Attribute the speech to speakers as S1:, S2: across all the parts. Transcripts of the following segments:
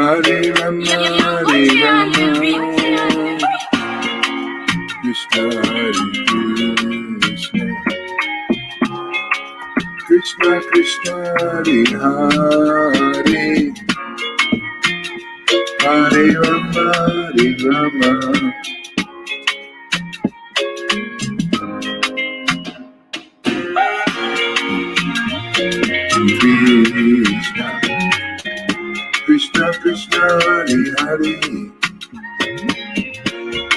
S1: Hare Rama, Hare Rama, Krishna Hare Krishna, Krishna Krishna Hare Hare, Hare Rama, Hare Rama, Krishna Krishna Krishna Hare Hare,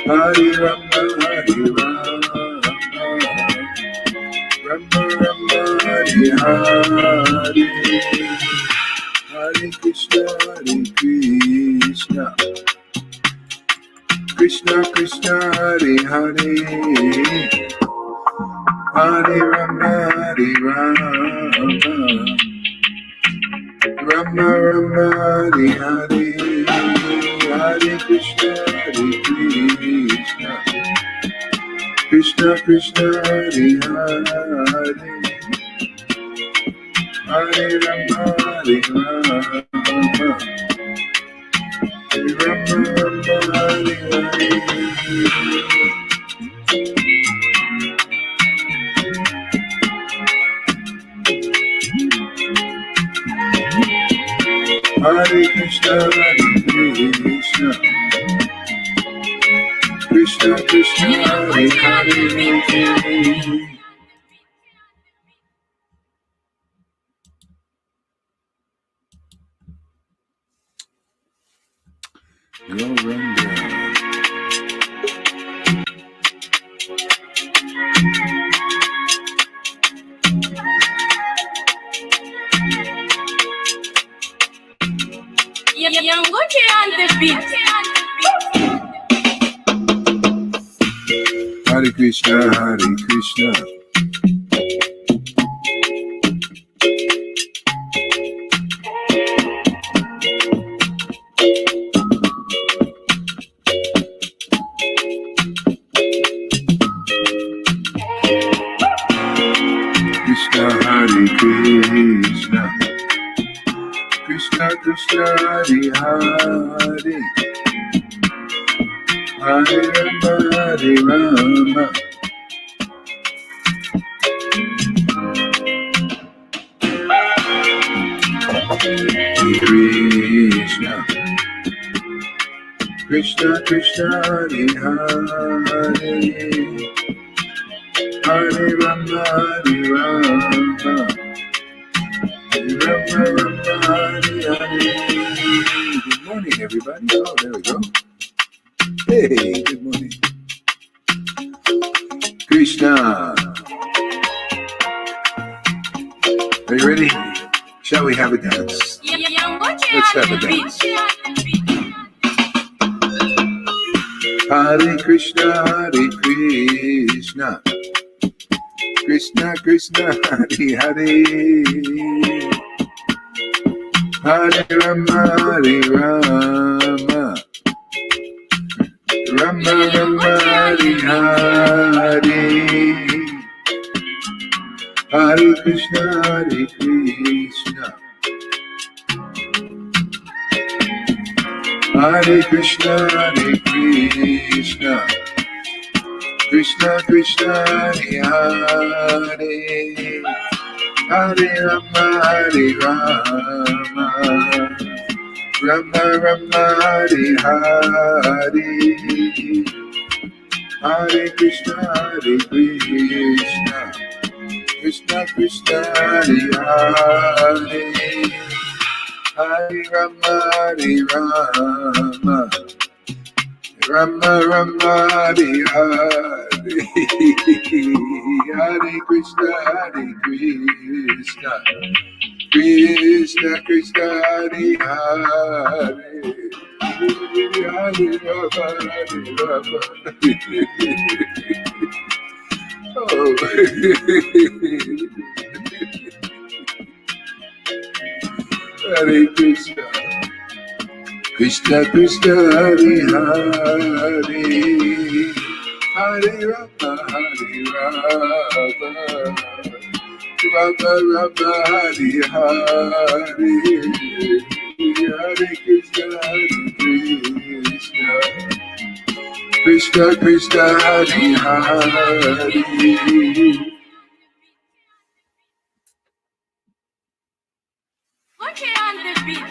S1: Hare Rama, Hare Rama, Rama Rama, Hare Hare, Hare Krishna, Hare Krishna, Krishna Krishna Hare Hare, Hare Rama, Hare Rama, Rama Rama, Hare Hare, Hare Krishna, Hare Krishna, Krishna Krishna Hare Hare, Hare Rama, Hare Rama, Rama Rama, Hare Hare. Hare Krishna, Hare Krishna, Krishna Krishna, Hare Hare. Go run down.
S2: Yangoche on the beat.
S1: Hare Krishna, Hare Krishna, Krishna Hare Krishna, Krishna Krishna Hare Hare, Hare Rama, Hare Rama, Krishna Krishna Krishna Hare Hare, Hare Rama, Hare Rama, Rama Rama, Hare Hare. Good morning, everybody. Oh, there we go. Hey, good morning. Krishna. Are you ready? Shall we have a dance? Let's have a dance. Hare Krishna, Hare Krishna, Krishna Krishna, Hare Hare, Hare Rama, Hare Rama, Rama Rama, Hare Hare, Hare Krishna, Hare Krishna, Hare Krishna, Hare Krishna, Krishna Krishna, Hare Hare, Hare Rama, Hare Rama, Rama Rama, Hare Hare, Hare Krishna, Hare Krishna, Krishna Krishna, Hare Hare, Hare Rama, Hare Rama, Rama Rama, Hare Hare, Hare Krishna, Hare Krishna, Krishna Krishna, Hare Hare, Hare Rama, Hare Rama. Oh. Hare Krishna, Krishna Krishna, Hare Hare, Hare Rama, Hare Rama, Rama Rama, Hare Hare, Hare Krishna, Krishna, Hare Hare.
S2: Okay on the beat.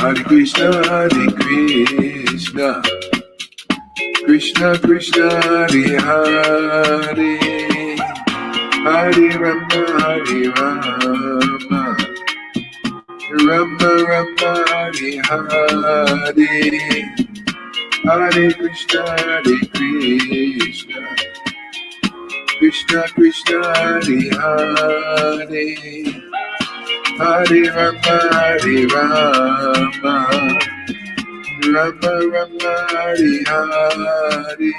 S1: Hare Krishna, Hare Krishna, Krishna Krishna, Hare Hare, Hare Rama, Hare Rama, Rama Rama, Hare Hare, Hare Krishna, Hare Krishna, Krishna Krishna, Hare Hare, Hare Rama, Hare Rama, Rama Rama, Hare Hare,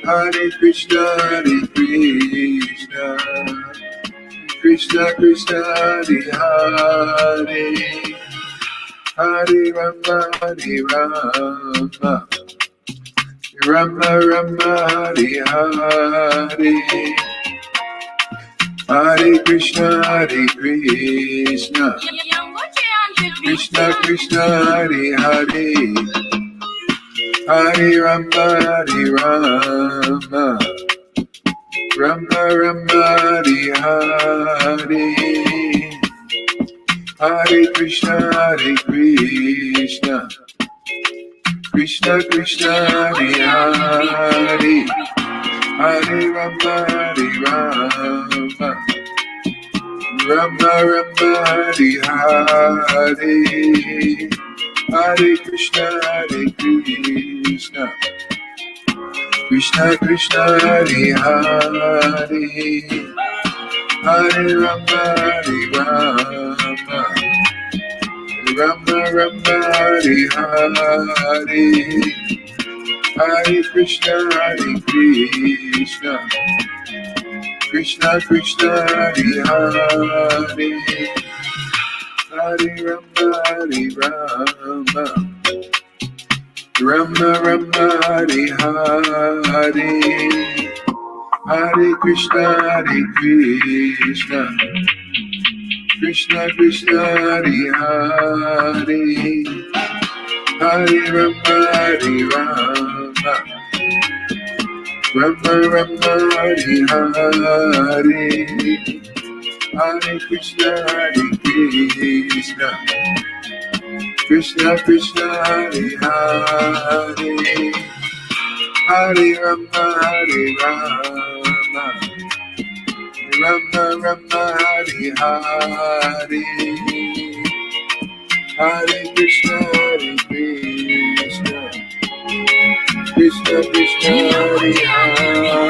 S1: Hare Krishna, Hare Krishna, Krishna Krishna, Hare Hare, Hare Rama, Hare Rama, Rama Rama, Hare Hare, Hare Krishna, Hare Krishna, Krishna Krishna, Hare Hare, Hare Rama, Hare Rama, Rama Rama, Hare Hare, Hare Krishna, Hare Krishna, Krishna Krishna, Hare Hare, Hare Rama, Hare Rama, Rama Rama, Hare Hare, Hare Krishna, Hare Krishna, Krishna Krishna, Hare Hare, Hare Rama, Hare Rama, Rama Rama, Hare Hare, Hare Krishna, Hare Krishna, Krishna Krishna, Hare Hare, Hare Rama, Hare Rama, Rama Rama, Hare Hare, Hare Krishna, Hare Krishna, Krishna Krishna, Hare Hare, Hare Rama, Hare Rama, Rama Rama, Hare Hare, Hare Krishna, Hare Krishna, Krishna Krishna, Hare Hare, Hare Rama, Hare Rama, Rama Rama, Hare Hare, Hare Krishna, Hare Krishna, Krishna Krishna, Hare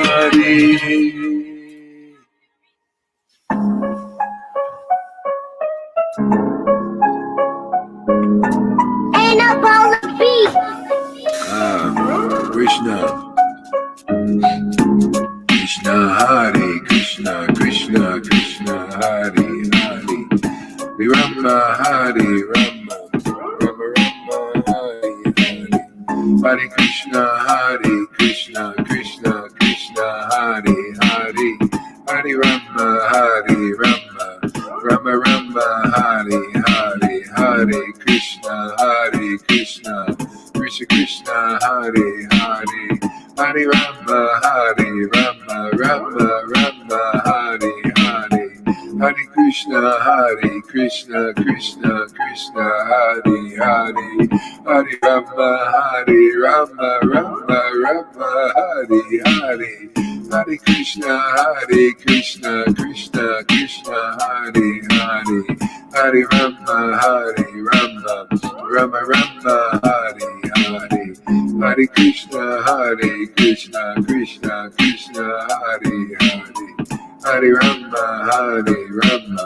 S1: Hare.
S2: Ain't about the beat.
S1: Krishna, Krishna, Hare Krishna, Krishna Krishna, Hare Hare, Rama, Hare Rama, Rama Rama, Hare Hare, Hare Krishna, Hare Krishna, Krishna Krishna, Hare Hare, Hare Rama, Hare Rama, Rama Rama, Hare Hare, Hare Krishna, Hare Krishna, Krishna Krishna, Hare Hare, Hare Rama, Hare Rama, Rama Rama, Hare Hare, Hare Krishna, Hare Krishna, Krishna Krishna, Hare Hare, Hare Rama, Hare Rama, Rama Rama, Hare Hare, Hare Krishna, Hare Krishna, Krishna Krishna, Hare Hare, Hare Rama, Hare Rama, Rama Rama, Hare Hare, Hare Krishna, Hare Krishna, Krishna Krishna, Hare Hare, Hare Rama, Hare Rama,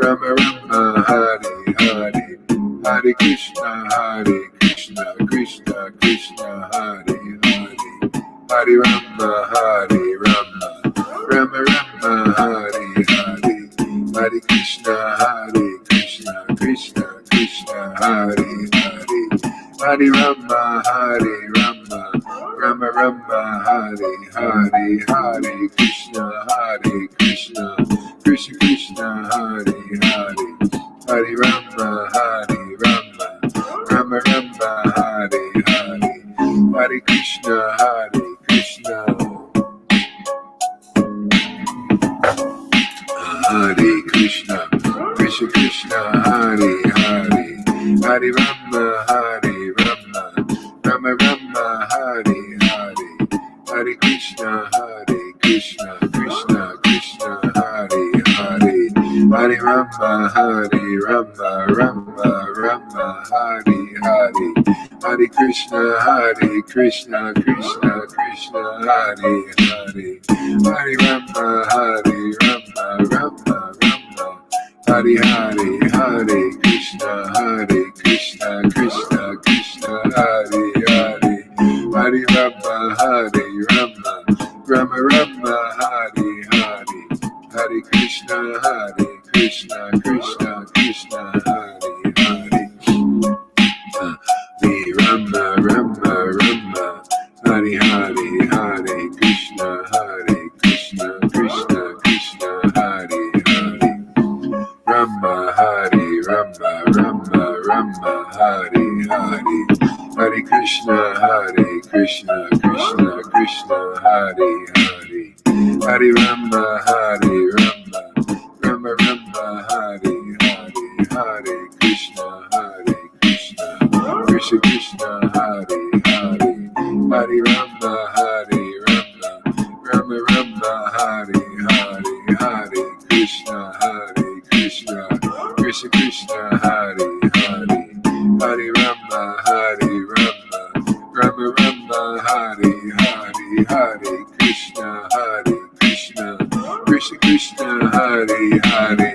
S1: Rama Rama, Hare Hare, Hare Krishna, Hare Krishna, Krishna Krishna, Hare Hare, Hare Rama, Hare Rama, Rama Rama, Hare Hare, Hare Krishna, Hare Krishna, Krishna Krishna, Hare Hare, Hare Rama, Hare Rama, Rama Rama, Hare Hare, Hare Krishna, Hare Krishna, Krishna Krishna, Hare Hare, Hare Rama, Hare Rama, Rama Rama, Hare Hare, Hare Krishna, Hare Krishna, Hare Krishna, Krishna Krishna, Hare Hare, Hare Rama, Hare Rama, Rama Rama, Hare Hare, Hare Krishna, Krishna Krishna, Hare Hare, Hare Rama, Hare Rama, Rama Rama, Hare Hare, Hare Krishna, Krishna Krishna, Hare Hare, Hare Rama, Hare Rama, Rama Rama, Hare Hare, Hare Krishna, Krishna Krishna, Hare Hare, Hare Rama, Hare Rama, Rama Rama, Hare Hare, Hare Krishna, Krishna Krishna, Hare Hare, Hare Rama, Rama Rama, Hare Hare, Hare Krishna, Krishna Krishna, Hare Hare, Rama, Hare Rama, Rama Rama, Hare Hare, Hare Krishna, Krishna Krishna, Hare Hare, Hare Rama, Hare Rama, Rama Rama, Hare Hare, Hare Krishna, Krishna Krishna, Hare Hare, Hare Rama, Hare Rama, Rama Rama, Hare Hare, Hare Krishna, Krishna Krishna, Hare Hare, Hare Rama, Hare Rama, Rama Rama, Hare Hare, Hare Krishna, Krishna Krishna, Hare Hare,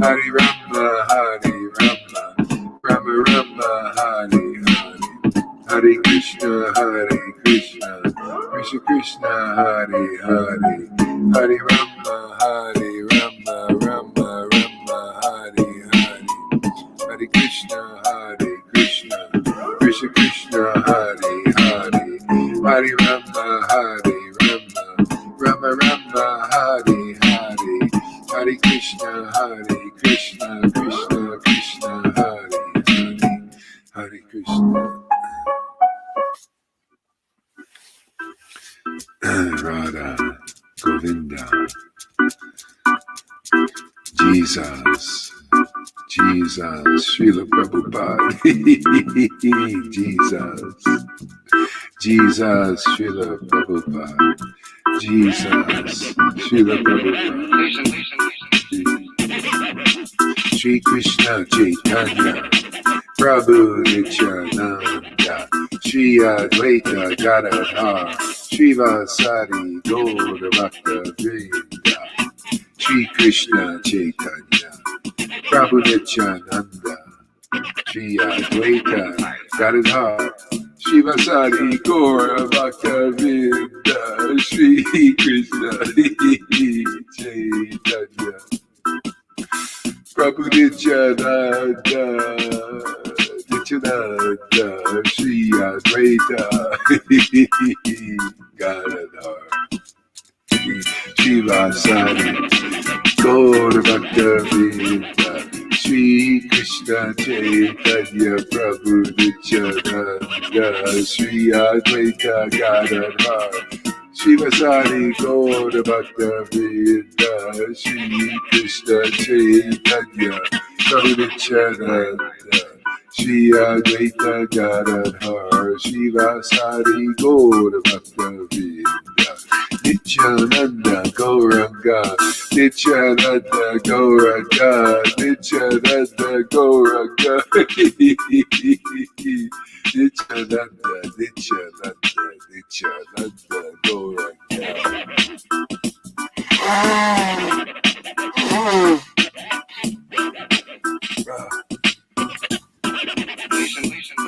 S1: Hare Rama, Hare Rama, Rama Rama, Hare Hare, Hare Krishna, Krishna Krishna, Hare Hare, Hare Rama, Hare Rama, Rama Rama, Hare Hare, Hare Krishna, Krishna Krishna, Hare Hare, Hare Rama, Hare Rama, Rama Rama, Hare Hare, Hare Krishna, Krishna Krishna, Hare Hare, Hare Krishna. Radha, Govinda, Jesus, Srila Prabhupada, Jesus, Srila Prabhupada, Jesus, Srila Prabhupada, Shri Krishna Chaitanya, Prabhu Nityananda, Shri Advaita Gadadhar, Srivasadi Gaura Bhakta Vrinda, Shri Krishna Chaitanya, Prabhu Nityananda, Shri Advaita Gadadhar, Srivasadi Gaura Bhakta Vrinda, Shri Krishna Chaitanya, Prabhu Nityananda, Shri Advaita Gadadhar, Srivasadi Gaura Bhakta Vrinda, Shri Krishna Chaitanya, Prabhu Nityananda, Shri Advaita Gadadhar, Srivasadi Gaura Bhakta Vrinda, Shri Krishna Chaitanya, Prabhu Nityananda, Shri Advaita Gadadhar, Srivasadi Gaura Bhakta Vrinda, Nityananda Gauranga, Nityananda Gauranga, Nityananda Gauranga, Nityananda Gauranga.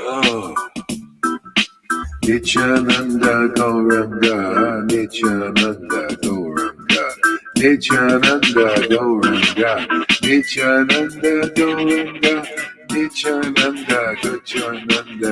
S1: Oh. Nityananda Gauranga, Nityananda Gauranga, Nityananda Gauranga, Nityananda Gauranga, Nityananda Gauranga,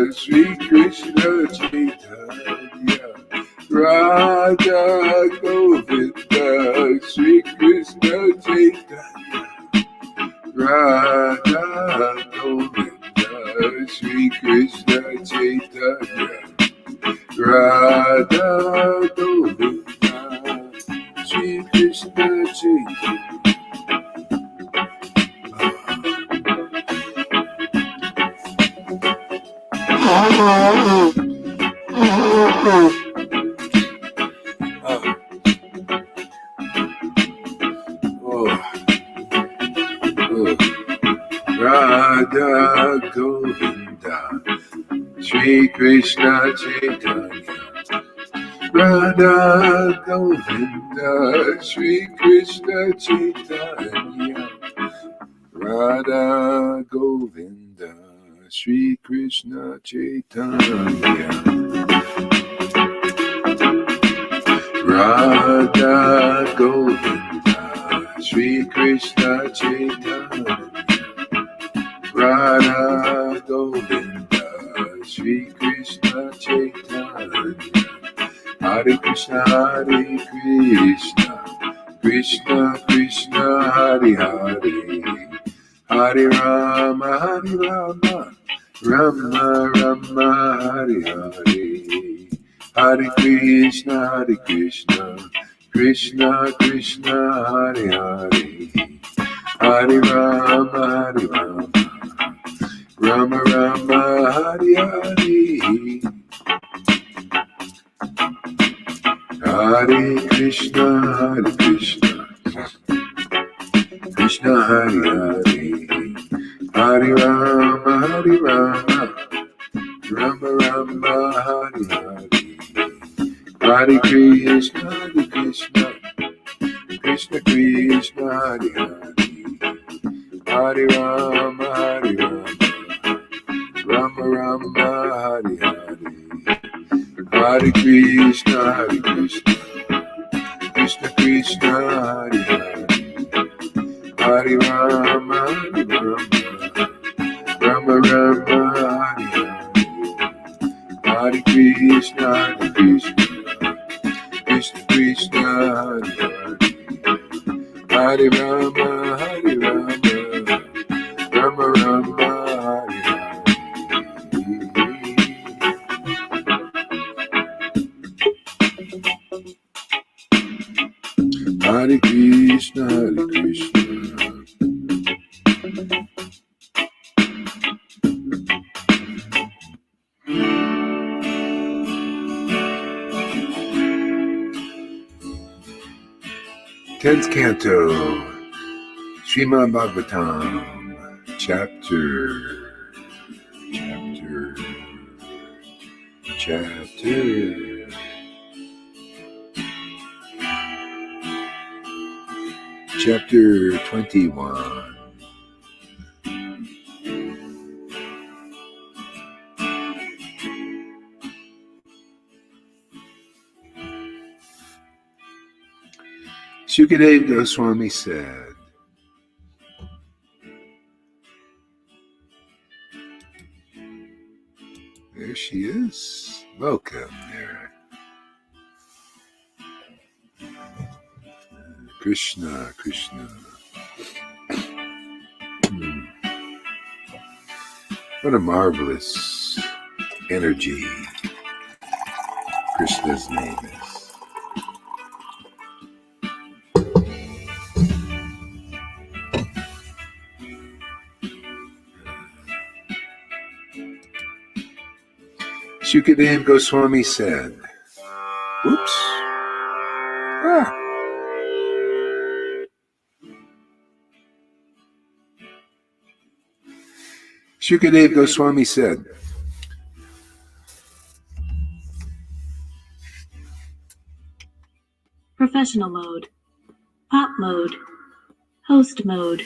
S1: Sri Krishna Chaitanya, Radha Govinda, Sri Krishna Chaitanya, Radha Govinda, Sri Krishna Chaitanya, Radha Govinda, Sri Krishna Chaitanya. Radha Govinda, Sri Krishna Chaitanya, Radha Govinda, Sri Krishna Chaitanya, Radha Govinda, Sri Krishna Chaitanya, Radha Govinda, Sri Krishna Chaitanya, Radha Govinda, Sri Krishna Chaitanya, Hare Krishna, Hare Krishna, Krishna Krishna, Hare Hare, Hare Rama, Hare Rama, Rama Rama, Hare Hare, Hare Krishna, Krishna Krishna, Hare Hare, Hare Rama, Rama Rama, Hare Hare, Hare Krishna, Krishna Hare Hare, Hare Rama, Rama Rama, Hare Hare, Hare Krishna, Krishna Krishna, Hare Hare, Hare Rama, Rama Rama, Hare Hare, Hare Krishna, Krishna Krishna, Hare Hare, Hare Rama, Rama Rama, Hare Hare, Hare Krishna, Krishna Krishna, Hare Hare, Hare Rama, Rama Rama, Hare Hare. Hare Krishna, Hare Krishna. Tenth Canto, Srimad Bhagavatam, Chapter 21. Shukadeva Goswami said, there she is. Welcome there. Krishna. What a marvelous energy Krishna's name is. Shukadeva Goswami said, oops. Shukadeva Goswami said,
S3: Professional mode, pop mode, host mode.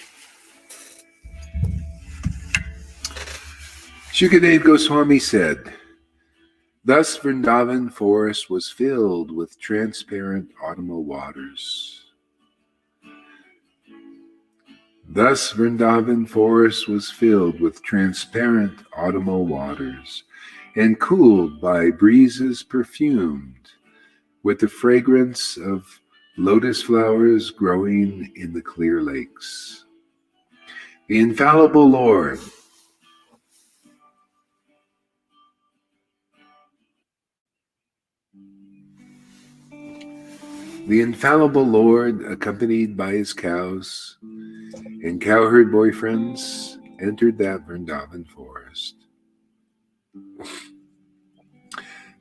S1: Shukadeva Goswami said, thus Vrindavan forest was filled with transparent autumnal waters. Thus Vrindavan forest was filled with transparent autumnal waters and cooled by breezes perfumed with the fragrance of lotus flowers growing in the clear lakes. The infallible Lord, accompanied by his cows and cowherd boyfriends, entered that Vrindavan forest.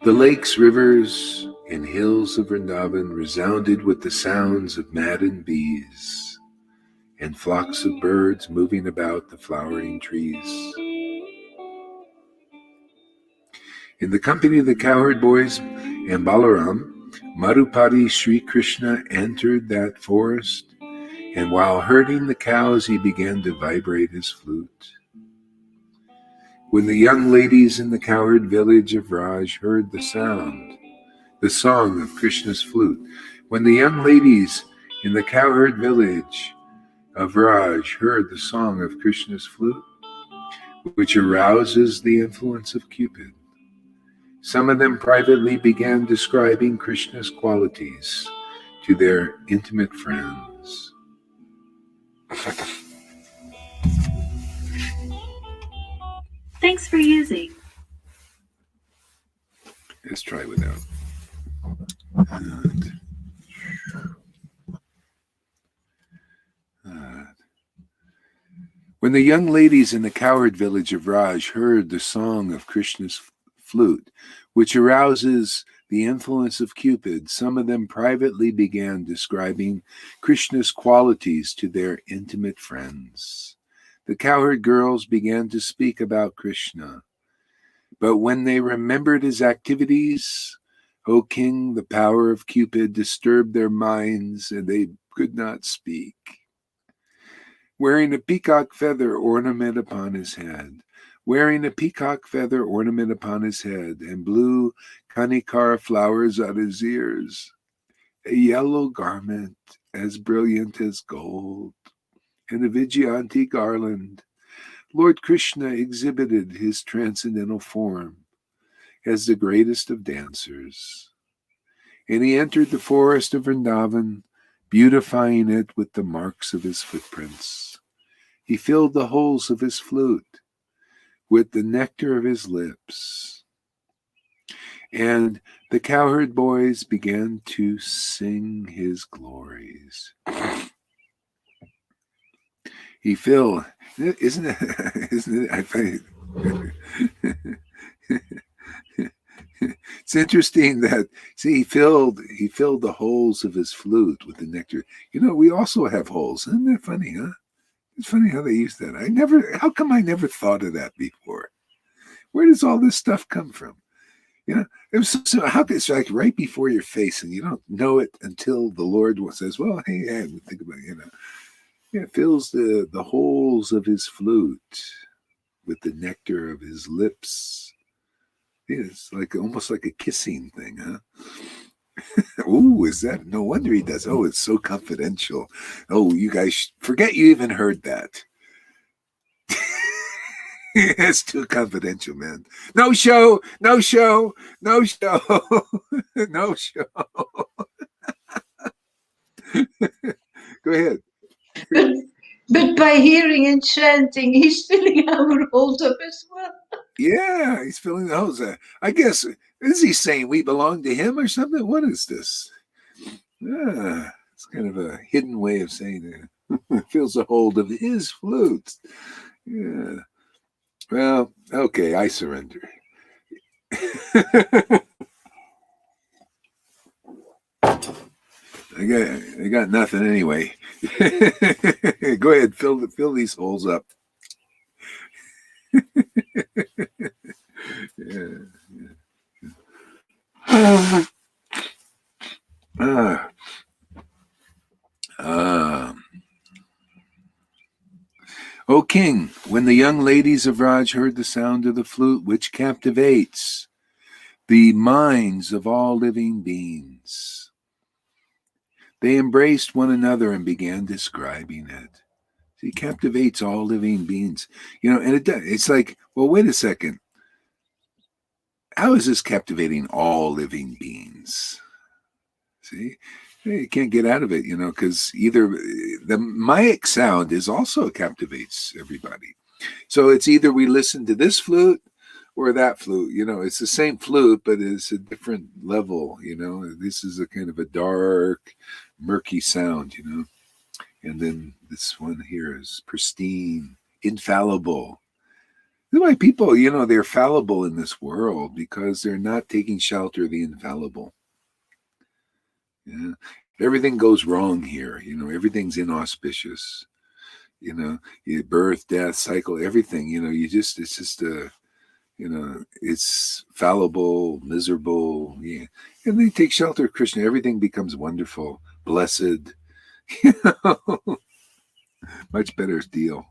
S1: The lakes, rivers, and hills of Vrindavan resounded with the sounds of maddened bees and flocks of birds moving about the flowering trees. In the company of the cowherd boys and Balaram, Madhupati Sri Krishna entered that forest, and while herding the cows, he began to vibrate his flute. When the young ladies in the cowherd village of Raj heard the song of Krishna's flute, when the young ladies in the cowherd village of Raj heard the song of Krishna's flute, which arouses the influence of Cupid, some of them privately began describing Krishna's qualities to their intimate friends.
S3: Thanks for using.
S1: Let's try without. When the young ladies in the cowherd village of Raj heard the song of Krishna's flute, which arouses the influence of Cupid, some of them privately began describing Krishna's qualities to their intimate friends. The cowherd girls began to speak about Krishna, but when they remembered his activities, O king, the power of Cupid disturbed their minds, and they could not speak. Wearing a peacock feather ornament upon his head, and blue kanikara flowers on his ears, a yellow garment as brilliant as gold, and a Vijayanti garland, Lord Krishna exhibited his transcendental form as the greatest of dancers. And he entered the forest of Vrindavan, beautifying it with the marks of his footprints. He filled the holes of his flute with the nectar of his lips. And the cowherd boys began to sing his glories. He filled, isn't it, I find it's interesting that, see, he filled the holes of his flute with the nectar. You know, we also have holes. Isn't that funny, huh? It's funny how they use that. How come I never thought of that before? Where does all this stuff come from? You know, it's like right before your face, and you don't know it until the Lord says, well, hey, think about it, it fills the holes of his flute with the nectar of his lips. It's like almost like a kissing thing, huh? Ooh, is that? No wonder he does. Oh, it's so confidential. Oh, you guys forget you even heard that. It's too confidential, man. No show. No show. No show. No show. Go ahead.
S4: But by hearing and chanting, he's filling our hold up as well.
S1: Yeah, he's filling the holes. I guess, is he saying we belong to him or something? What is this? It's kind of a hidden way of saying it. Fills a hold of his flute. Yeah. Well, okay, I surrender. I got nothing anyway. Go ahead, fill these holes up. O king, when the young ladies of Raj heard the sound of the flute, which captivates the minds of all living beings, they embraced one another and began describing it. He captivates all living beings. And it's like, well, wait a second. How is this captivating all living beings? See, you can't get out of it, because either the Mayic sound also captivates everybody. So it's either we listen to this flute or that flute. It's the same flute, but it's a different level. This is a kind of a dark, murky sound. And then this one here is pristine, infallible. That's why people, they're fallible in this world, because they're not taking shelter of the infallible. Yeah. Everything goes wrong here. Everything's inauspicious. Birth, death, cycle, everything. It's just it's fallible, miserable. Yeah. And they take shelter of Krishna. Everything becomes wonderful, blessed. Much better deal.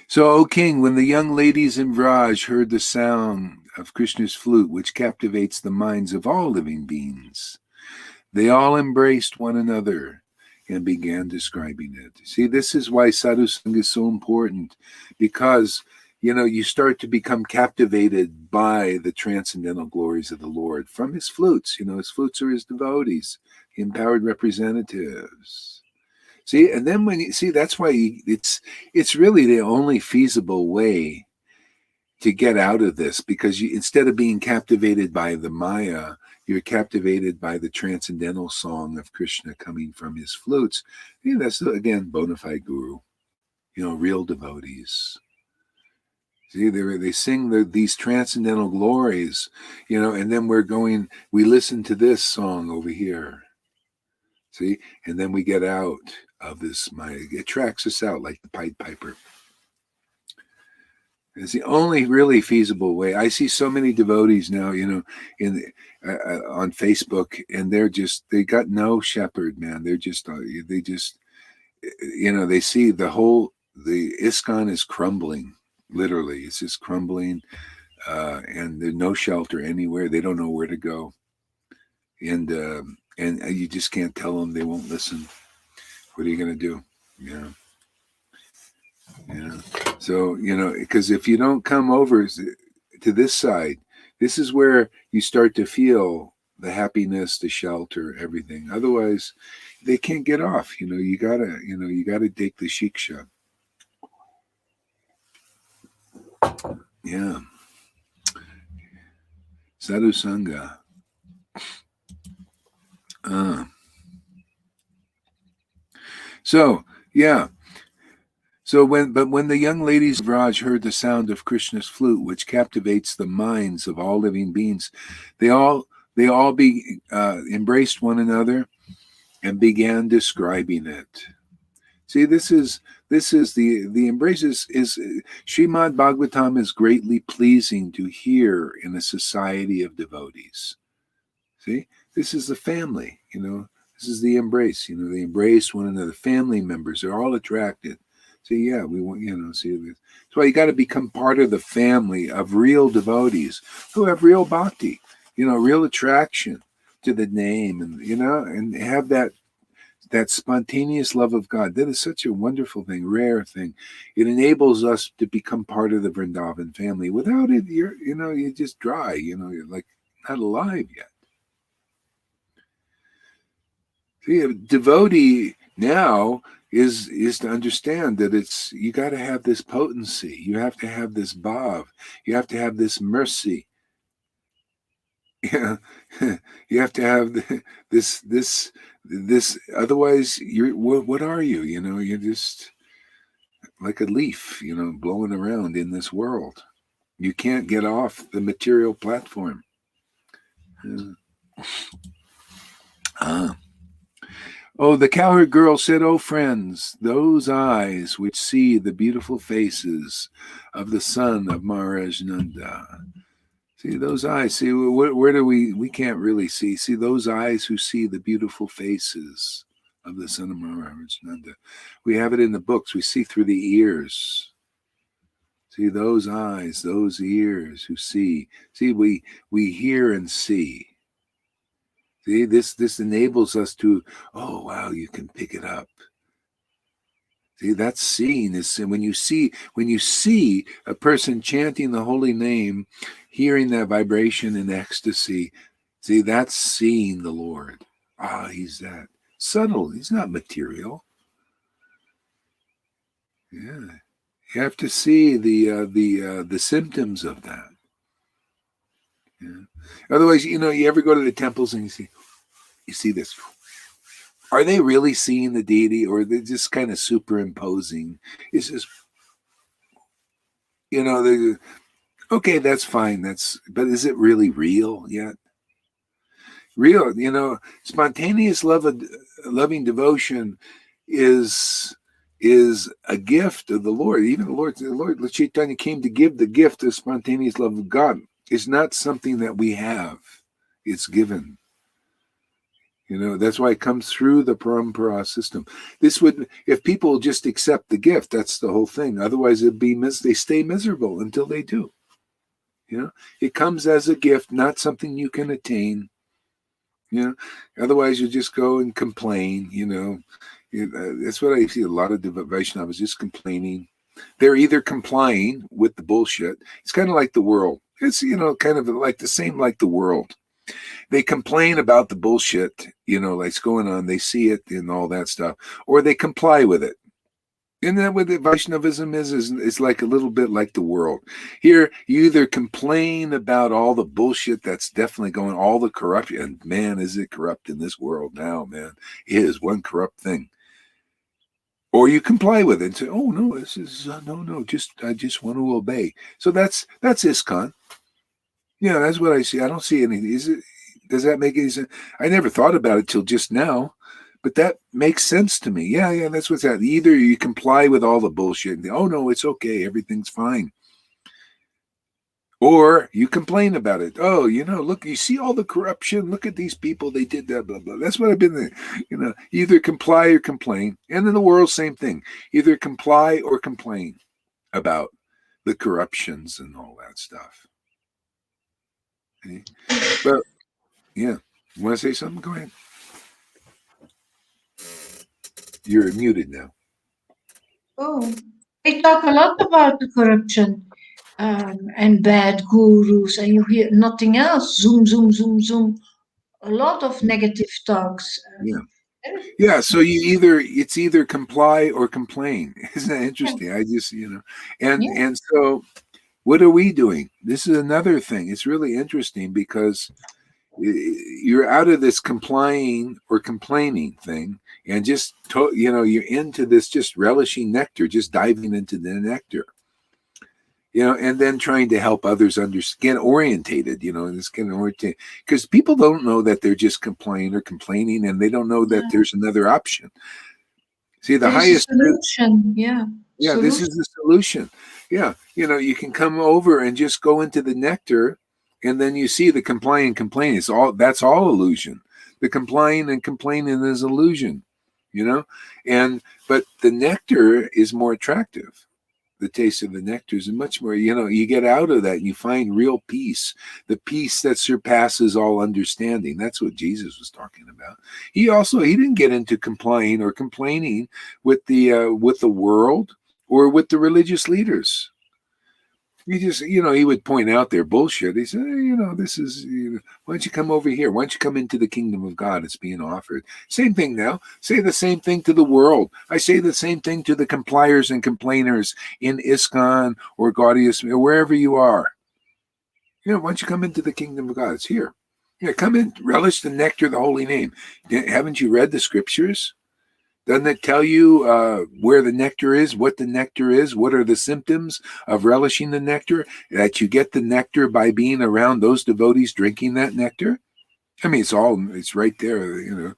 S1: So, O king, when the young ladies in Vraj heard the sound of Krishna's flute, which captivates the minds of all living beings, they all embraced one another and began describing it. See, this is why sadhu sangha is so important, because you start to become captivated by the transcendental glories of the Lord from his flutes. His flutes are his devotees, empowered representatives. See, and then when you see, that's why it's really the only feasible way to get out of this, because instead of being captivated by the Maya, you're captivated by the transcendental song of Krishna coming from his flutes. That's, again, bona fide guru, real devotees. See, they sing these transcendental glories, and then we listen to this song over here. See, and then we get out of this Maya. It tracks us out like the Pied Piper. It's the only really feasible way. I see so many devotees now, on Facebook, and they got no shepherd, man. They see the ISKCON is crumbling. Literally, it's just crumbling, and there's no shelter anywhere. They don't know where to go, and you just can't tell them. They won't listen. What are you going to do? Yeah. So, because if you don't come over to this side, this is where you start to feel the happiness, the shelter, everything. Otherwise, they can't get off. You gotta take the shiksha. Yeah. Sadhu Sangha. So, yeah. So when the young ladies of Raj heard the sound of Krishna's flute, which captivates the minds of all living beings, they all embraced one another and began describing it. See, this is the embraces is Srimad Bhagavatam is greatly pleasing to hear in a society of devotees. See, this is the family. This is the embrace. They embrace one another. Family members are all attracted. See, yeah, we want, see this. That's why you got to become part of the family of real devotees who have real bhakti, real attraction to the name, and have that spontaneous love of God. That is such a wonderful thing, rare thing. It enables us to become part of the Vrindavan family. Without it, you're just dry, you're like not alive yet. See, a devotee now is to understand that you got to have this potency. You have to have this bhav. You have to have this mercy. Yeah, you have to have this. Otherwise, what are you? You're just like a leaf, blowing around in this world. You can't get off the material platform. Oh, the cowherd girl said, "Oh, friends, those eyes which see the beautiful faces of the son of Maharaj Nanda." See, those eyes, see, where do we can't really see. See, those eyes who see the beautiful faces of the son of Maharaj Nanda. We have it in the books. We see through the ears. See, those eyes, those ears who see. See, we hear and see. See, this enables us to, oh wow, you can pick it up. See, that's seeing. Is when you see a person chanting the holy name, hearing that vibration in ecstasy. See, that's seeing the Lord. Ah, he's that subtle. He's not material. Yeah, you have to see the symptoms of that. Yeah. Otherwise, you ever go to the temples and you see this. Are they really seeing the deity, or are they just kind of superimposing? It's just, they okay, that's fine. But is it really real yet? Real, spontaneous loving devotion is a gift of the Lord. Even the Lord Chaitanya came to give the gift of spontaneous love of God. It's not something that we have. It's given. That's why it comes through the parampara system. If people just accept the gift, that's the whole thing. Otherwise, they stay miserable until they do. It comes as a gift, not something you can attain. Otherwise you just go and complain. That's what I see a lot of Vaishnavas just complaining. They're either complying with the bullshit. It's kind of like the world. It's kind of like the same like the world. They complain about the bullshit, that's going on. They see it and all that stuff, or they comply with it. And that what the Vaishnavism is like a little bit like the world. Here, you either complain about all the bullshit that's definitely going, all the corruption. And man, is it corrupt in this world now, man. It is one corrupt thing. Or you comply with it and say, oh, no, this is, no, I just want to obey. So that's ISKCON. That's what I see. I don't see anything. Does that make any sense? I never thought about it till just now. But that makes sense to me. Yeah, that's what's happening. Either you comply with all the bullshit and oh no, it's okay, everything's fine. Or you complain about it. Oh, look, you see all the corruption. Look at these people. They did that, blah, blah. That's what I've been there. Either comply or complain. And in the world, same thing. Either comply or complain about the corruptions and all that stuff. Okay? But, yeah. You want to say something? Go ahead. You're muted now.
S4: Oh, they talk a lot about the corruption and bad gurus, and you hear nothing else. Zoom, zoom, zoom, zoom. A lot of negative talks.
S1: Yeah. So it's either comply or complain. Isn't that interesting? I just and so what are we doing? This is another thing. It's really interesting because you're out of this complying or complaining thing, and just you're into this just relishing nectar, just diving into the nectar, and then trying to help others get orientated, and it's getting orientated because people don't know that they're just complaining or complaining, and they don't know that there's another option. See, the highest
S4: solution, yeah.
S1: Yeah, this is the solution. Yeah, you can come over and just go into the nectar. And then you see the complaining. That's all illusion. The complying and complaining is illusion, but the nectar is more attractive. The taste of the nectar is much more, you get out of that and you find real peace, the peace that surpasses all understanding. That's what Jesus was talking about. He didn't get into complying or complaining with the world or with the religious leaders. He just, he would point out their bullshit. He said, this is, why don't you come over here? Why don't you come into the kingdom of God? It's being offered. Same thing now. Say the same thing to the world. I say the same thing to the compliers and complainers in ISKCON or Gaudius, or wherever you are. Why don't you come into the kingdom of God? It's here. Yeah, come in, relish the nectar of the holy name. Haven't you read the scriptures? Doesn't it tell you where the nectar is, what the nectar is, what are the symptoms of relishing the nectar? That you get the nectar by being around those devotees drinking that nectar? I mean, it's right there,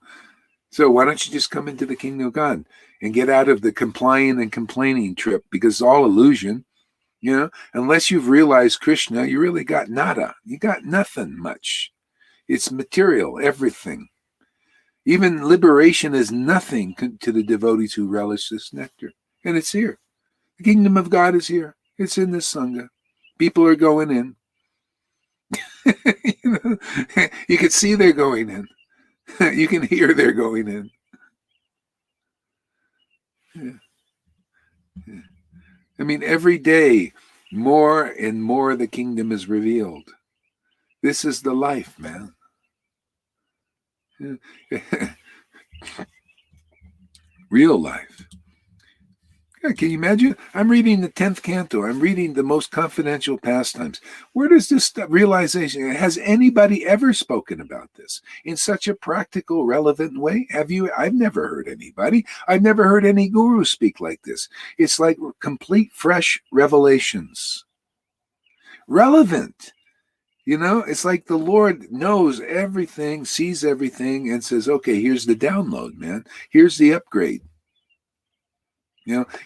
S1: So why don't you just come into the kingdom of God and get out of the complying and complaining trip? Because it's all illusion, Unless you've realized Krishna, you really got nada. You got nothing much. It's material, everything. Even liberation is nothing to the devotees who relish this nectar. And it's here. The kingdom of God is here. It's in this Sangha. People are going in. You can see they're going in. You can hear they're going in. Yeah. Yeah. I mean, every day, more and more the kingdom is revealed. This is the life, man. Yeah. Real life. Yeah, can you imagine? I'm reading the 10th canto. I'm reading the most confidential pastimes. Where does this realization, has anybody ever spoken about this in such a practical, relevant way? Have you? I've never heard anybody. I've never heard any guru speak like this. It's like complete, fresh revelations. Relevant. It's like the Lord knows everything, sees everything, and says, okay, here's the download, man. Here's the upgrade.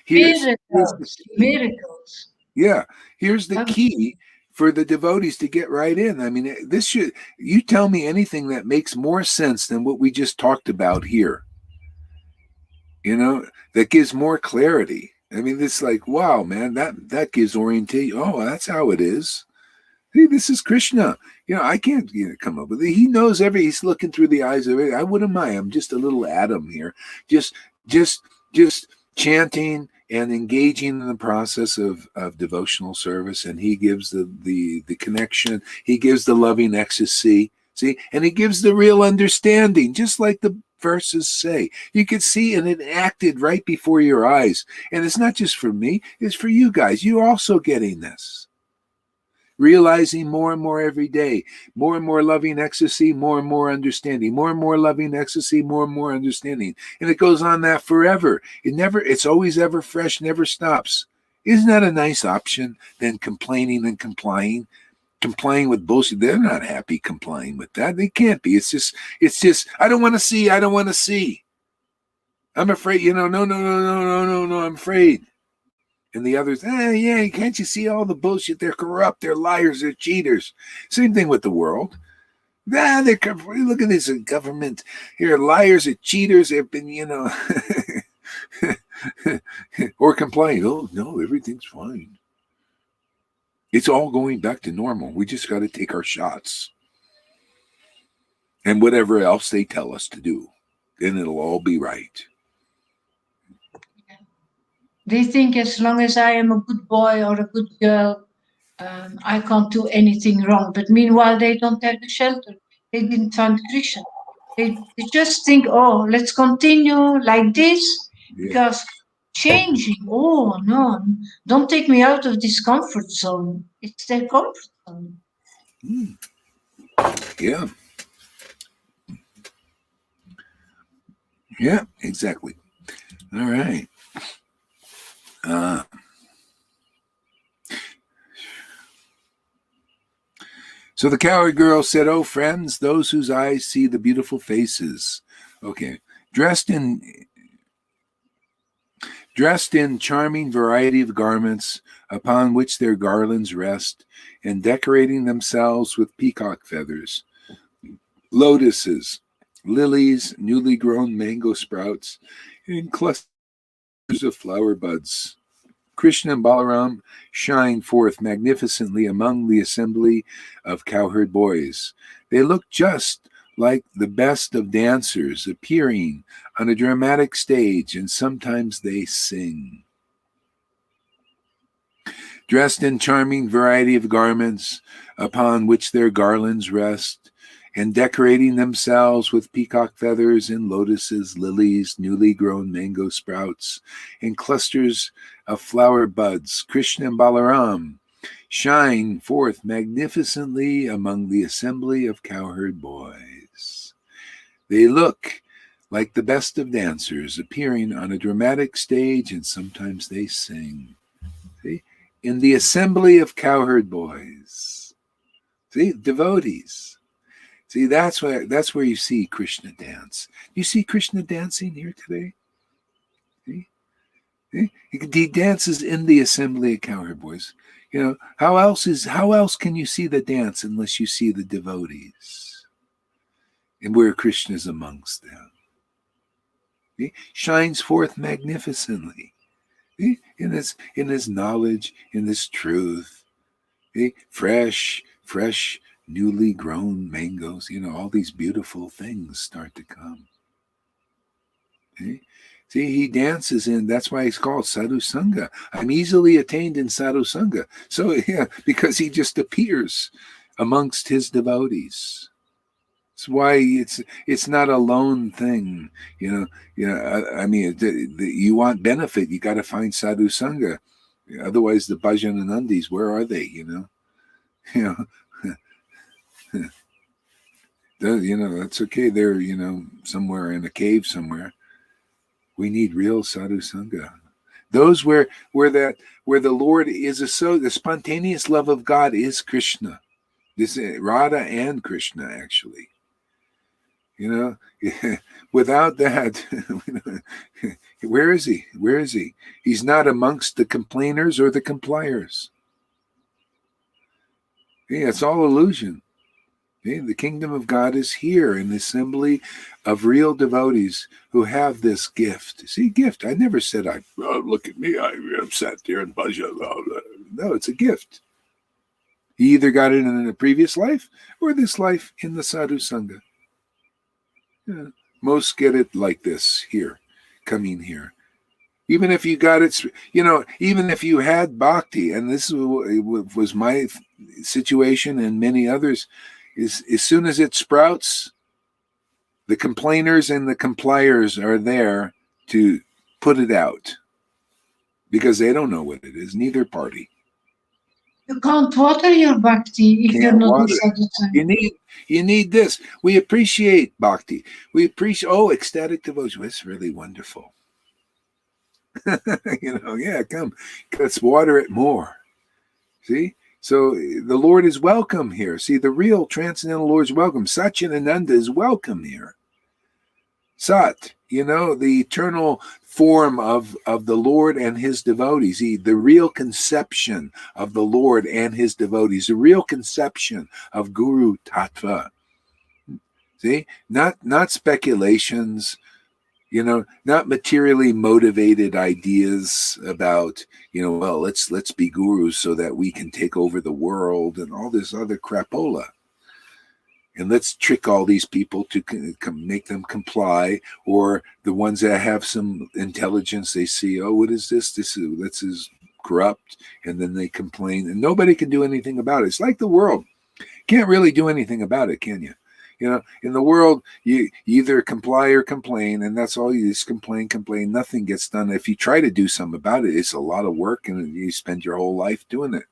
S1: Here's the
S4: Miracles,
S1: key.
S4: miracles.
S1: Yeah, here's the key for the devotees to get right in. I mean, you tell me anything that makes more sense than what we just talked about here, that gives more clarity. I mean, it's like, wow, man, that gives orientation. Oh, that's how it is. See, this is Krishna. I can't come up with it. He knows he's looking through the eyes of it. I wouldn't mind. I'm just a little atom here. Just chanting and engaging in the process of devotional service. And he gives the connection. He gives the loving ecstasy. See, and he gives the real understanding, just like the verses say. You could see it enacted right before your eyes. And it's not just for me, it's for you guys. You're also getting this. Realizing more and more every day, more and more loving ecstasy, more and more understanding, more and more loving ecstasy, more and more understanding. And it goes on that forever. It's always ever fresh, never stops. Isn't that a nice option than complaining and complying with bullshit? They're not happy complying with that. They can't be. It's just, I don't want to see. I'm afraid, no, I'm afraid. And the others, yeah, can't you see all the bullshit? They're corrupt, they're liars, they're cheaters. Same thing with the world. Look at this government. Here, liars and cheaters have been, or complain. Oh, no, everything's fine. It's all going back to normal. We just got to take our shots. And whatever else they tell us to do, then it'll all be right.
S4: They think as long as I am a good boy or a good girl, I can't do anything wrong. But meanwhile, they don't have the shelter. They didn't find Krishna. They just think, oh, let's continue like this, because changing, oh, no, don't take me out of this comfort zone. It's their comfort zone.
S1: Yeah. Yeah, exactly. All right. So the cowherd girl said, "Oh, friends, those whose eyes see the beautiful faces." Okay. Dressed in charming variety of garments upon which their garlands rest, and decorating themselves with peacock feathers, lotuses, lilies, newly grown mango sprouts, and clusters of flower buds. Krishna and Balaram shine forth magnificently among the assembly of cowherd boys. They look just like the best of dancers appearing on a dramatic stage, and sometimes they sing. Dressed in charming variety of garments upon which their garlands rest, and decorating themselves with peacock feathers and lotuses, lilies, newly grown mango sprouts, and clusters of flower buds, Krishna and Balaram shine forth magnificently among the assembly of cowherd boys. They look like the best of dancers appearing on a dramatic stage, and sometimes they sing. See? In the assembly of cowherd boys. See, devotees. See, that's where you see Krishna dance. You see Krishna dancing here today? See? See? He dances in the assembly of cowherd boys. How else can you see the dance unless you see the devotees? And where Krishna is amongst them. See? Shines forth magnificently. See? In his knowledge, in this truth. See? Fresh, newly grown mangoes, all these beautiful things start to come. Okay? See, he dances in, that's why he's called Sadhu Sangha. I'm easily attained in Sadhu Sangha. So, yeah, because he just appears amongst his devotees. That's why it's not a lone thing, I mean, you want benefit, you got to find Sadhu Sangha. Otherwise, the Bhajananandis, where are they? That's okay. They're somewhere in a cave somewhere. We need real Sadhu Sangha. Those where the Lord is the spontaneous love of God is Krishna. This is Radha and Krishna, actually. Without that, where is he? Where is he? He's not amongst the complainers or the compliers. Yeah, it's all illusion. Okay? The kingdom of God is here in the assembly of real devotees who have this gift. See, gift. I never said, look at me, I'm sat there in bhajan. No, it's a gift. He either got it in a previous life or this life in the Sadhu Sangha. Yeah. Most get it like this here, coming here. Even if you got it, even if you had bhakti, and this was my situation and many others, is as soon as it sprouts, the complainers and the compliers are there to put it out because they don't know what it is, neither party.
S4: You can't water your bhakti if you're not in sadhana.
S1: You need this. We appreciate bhakti. We appreciate, ecstatic devotion. It's really wonderful. Yeah, come. Let's water it more. See? So the Lord is welcome here. See, the real transcendental Lord is welcome. Satchidananda is welcome here. Sat, the eternal form of the Lord and his devotees, the real conception of the Lord and his devotees, the real conception of Guru Tattva. See, not speculations, not materially motivated ideas about, let's be gurus so that we can take over the world and all this other crapola. And let's trick all these people to make them comply, or the ones that have some intelligence, they see, what is this? This is corrupt, and then they complain, and nobody can do anything about it. It's like the world. Can't really do anything about it, can you? In the world, you either comply or complain, and that's all. You just complain. Nothing gets done. If you try to do something about it, it's a lot of work, and you spend your whole life doing it.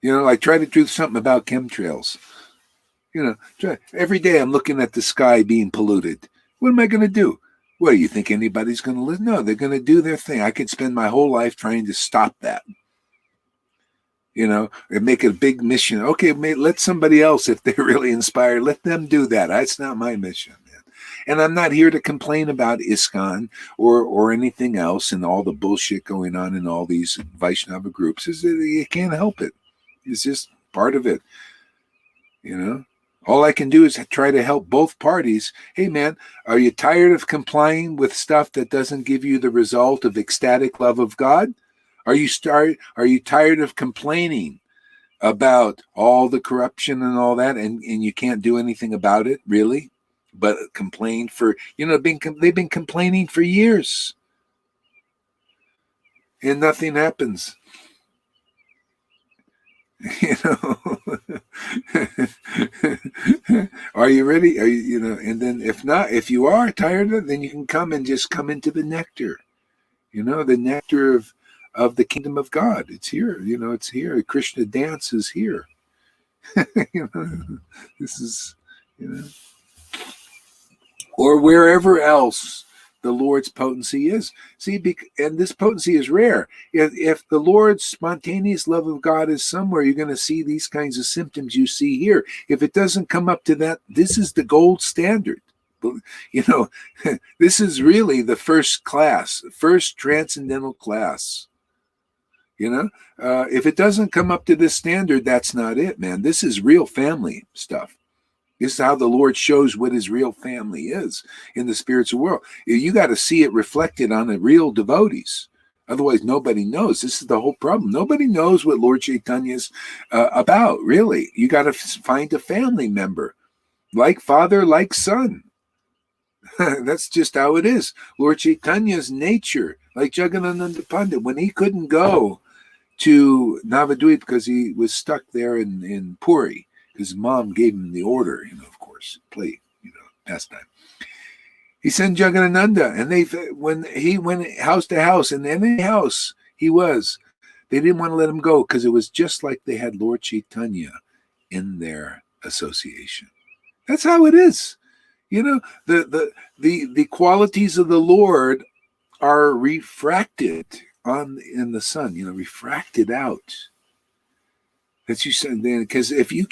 S1: I try to do something about chemtrails. Every day I'm looking at the sky being polluted. What am I going to do? What, do you think anybody's going to listen? No, they're going to do their thing. I could spend my whole life trying to stop that. And make it a big mission. Okay, let somebody else, if they're really inspired, let them do that. That's not my mission, man. And I'm not here to complain about ISKCON or anything else and all the bullshit going on in all these Vaishnava groups. You can't help it. It's just part of it. All I can do is try to help both parties. Hey, man, are you tired of complying with stuff that doesn't give you the result of ecstatic love of God? Are you tired of complaining about all the corruption and all that, and you can't do anything about it, really? But complain for, they've been complaining for years. And nothing happens. Are you ready? Are you, and then if not, if you are tired of it, then you can come into the nectar, the nectar of the kingdom of God. It's here, it's here. Krishna dance is here. This is, or wherever else the Lord's potency is. See, and this potency is rare. If the Lord's spontaneous love of God is somewhere, you're going to see these kinds of symptoms you see here. If it doesn't come up to that, this is the gold standard. This is really the first transcendental class. If it doesn't come up to this standard, that's not it, man. This is real family stuff. This is how the Lord shows what his real family is in the spiritual world. You got to see it reflected on the real devotees. Otherwise, nobody knows. This is the whole problem. Nobody knows what Lord Chaitanya's about, really. You got to find a family member, like father, like son. That's just how it is. Lord Chaitanya's nature, like Jagannatha Pandit, when he couldn't go to Navadvip because he was stuck there in Puri, his mom gave him the order, of course, play, pastime. He sent Jagannatha, and when he went house to house, and in any house he was, they didn't want to let him go because it was just like they had Lord Chaitanya in their association. That's how it is. The qualities of the Lord are refracted in the sun, refracted out. That you said then, because if you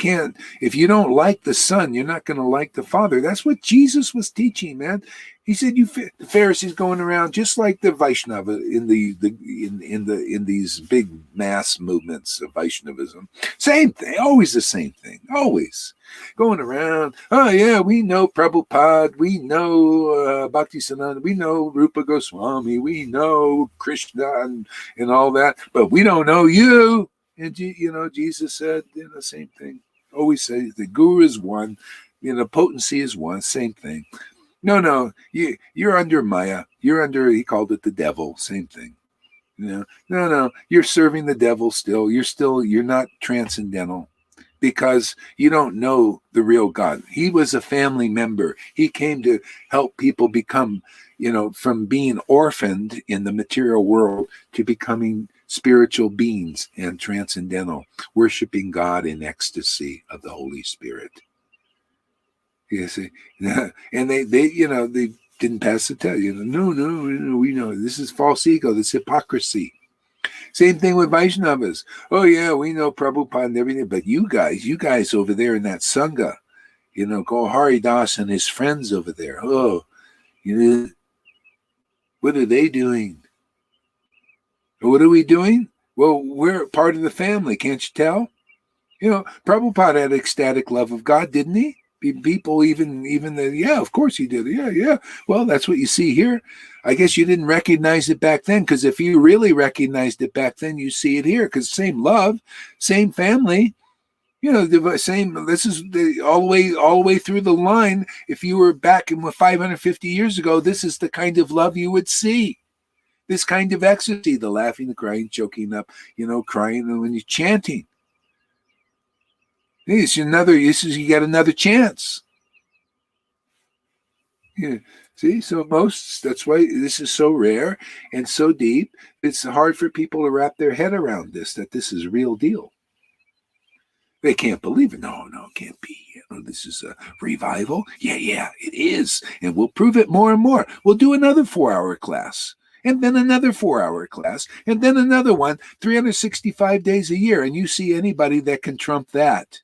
S1: don't like the Son, you're not going to like the Father. That's what Jesus was teaching, man. He said, the Pharisees going around just like the Vaishnava in these big mass movements of Vaishnavism. Same thing, always the same thing, always going around. Oh yeah, we know Prabhupada, we know Bhaktisiddhanta, we know Rupa Goswami, we know Krishna and all that, but we don't know you. And Jesus said, the same thing. Always say the guru is one, potency is one, same thing. No, you're under Maya. You're under, he called it the devil, same thing. No, you're serving the devil still. You're not transcendental because you don't know the real God. He was a family member. He came to help people become, from being orphaned in the material world to becoming spiritual beings and transcendental, worshiping God in ecstasy of the Holy Spirit. You see, and they didn't pass the test. No, we know this is false ego, this hypocrisy. Same thing with Vaishnavas. Oh yeah, we know Prabhupada and everything, but you guys over there in that Sangha, go Haridas and his friends over there. Oh, what are they doing? What are we doing? Well, we're part of the family, can't you tell? Prabhupada had ecstatic love of God, didn't he? People yeah, of course he did. Yeah. Well, that's what you see here. I guess you didn't recognize it back then, because if you really recognized it back then, you see it here, because same love, same family. The same. This is all the way through the line. If you were back in 550 years ago, this is the kind of love you would see. This kind of ecstasy, the laughing, the crying, choking up, crying when you're chanting. You got another chance. Yeah. See, so that's why this is so rare and so deep. It's hard for people to wrap their head around that this is a real deal. They can't believe it. No, it can't be. This is a revival. Yeah, it is. And we'll prove it more and more. We'll do another 4-hour class. And then another 4-hour class, and then another one, 365 days a year. And you see anybody that can trump that.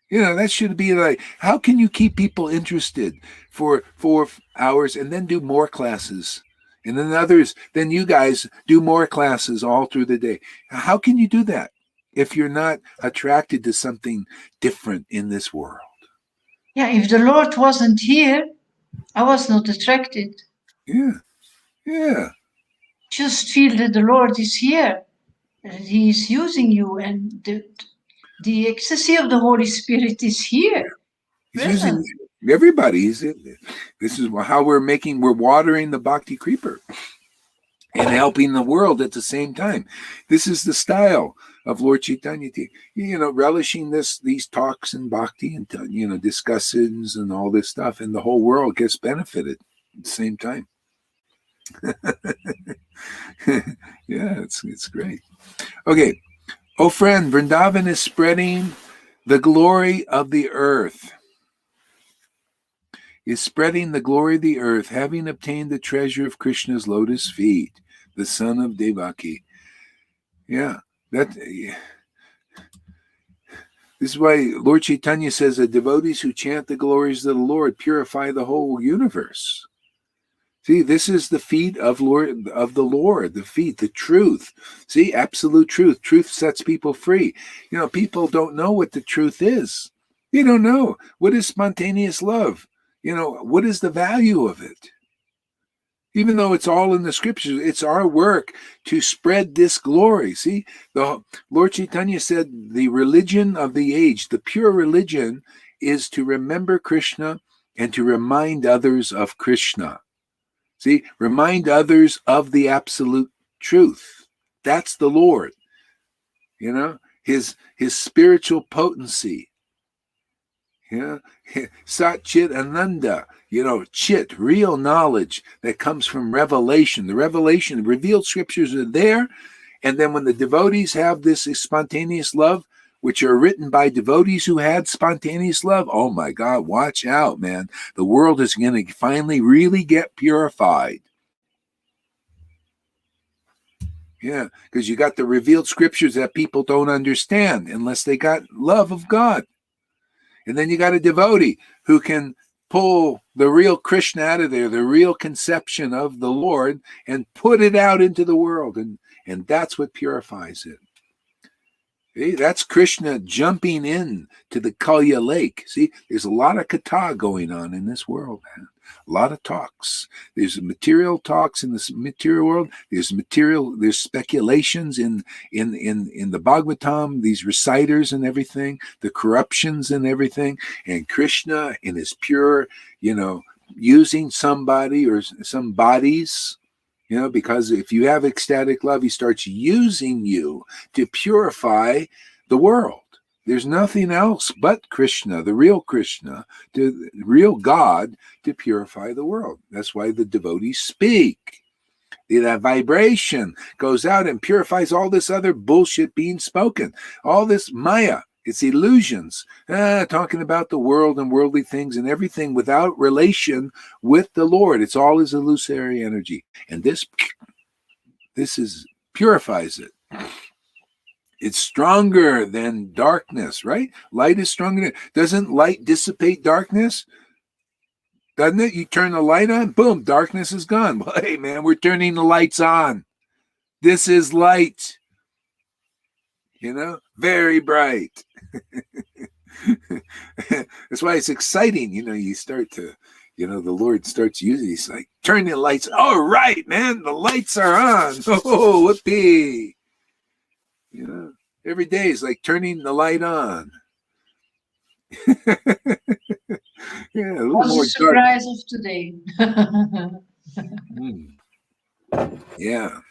S1: That should be like, how can you keep people interested for 4 hours and then do more classes? And then you guys do more classes all through the day. How can you do that if you're not attracted to something different in this world?
S4: Yeah, if the Lord wasn't here, I was not attracted.
S1: Yeah.
S4: Just feel that the Lord is here, that He is using you, and the ecstasy of the Holy Spirit is here.
S1: He's using everybody. This is how we're watering the Bhakti creeper and helping the world at the same time. This is the style of Lord Chaitanya, relishing these talks and Bhakti and discussions and all this stuff, and the whole world gets benefited at the same time. Yeah, it's great. Okay. Oh, friend, Vrindavan is spreading the glory of the earth. Is spreading the glory of the earth, having obtained the treasure of Krishna's lotus feet, the son of Devaki. Yeah, this is why Lord Chaitanya says that devotees who chant the glories of the Lord purify the whole universe. See, this is the feet of the Lord, the feet, the truth. See, absolute truth. Truth sets people free. People don't know what the truth is. They don't know. What is spontaneous love? What is the value of it? Even though it's all in the scriptures, it's our work to spread this glory. See, the Lord Chaitanya said the religion of the age, the pure religion, is to remember Krishna and to remind others of Krishna. See, remind others of the absolute truth. That's the Lord. You know, his spiritual potency. Yeah, Sat Chit Ananda, chit, real knowledge that comes from revelation. The revelation, the revealed scriptures are there. And then when the devotees have this spontaneous love, which are written by devotees who had spontaneous love, oh my God, watch out, man. The world is going to finally really get purified. Yeah, because you got the revealed scriptures that people don't understand unless they got love of God. And then you got a devotee who can pull the real Krishna out of there, the real conception of the Lord, and put it out into the world. And that's what purifies it. See, that's Krishna jumping in to the Kalya lake. See, there's a lot of kata going on in this world, man. A lot of talks. There's material talks in this material world. There's speculations in the Bhagavatam, these reciters and everything, the corruptions and everything. And Krishna in his pure, using somebody or some bodies, because if you have ecstatic love, he starts using you to purify the world. There's nothing else but Krishna, the real Krishna, the real God, to purify the world. That's why the devotees speak. That vibration goes out and purifies all this other bullshit being spoken. All this Maya, it's illusions, talking about the world and worldly things and everything without relation with the Lord. It's all his illusory energy. And this purifies it. It's stronger than darkness, right? Light is stronger. Doesn't light dissipate darkness? Doesn't it? You turn the light on, boom, darkness is gone. Well, hey, man, we're turning the lights on. This is light. Very bright. That's why it's exciting. You start to, the Lord starts using, he's like, turn the lights. All right, man, the lights are on. Oh, whoopee. Every day is like turning the light on. Yeah, a little
S4: Was
S1: more
S4: a surprise of today.
S1: Yeah.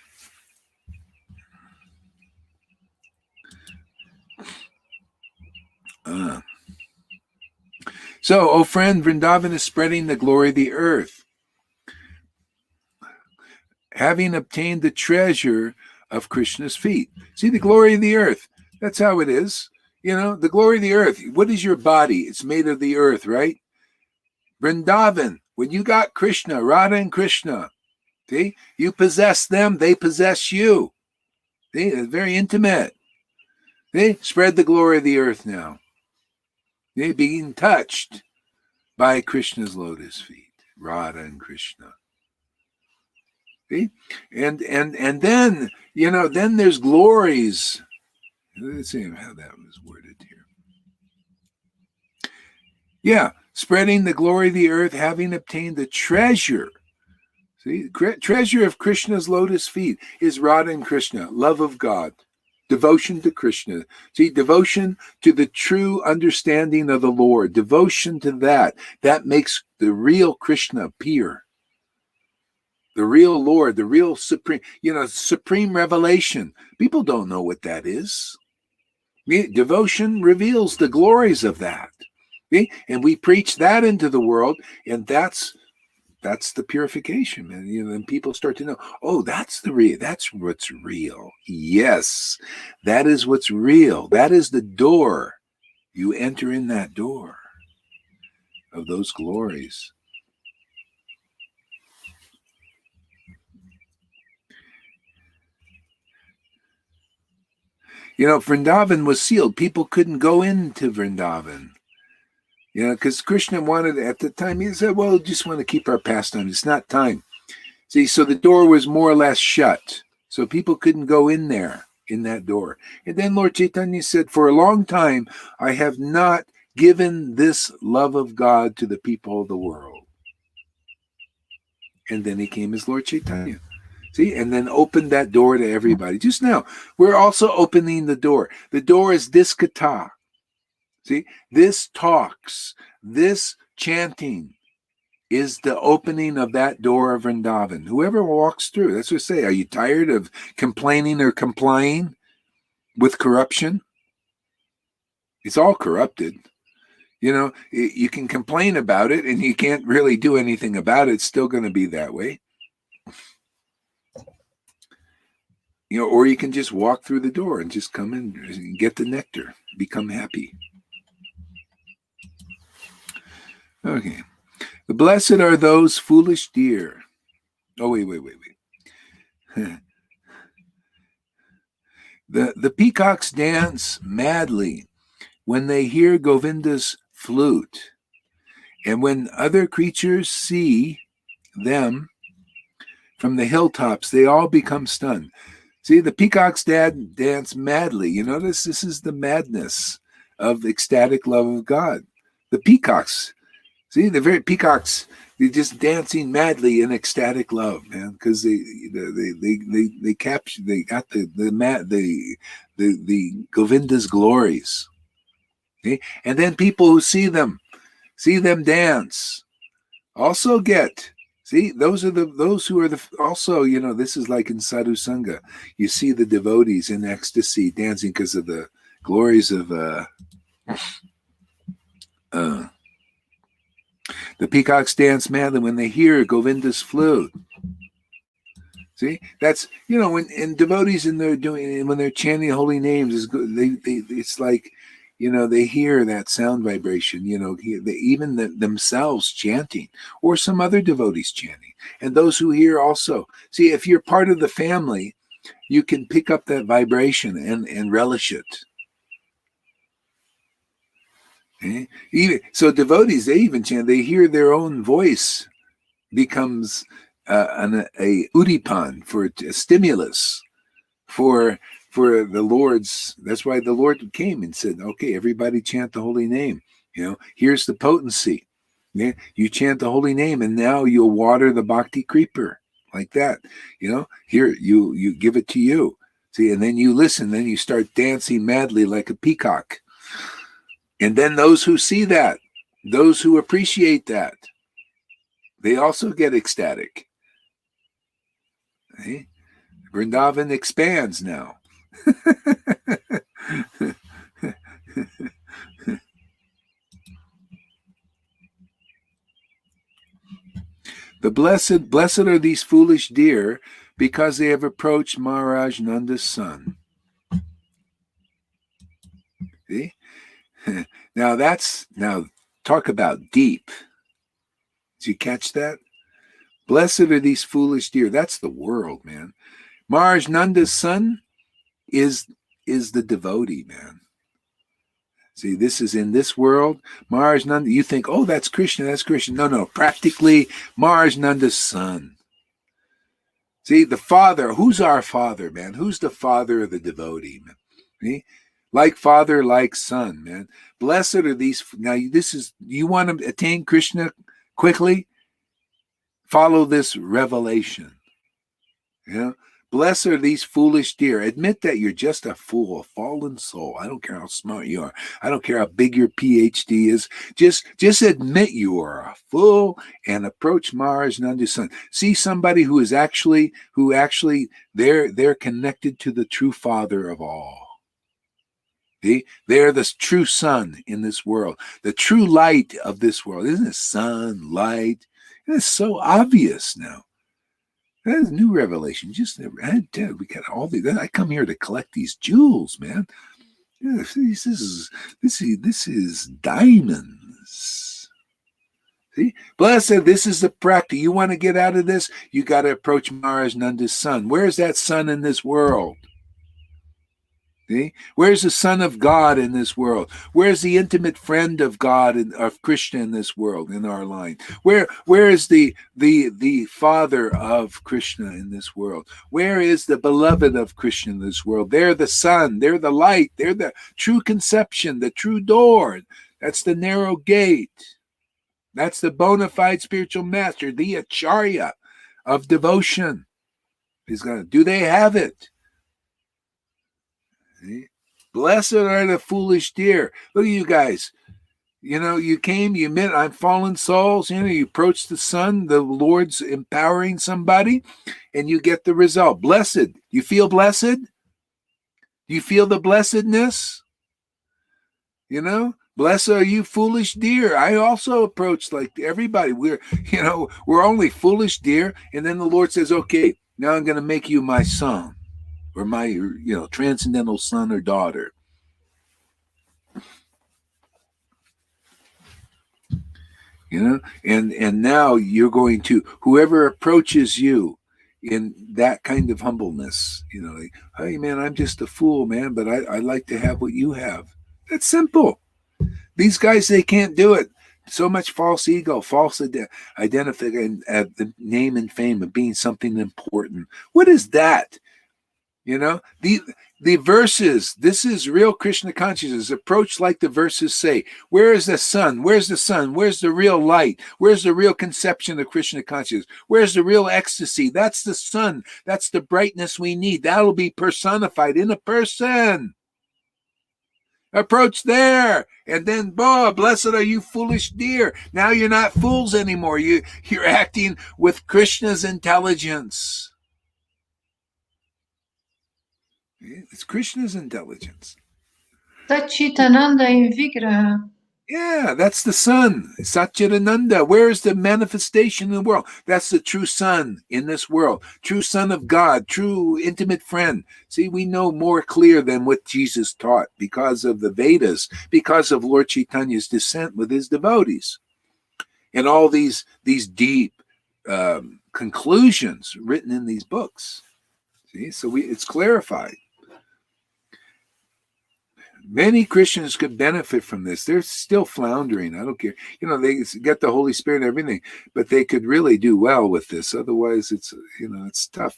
S1: So, oh friend, Vrindavan is spreading the glory of the earth. Having obtained the treasure of Krishna's feet. See, the glory of the earth. That's how it is. The glory of the earth. What is your body? It's made of the earth, right? Vrindavan, when you got Krishna, Radha and Krishna, see, you possess them, they possess you. See, it's very intimate. See, spread the glory of the earth now. They being touched by Krishna's lotus feet, Radha and Krishna. See? And then, then there's glories. Let's see how that was worded here. Yeah, spreading the glory of the earth, having obtained the treasure. See, treasure of Krishna's lotus feet is Radha and Krishna, love of God, devotion to Krishna. See, devotion to the true understanding of the Lord, devotion to that makes the real Krishna appear. The real Lord, the real supreme, supreme revelation. People don't know what that is. Devotion reveals the glories of that. See? And we preach that into the world, and that's the purification. And people start to know, oh, that's what's real. Yes, that is what's real. That is the door. You enter in that door of those glories. Vrindavan was sealed. People couldn't go into Vrindavan. Because Krishna wanted, at the time, he said, well, just want to keep our pastime. It's not time. See, so the door was more or less shut. So people couldn't go in there, in that door. And then Lord Chaitanya said, for a long time, I have not given this love of God to the people of the world. And then he came as Lord Chaitanya. See, and then opened that door to everybody. Just now, we're also opening the door. The door is this kata. See, this talks, this chanting is the opening of that door of Vrindavan. Whoever walks through, that's what I say. Are you tired of complaining or complying with corruption? It's all corrupted. You know, you can complain about it and you can't really do anything about it. It's still going to be that way. You know, or you can just walk through the door and just come in and get the nectar, become happy. Okay. The blessed are those foolish deer. Oh, wait. The peacocks dance madly when they hear Govinda's flute. And when other creatures see them from the hilltops, they all become stunned. See, the peacocks dance madly. You notice this is the madness of ecstatic love of God. The peacocks, see, the very peacocks, they're just dancing madly in ecstatic love, man, because they got the Govinda's glories. Okay? And then people who see them dance, also get. See, those who are also, you know, this is like in Sadhu Sangha. You see the devotees in ecstasy dancing because of the glories of the peacocks dance madly when they hear Govinda's flute. See, that's, you know, when devotees when they're chanting holy names, it's like, you know, they hear that sound vibration, you know, themselves chanting or some other devotees chanting. And those who hear also. See, if you're part of the family, you can pick up that vibration and relish it. Okay? So devotees, they even chant, they hear their own voice becomes a udipan, for a stimulus for the Lord's. That's why the Lord came and said, okay, everybody chant the holy name. You know, here's the potency. Yeah, you chant the holy name and now you'll water the bhakti creeper like that. You know, here you give it to you. See, and then you listen, then you start dancing madly like a peacock. And then those who see that, those who appreciate that, they also get ecstatic. Okay? Vrindavan expands now. The blessed are these foolish deer, because they have approached Maharaj Nanda's son. See? Now talk about deep. Did you catch that? Blessed are these foolish deer. That's the world, man. Maharaj Nanda's son is the devotee, man. See, this is in this world. Maharaj Nanda, you think, oh, that's Krishna, that's Krishna. No, practically Maharaj Nanda's son. See, the father, who's our father, man? Who's the father of the devotee, man? See? Like father, like son, man. Blessed are these. Now, you want to attain Krishna quickly? Follow this revelation. You know? Blessed are these foolish deer. Admit that you're just a fool, a fallen soul. I don't care how smart you are. I don't care how big your PhD is. Just admit you are a fool and approach Maharaj Nanda's son. See somebody who actually they're connected to the true Father of all. See? They're the true sun in this world, the true light of this world. Isn't it sun, light? It's so obvious now. That is new revelation. Just never had to. We got all these. I come here to collect these jewels, man. Yeah, this is diamonds. See, blessed. This is the practice. You want to get out of this? You got to approach Maharaj Nanda's son. Where's that son in this world? See? Where's the Son of God in this world? Where's the intimate friend of God and of Krishna in this world, in our line? Where is the Father of Krishna in this world? Where is the beloved of Krishna in this world? They're the sun, they're the light, they're the true conception, the true door. That's the narrow gate. That's the bona fide spiritual master, the Acharya. of devotion. He's going to, do they have it? See? Blessed are the foolish deer. Look at you guys. You came, you met, I'm fallen souls. You approach the Son, the Lord's empowering somebody, and you get the result. Blessed. You feel blessed? Do you feel the blessedness? Blessed are you foolish deer. I also approach like everybody. We're only foolish deer. And then the Lord says, okay, now I'm going to make you my son or my, transcendental son or daughter. And now you're going to, whoever approaches you in that kind of humbleness, like, hey man, I'm just a fool, man, but I like to have what you have. That's simple. These guys, they can't do it. So much false ego, false identifying the name and fame of being something important. What is that? The verses, this is real Krishna consciousness. Approach like the verses say. Where is the sun? Where's the sun? Where's the real light? Where's the real conception of Krishna consciousness? Where's the real ecstasy? That's the sun. That's the brightness we need. That'll be personified in a person. Approach there, and then, blessed are you foolish deer. Now you're not fools anymore. You're acting with Krishna's intelligence. It's Krishna's intelligence.
S4: Satchitananda in Vigraha.
S1: Yeah, that's the sun. Satchitananda. Where is the manifestation in the world? That's the true sun in this world. True son of God, true intimate friend. See, we know more clear than what Jesus taught because of the Vedas, because of Lord Chaitanya's descent with his devotees. And all these deep conclusions written in these books. See, so it's clarified. Many Christians could benefit from this. They're still floundering. I don't care. They get the Holy Spirit and everything, but they could really do well with this. Otherwise, it's tough,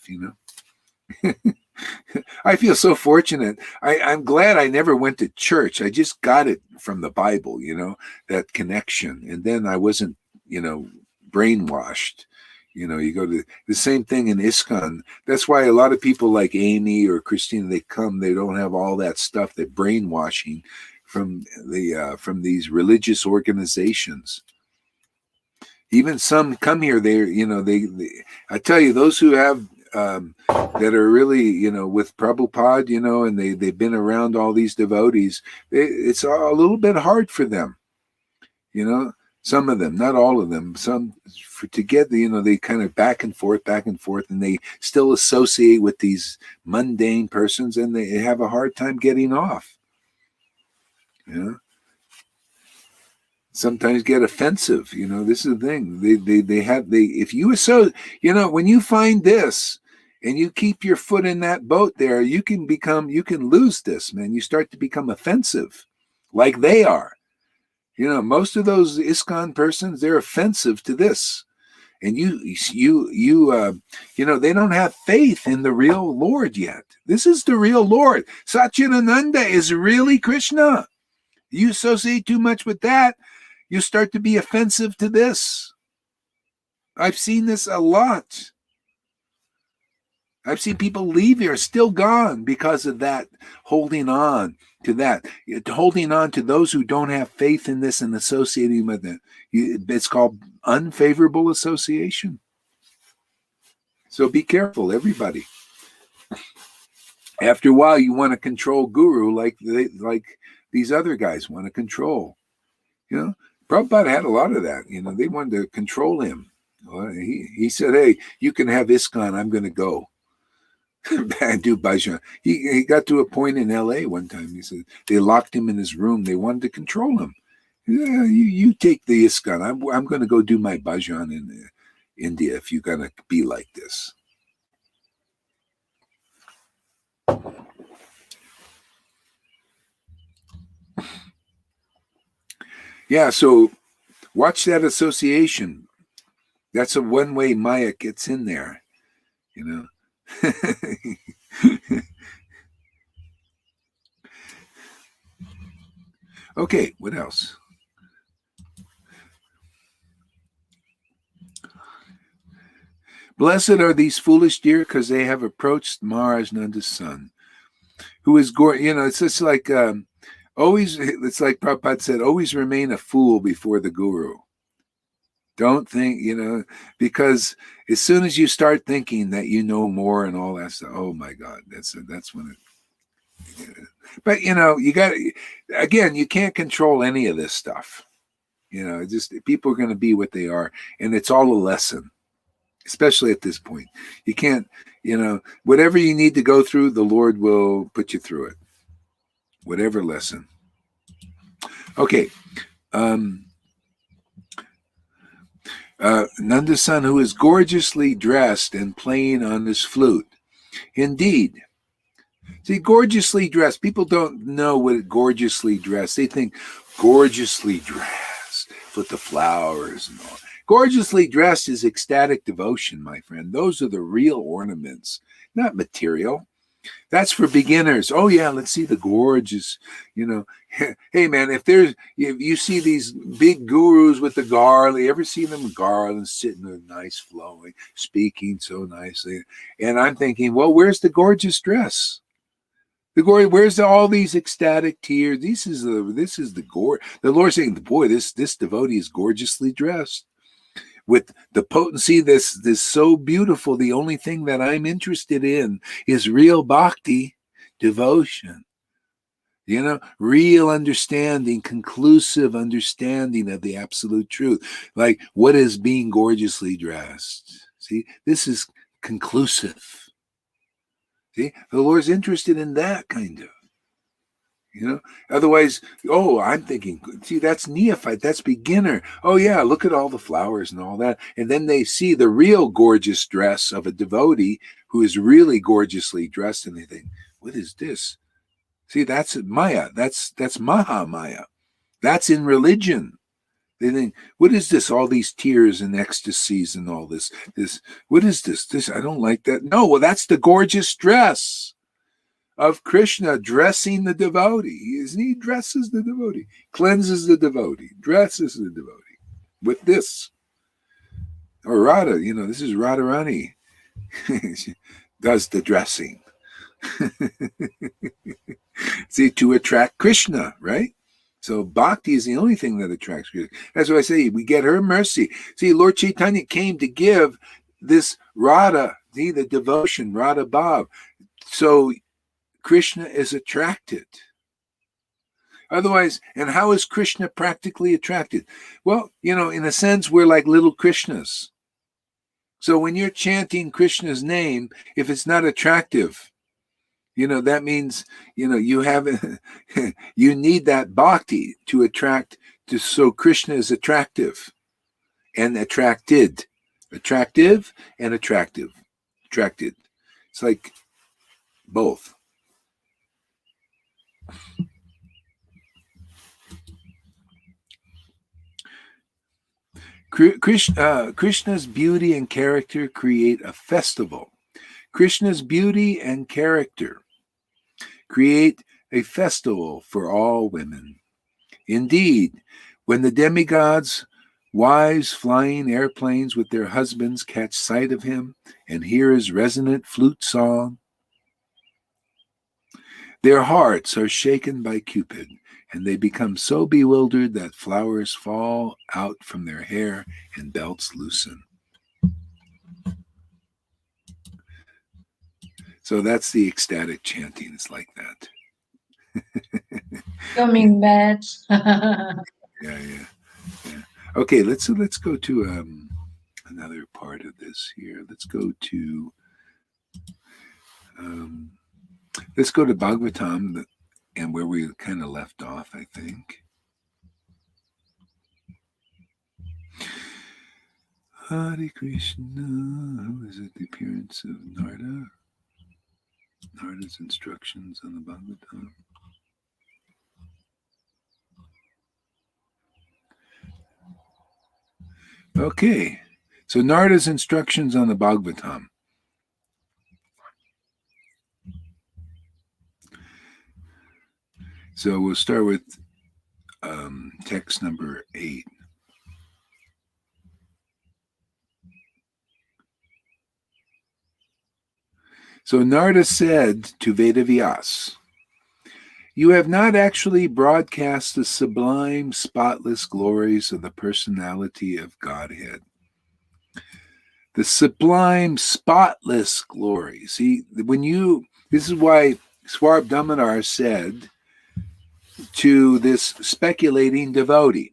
S1: I feel so fortunate. I'm glad I never went to church. I just got it from the Bible, that connection. And then I wasn't, brainwashed. You go to the same thing in ISKCON. That's why a lot of people like Amy or Christina, they don't have all that stuff, that brainwashing from these religious organizations. Even some come here, I tell you, those who have, that are really, with Prabhupada, and they've been around all these devotees, it's a little bit hard for them, some of them, not all of them, some together, they kind of back and forth, and they still associate with these mundane persons, and they have a hard time getting off. Sometimes get offensive. This is the thing. If you when you find this and you keep your foot in that boat there, you can lose this, man. You start to become offensive like they are. Most of those ISKCON persons, they're offensive to this. And they don't have faith in the real Lord yet. This is the real Lord. Satchitananda is really Krishna. You associate too much with that, you start to be offensive to this. I've seen this a lot. I've seen people leave here still gone because of that, holding on to that, holding on to those who don't have faith in this and associating with it. It's called unfavorable association. So be careful, everybody. After a while, you want to control Guru like these other guys want to control. Prabhupada had a lot of that. They wanted to control him. Well, he said, hey, you can have ISKCON, I'm going to go. And do bhajan. He got to a point in LA one time. He said they locked him in his room. They wanted to control him. Yeah, you take the ISKCON. I'm going to go do my bhajan in India if you're going to be like this. Yeah, so watch that association. That's a one-way Maya gets in there, Okay, what else? Blessed are these foolish deer, because they have approached Maharaj Nanda's son, who is it's just like always. It's like Prabhupada said, always remain a fool before the guru. Don't think, because as soon as you start thinking that you know more and all that stuff, oh my God, that's when it. But you got, again, you can't control any of this stuff. Just people are going to be what they are, and it's all a lesson, especially at this point. You can't, whatever you need to go through, the Lord will put you through it. Whatever lesson. Okay. Nanda's son, who is gorgeously dressed and playing on his flute. Indeed. See, gorgeously dressed. People don't know what gorgeously dressed. They think gorgeously dressed with the flowers and all. Gorgeously dressed is ecstatic devotion, my friend. Those are the real ornaments, not material. That's for beginners. Oh yeah, let's see the gorgeous, Hey man, if you see these big gurus with the garland, you ever see them with garlands sitting in a nice flowing, speaking so nicely? And I'm thinking, well, where's the gorgeous dress? Where's all these ecstatic tears? This is the gore. The Lord saying, boy, this devotee is gorgeously dressed with the potency that's so beautiful. The only thing that I'm interested in is real bhakti, devotion. Real understanding, conclusive understanding of the absolute truth. Like, what is being gorgeously dressed? See, this is conclusive. See, the Lord's interested in that kind of. Otherwise, I'm thinking, see, that's neophyte, that's beginner. Oh yeah, look at all the flowers and all that. And then they see the real gorgeous dress of a devotee who is really gorgeously dressed, and they think, what is this? See, that's Maya. That's Maha Maya. That's in religion. They think, what is this? All these tears and ecstasies and all this. What is this? I don't like that. No, well, that's the gorgeous dress of Krishna dressing the devotee. He dresses the devotee, cleanses the devotee, dresses the devotee with this. Or Radha, this is Radharani. She does the dressing. See, to attract Krishna, right? So bhakti is the only thing that attracts Krishna. That's why I say we get her mercy. See, Lord Chaitanya came to give this Radha, the devotion, Radha Bhav. So Krishna is attracted. Otherwise, and how is Krishna practically attracted? Well, in a sense, we're like little Krishnas. So when you're chanting Krishna's name, if it's not attractive, that means, you have, you need that bhakti to attract, so Krishna is attractive and attracted. Attractive and attractive. Attracted. It's like both. Krishna's beauty and character create a festival. Krishna's beauty and character create a festival for all women. Indeed, when the demigods, wives flying airplanes with their husbands, catch sight of him and hear his resonant flute song, their hearts are shaken by Cupid, and they become so bewildered that flowers fall out from their hair and belts loosen. So that's the ecstatic chanting. It's like that.
S4: Coming mad.
S1: Yeah. Okay, let's go to another part of this here. Let's go to Bhagavatam, and where we kind of left off, I think. Hare Krishna. Who is it? The appearance of Narada. Narada's instructions on the Bhagavatam. Okay, so Narada's instructions on the Bhagavatam. So we'll start with text number 8. So Narada said to Vedavyas, "You have not actually broadcast the sublime, spotless glories of the personality of Godhead. The sublime, spotless glory." See, this is why Swarb Damodar said to this speculating devotee,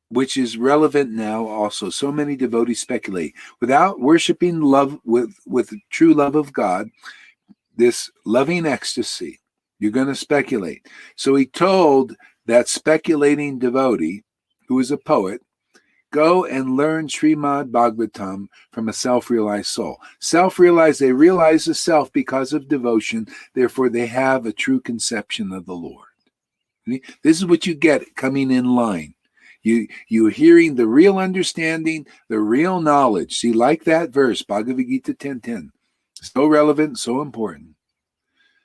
S1: which is relevant now also. So many devotees speculate without worshiping love with true love of God, this loving ecstasy. You're going to speculate. So he told that speculating devotee, who is a poet, go and learn Srimad Bhagavatam from a self-realized soul. Self-realized, they realize the self because of devotion. Therefore, they have a true conception of the Lord. This is what you get coming in line. You're hearing the real understanding, the real knowledge. See, like that verse, Bhagavad Gita 10:10. So relevant, so important.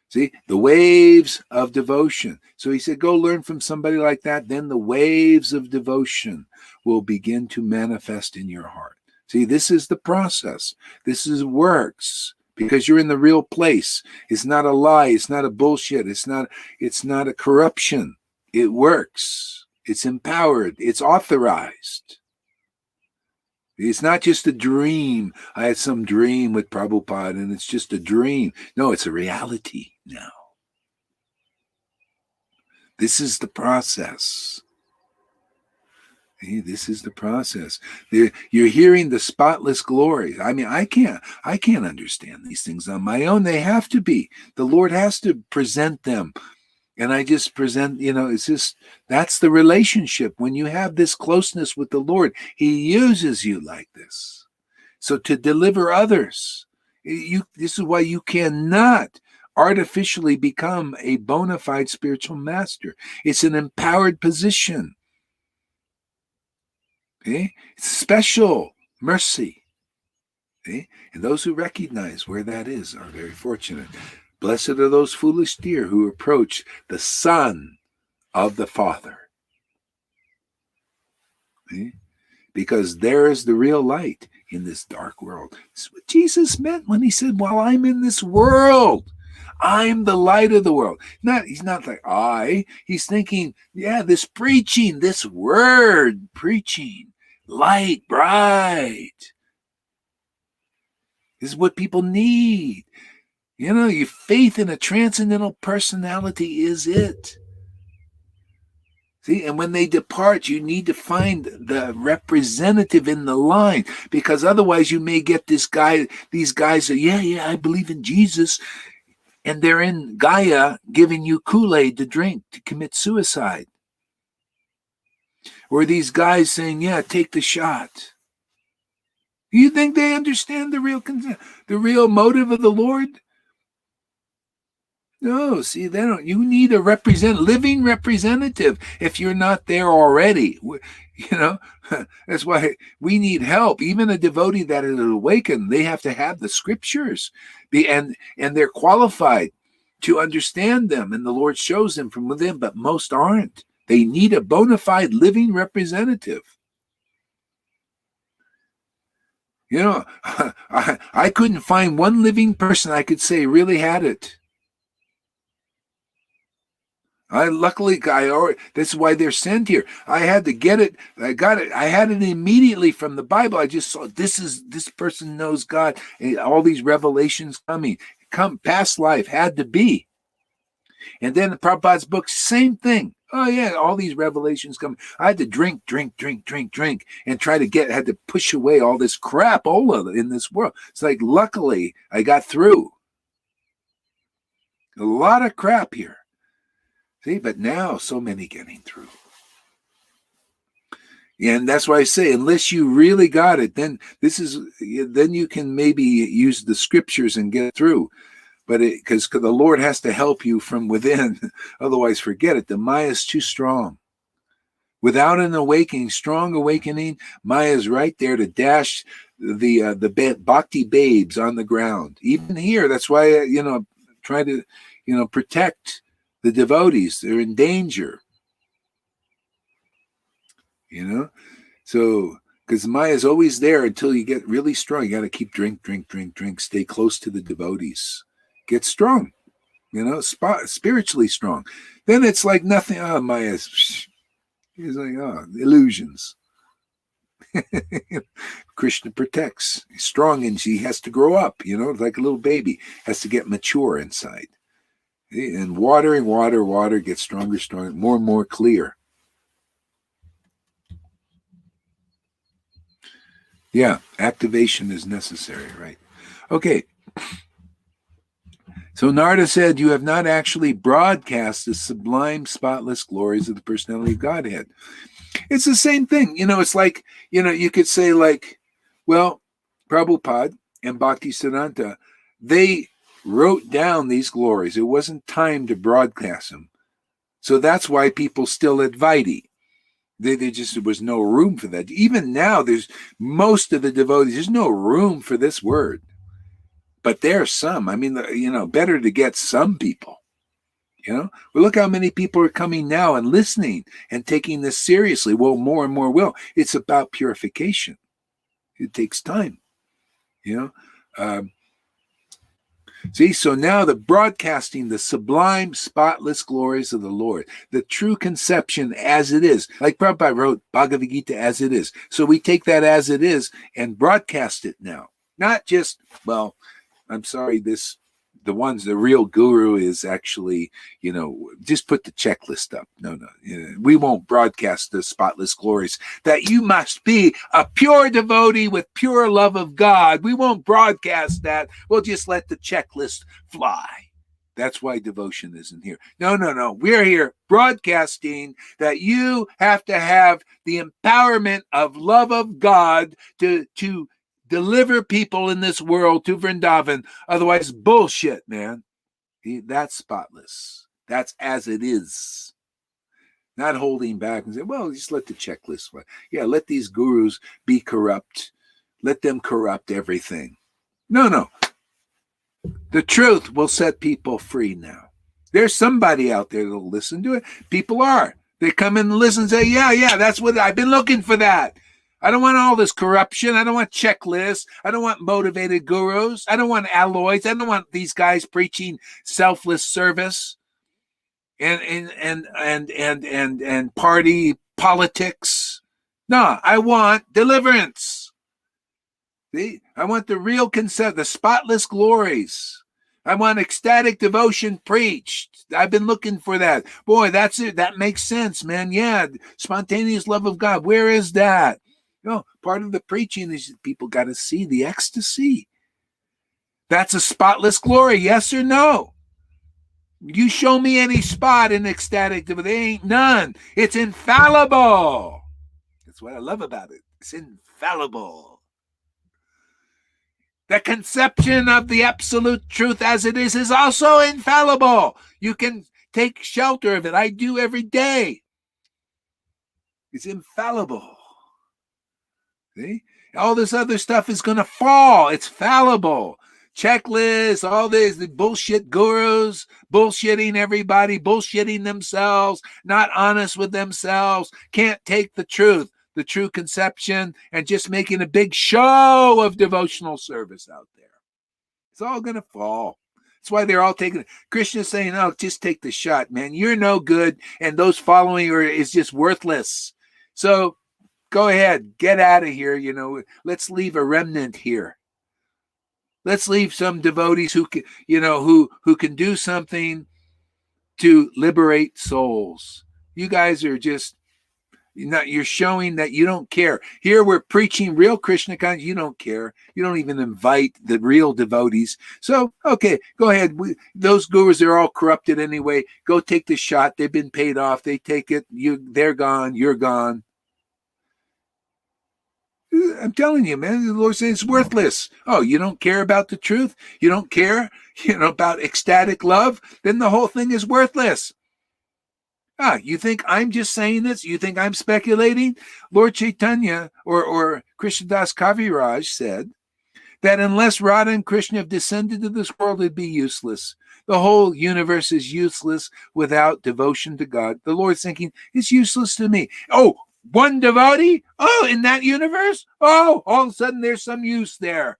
S1: See, the waves of devotion. So he said, go learn from somebody like that. Then the waves of devotion will begin to manifest in your heart. See, this is the process. This is works because you're in the real place. It's not a lie. It's not a bullshit. It's not a corruption. It works. It's empowered. It's authorized. It's not just a dream. I had some dream with Prabhupada and it's just a dream. No, it's a reality now. This is the process. This is the process. You're hearing the spotless glory. I mean, I can't understand these things on my own. They have to be. The Lord has to present them. And I just present, it's just, that's the relationship. When you have this closeness with the Lord, he uses you like this. So to deliver others, this is why you cannot artificially become a bona fide spiritual master. It's an empowered position. Okay? It's special mercy. Okay? And those who recognize where that is are very fortunate. Blessed are those foolish deer who approach the Son of the Father. Okay? Because there is the real light in this dark world. This is what Jesus meant when he said, while I'm in this world, I'm the light of the world. He's not like I. He's thinking, this preaching, this word preaching, light, bright. This is what people need. Your faith in a transcendental personality is it. See, and when they depart, you need to find the representative in the line, because otherwise you may get these guys that, I believe in Jesus, and they're in Gaia giving you Kool-Aid to drink to commit suicide. Or these guys saying, take the shot. You think they understand the real motive of the Lord? No, see, they don't. You need a living representative if you're not there already. That's why we need help. Even a devotee that is awakened, they have to have the scriptures, and they're qualified to understand them, and the Lord shows them from within. But most aren't. They need a bona fide living representative. I couldn't find one living person I could say really had it. That's why they're sent here. I had to get it. I got it. I had it immediately from the Bible. I just saw this person knows God. And all these revelations past life had to be. And then the Prabhupada's book, same thing. Oh yeah, all these revelations come. I had to drink, and had to push away all this crapola in this world. It's like, luckily, I got through. A lot of crap here. See, but now so many getting through. And that's why I say, unless you really got it, then you can maybe use the scriptures and get through. But because the Lord has to help you from within, otherwise forget it. The Maya is too strong. Without an awakening, strong awakening, Maya is right there to dash the bhakti babes on the ground. Even here, that's why try to protect the devotees. They're in danger. So Because Maya's always there until you get really strong. You got to keep drink. Stay close to the devotees. Get strong, spiritually strong. Then it's like nothing. Oh, Maya's, he's like, illusions. Krishna protects. He's strong and he has to grow up, like a little baby. Has to get mature inside. And water, gets stronger, more and more clear. Yeah, activation is necessary, right? Okay. So Narada said, you have not actually broadcast the sublime, spotless glories of the personality of Godhead. It's the same thing. It's like, you could say like, well, Prabhupada and Bhaktisiddhanta, they wrote down these glories. It wasn't time to broadcast them. So that's why people still Advaiti. There was no room for that. Even now, there's most of the devotees, there's no room for this word. But there's some. I mean, better to get some people. Well, look how many people are coming now and listening and taking this seriously. Well, more and more will. It's about purification. It takes time. See, so now the broadcasting, the sublime, spotless glories of the Lord, the true conception as it is. Like Prabhupada wrote Bhagavad Gita as it is. So we take that as it is and broadcast it now. Not just, well, I'm sorry, the real guru is actually, just put the checklist up. No, we won't broadcast the spotless glories. That you must be a pure devotee with pure love of God. We won't broadcast that. We'll just let the checklist fly. That's why devotion isn't here. No. We're here broadcasting that you have to have the empowerment of love of God to deliver people in this world to Vrindavan. Otherwise, bullshit, man. That's spotless. That's as it is. Not holding back and say, well, just let the checklist fly. Yeah, let these gurus be corrupt. Let them corrupt everything. No. The truth will set people free now. There's somebody out there that'll listen to it. People are. They come in and listen and say, yeah, that's what I've been looking for that. I don't want all this corruption. I don't want checklists. I don't want motivated gurus. I don't want alloys. I don't want these guys preaching selfless service and party politics. No, I want deliverance. See, I want the real concept, the spotless glories. I want ecstatic devotion preached. I've been looking for that. Boy, that's it. That makes sense, man. Yeah, spontaneous love of God. Where is that? Part of the preaching is people got to see the ecstasy. That's a spotless glory, yes or no? You show me any spot in ecstatic, but there ain't none. It's infallible. That's what I love about it. It's infallible. The conception of the absolute truth as it is also infallible. You can take shelter of it. I do every day. It's infallible. See? All this other stuff is going to fall. It's fallible. Checklists, all this, the bullshit gurus, bullshitting everybody, bullshitting themselves, not honest with themselves, can't take the truth, the true conception, and just making a big show of devotional service out there. It's all going to fall. That's why they're all taking it. Krishna's saying, just take the shot, man. You're no good, and those following you is just worthless. So go ahead, get out of here. Let's leave a remnant here. Let's leave some devotees who can, who can do something to liberate souls. You guys are just, you're showing that you don't care. Here we're preaching real Krishna consciousness. You don't care. You don't even invite the real devotees. So, okay, go ahead. Those gurus are all corrupted anyway. Go take the shot. They've been paid off. They take it. They're gone. You're gone. I'm telling you, man, the Lord says it's worthless. Oh, you don't care about the truth? You don't care, about ecstatic love? Then the whole thing is worthless. You think I'm just saying this? You think I'm speculating? Lord Chaitanya or Krishnadas Kaviraj said that unless Radha and Krishna have descended to this world, it'd be useless. The whole universe is useless without devotion to God. The Lord's thinking, it's useless to me. Oh, One devotee? Oh, in that universe? Oh, all of a sudden there's some use there.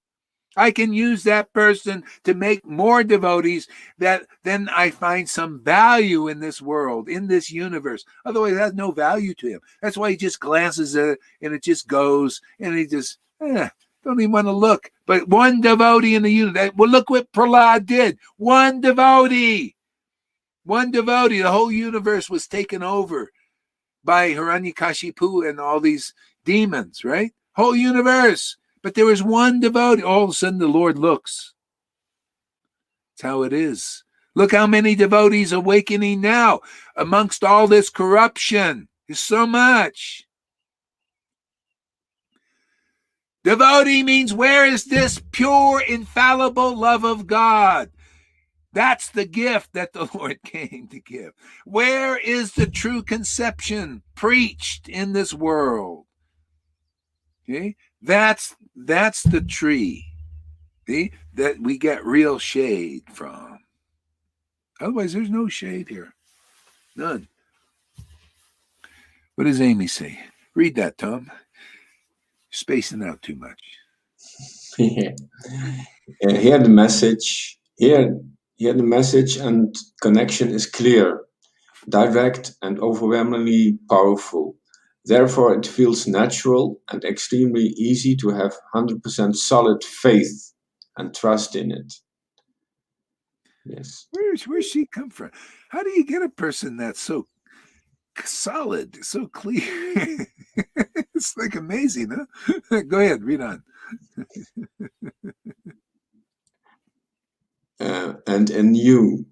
S1: I can use that person to make more devotees, that then I find some value in this world, in this universe. Otherwise, it has no value to him. That's why he just glances at it and it just goes, and he just don't even want to look. But one devotee in the universe. Well, look what Prahlad did. One devotee. One devotee. The whole universe was taken over by Hiranyakashipu and all these demons, right? Whole universe. But there was one devotee. All of a sudden, the Lord looks. That's how it is. Look how many devotees awakening now amongst all this corruption. There's so much. Devotee means, where is this pure, infallible love of God? That's the gift that the Lord came to give. Where is the true conception preached in this world? Okay, that's the tree. See, that we get real shade from. Otherwise, there's no shade here. None. What does Amy say? Read that, Tom. Spacing out too much.
S5: Yeah. Here the message. Here the message and connection is clear, direct, and overwhelmingly powerful. Therefore, it feels natural and extremely easy to have 100% solid faith and trust in it. Yes.
S1: Where's she come from? How do you get a person that's so solid, so clear? It's like amazing, huh? Go ahead, read on.
S5: And in you,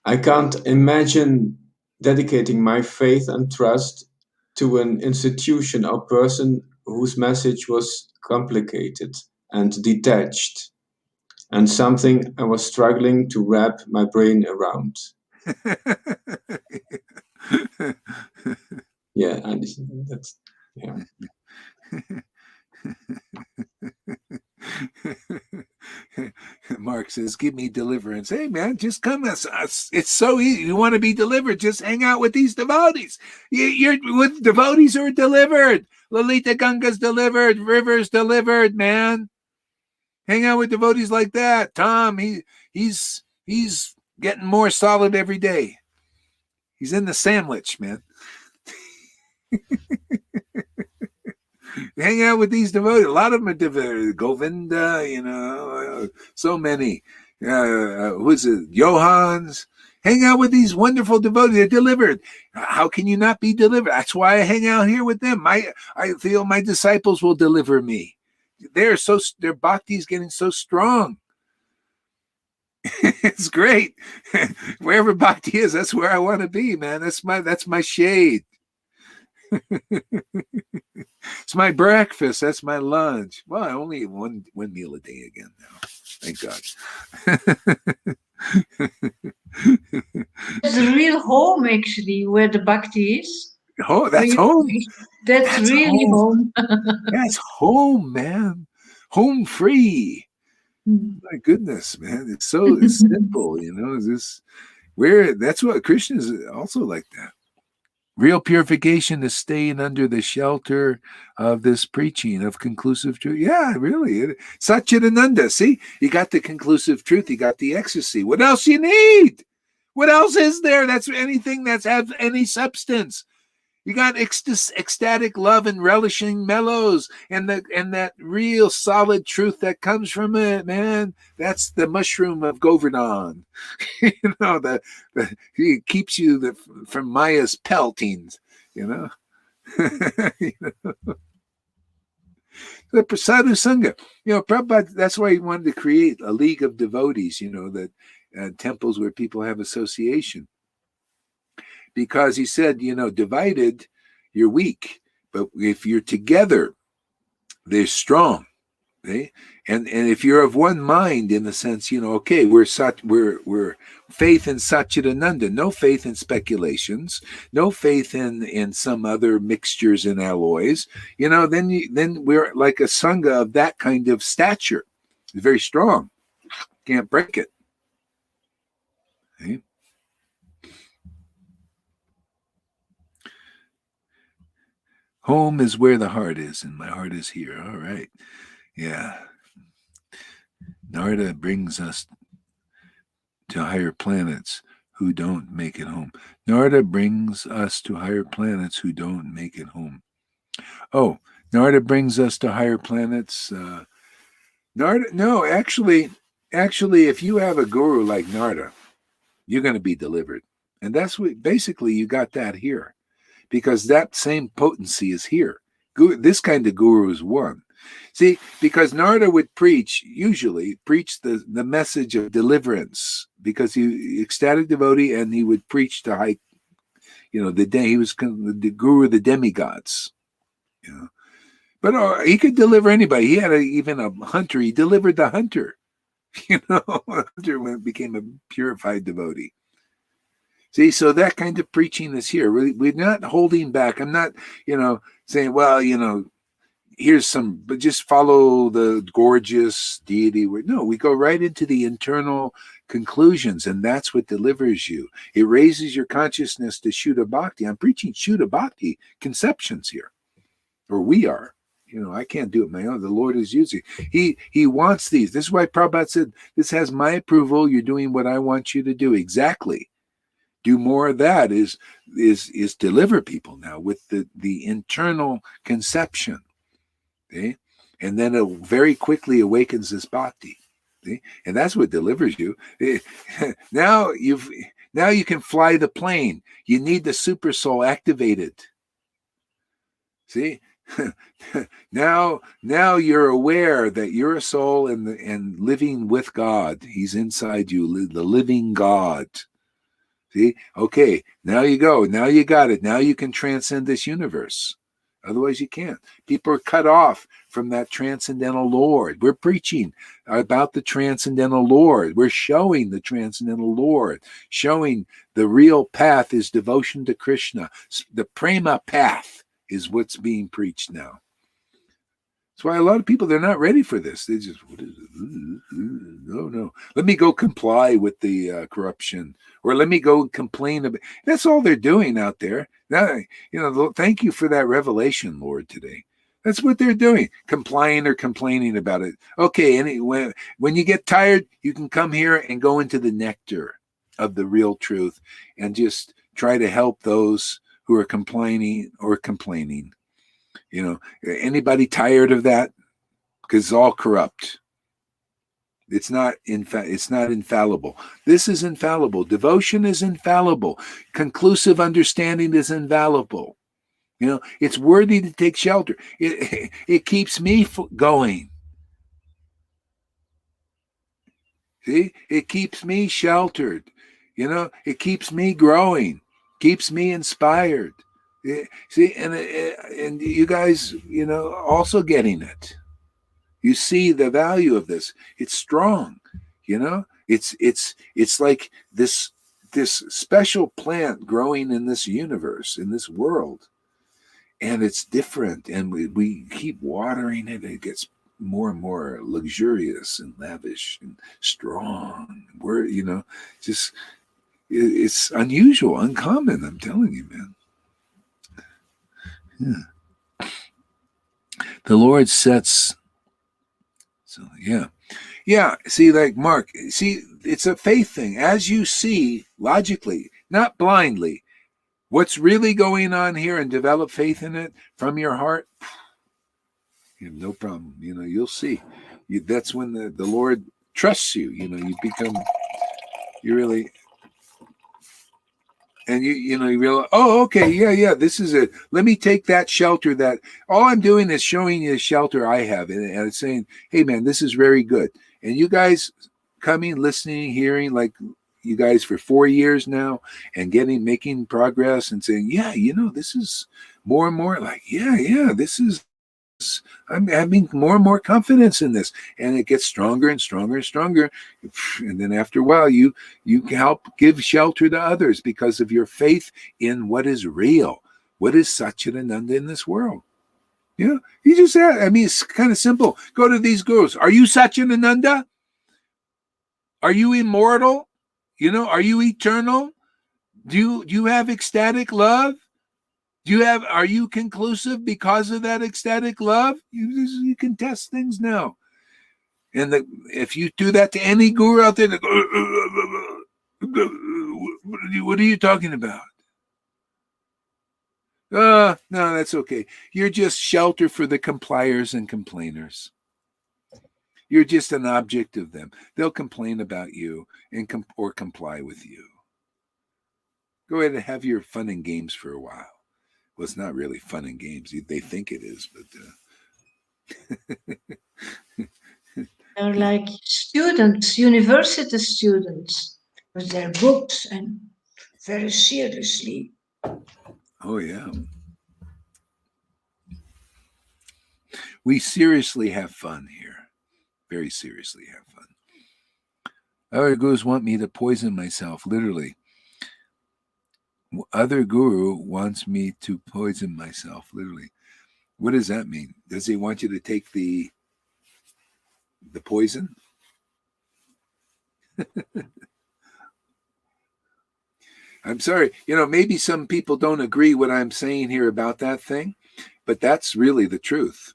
S5: I can't imagine dedicating my faith and trust to an institution or person whose message was complicated and detached, and something I was struggling to wrap my brain around. Yeah, and that's, yeah.
S1: Mark says, give me deliverance. Hey, man, just come. It's so easy. You want to be delivered, just hang out with these devotees. You're with devotees who are delivered. Lalita Ganga's delivered. River's delivered, man. Hang out with devotees like that. Tom, he's getting more solid every day. He's in the sandwich, man. Hang out with these devotees. A lot of them are devoted. Govinda, so many. Who's it? Johans. Hang out with these wonderful devotees. They're delivered. How can you not be delivered? That's why I hang out here with them. I feel my disciples will deliver me. Their bhakti is getting so strong. It's great. Wherever bhakti is, that's where I want to be, man. That's my shade. It's my breakfast. That's my lunch. Well, I only eat one meal a day again now. Thank God.
S4: It's the real home, actually, where the bhakti is.
S1: Oh, that's home.
S4: That's really home.
S1: That's home, man. Home free.
S4: Mm.
S1: My goodness, man. It's so simple, that's what Krishna is also like that. Real purification is staying under the shelter of this preaching of conclusive truth. Yeah, really. Satchidananda. See, you got the conclusive truth. You got the ecstasy. What else you need? What else is there? That's anything that's have any substance. You got ecstatic love and relishing mellows, and that real solid truth that comes from it, man. That's the mushroom of Govardhan. It keeps you from Maya's peltings. The Prasadu Sangha. Prabhupada. That's why he wanted to create a league of devotees. That temples where people have association. Because he said, divided, you're weak. But if you're together, they're strong. Okay? And if you're of one mind, in the sense, okay, we're faith in Satchidananda, no faith in speculations, no faith in some other mixtures and alloys, then we're like a sangha of that kind of stature. It's very strong. Can't break it. Okay? Home is where the heart is, and my heart is here. All right. Yeah. Narada brings us to higher planets who don't make it home. Narada brings us to higher planets who don't make it home. Oh, Narada brings us to higher planets. Narada, no, actually, if you have a guru like Narada, you're going to be delivered. And that's what, basically, you got that here, because that same potency is here. This kind of guru is one. See, because Narada would usually preach the message of deliverance, because he ecstatic devotee, and he would preach to high, he was the guru of the demigods, But he could deliver anybody. He had even a hunter. He delivered the hunter. A hunter became a purified devotee. See, so that kind of preaching is here. We're not holding back. I'm not, saying, well, here's some, but just follow the gorgeous deity. No, we go right into the internal conclusions, and that's what delivers you. It raises your consciousness to Shuddha Bhakti. I'm preaching Shuddha Bhakti conceptions here, or we are. I can't do it my own. The Lord is using. He wants these. This is why Prabhupada said, this has my approval. You're doing what I want you to do. Exactly. Do more of that is deliver people now with the internal conception. Okay? And then it very quickly awakens this bhakti. Okay? And that's what delivers you. Now you can fly the plane. You need the super soul activated. See? now you're aware that you're a soul and living with God. He's inside you, the living God. See? Okay, now you go. Now you got it. Now you can transcend this universe. Otherwise you can't. People are cut off from that transcendental Lord. We're preaching about the transcendental Lord. We're showing the transcendental Lord, showing the real path is devotion to Krishna. The prema path is what's being preached now. That's why a lot of people, they're not ready for this. They just, what is it? No. Let me go comply with the corruption, or let me go complain about. That's all they're doing out there. Now, thank you for that revelation, Lord, today. That's what they're doing, complying or complaining about it. Okay, anyway, when you get tired, you can come here and go into the nectar of the real truth and just try to help those who are complaining. Anybody tired of that? Because it's all corrupt. It's not infallible. This is infallible. Devotion is infallible. Conclusive understanding is infallible. It's worthy to take shelter. It keeps me going. See, it keeps me sheltered. It keeps me growing. Keeps me inspired. See, and you guys, also getting it. You see the value of this. It's strong, It's like this special plant growing in this universe, in this world, and it's different. And we keep watering it. It gets more and more luxurious and lavish and strong. It's unusual, uncommon. I'm telling you, man. Yeah. The Lord sets. So yeah. See, like Mark. See, it's a faith thing. As you see logically, not blindly, what's really going on here, and develop faith in it from your heart. You have no problem. You'll see. That's when the Lord trusts you. You become. You really. And you realize, oh, okay, yeah, this is it. Let me take that shelter. That all I'm doing is showing you the shelter I have, and it's saying, hey, man, this is very good. And you guys coming, listening, hearing, like you guys for 4 years now, and making progress, and saying, yeah, this is more and more like, yeah, this is. I'm having more and more confidence in this, and it gets stronger and stronger and stronger. And then after a while, you can help give shelter to others because of your faith in what is real, what is Satchidananda in this world. You just ask. It's kind of simple. Go to these gurus. Are you Satchidananda? Are you immortal? Are you eternal? Do you have ecstatic love? Are you conclusive because of that ecstatic love? You can test things now. And if you do that to any guru out there, they go, what are you talking about? No, that's okay. You're just shelter for the compliers and complainers. You're just an object of them. They'll complain about you or comply with you. Go ahead and have your fun and games for a while. Well, it's not really fun and games. They think it is, but
S4: They're like students, university students, with their books and very seriously.
S1: Oh, yeah. We seriously have fun here. Very seriously have fun. Other gurus want me to poison myself, literally. Other guru wants me to poison myself, literally. What does that mean? Does he want you to take the poison? I'm sorry. Maybe some people don't agree what I'm saying here about that thing, but that's really the truth.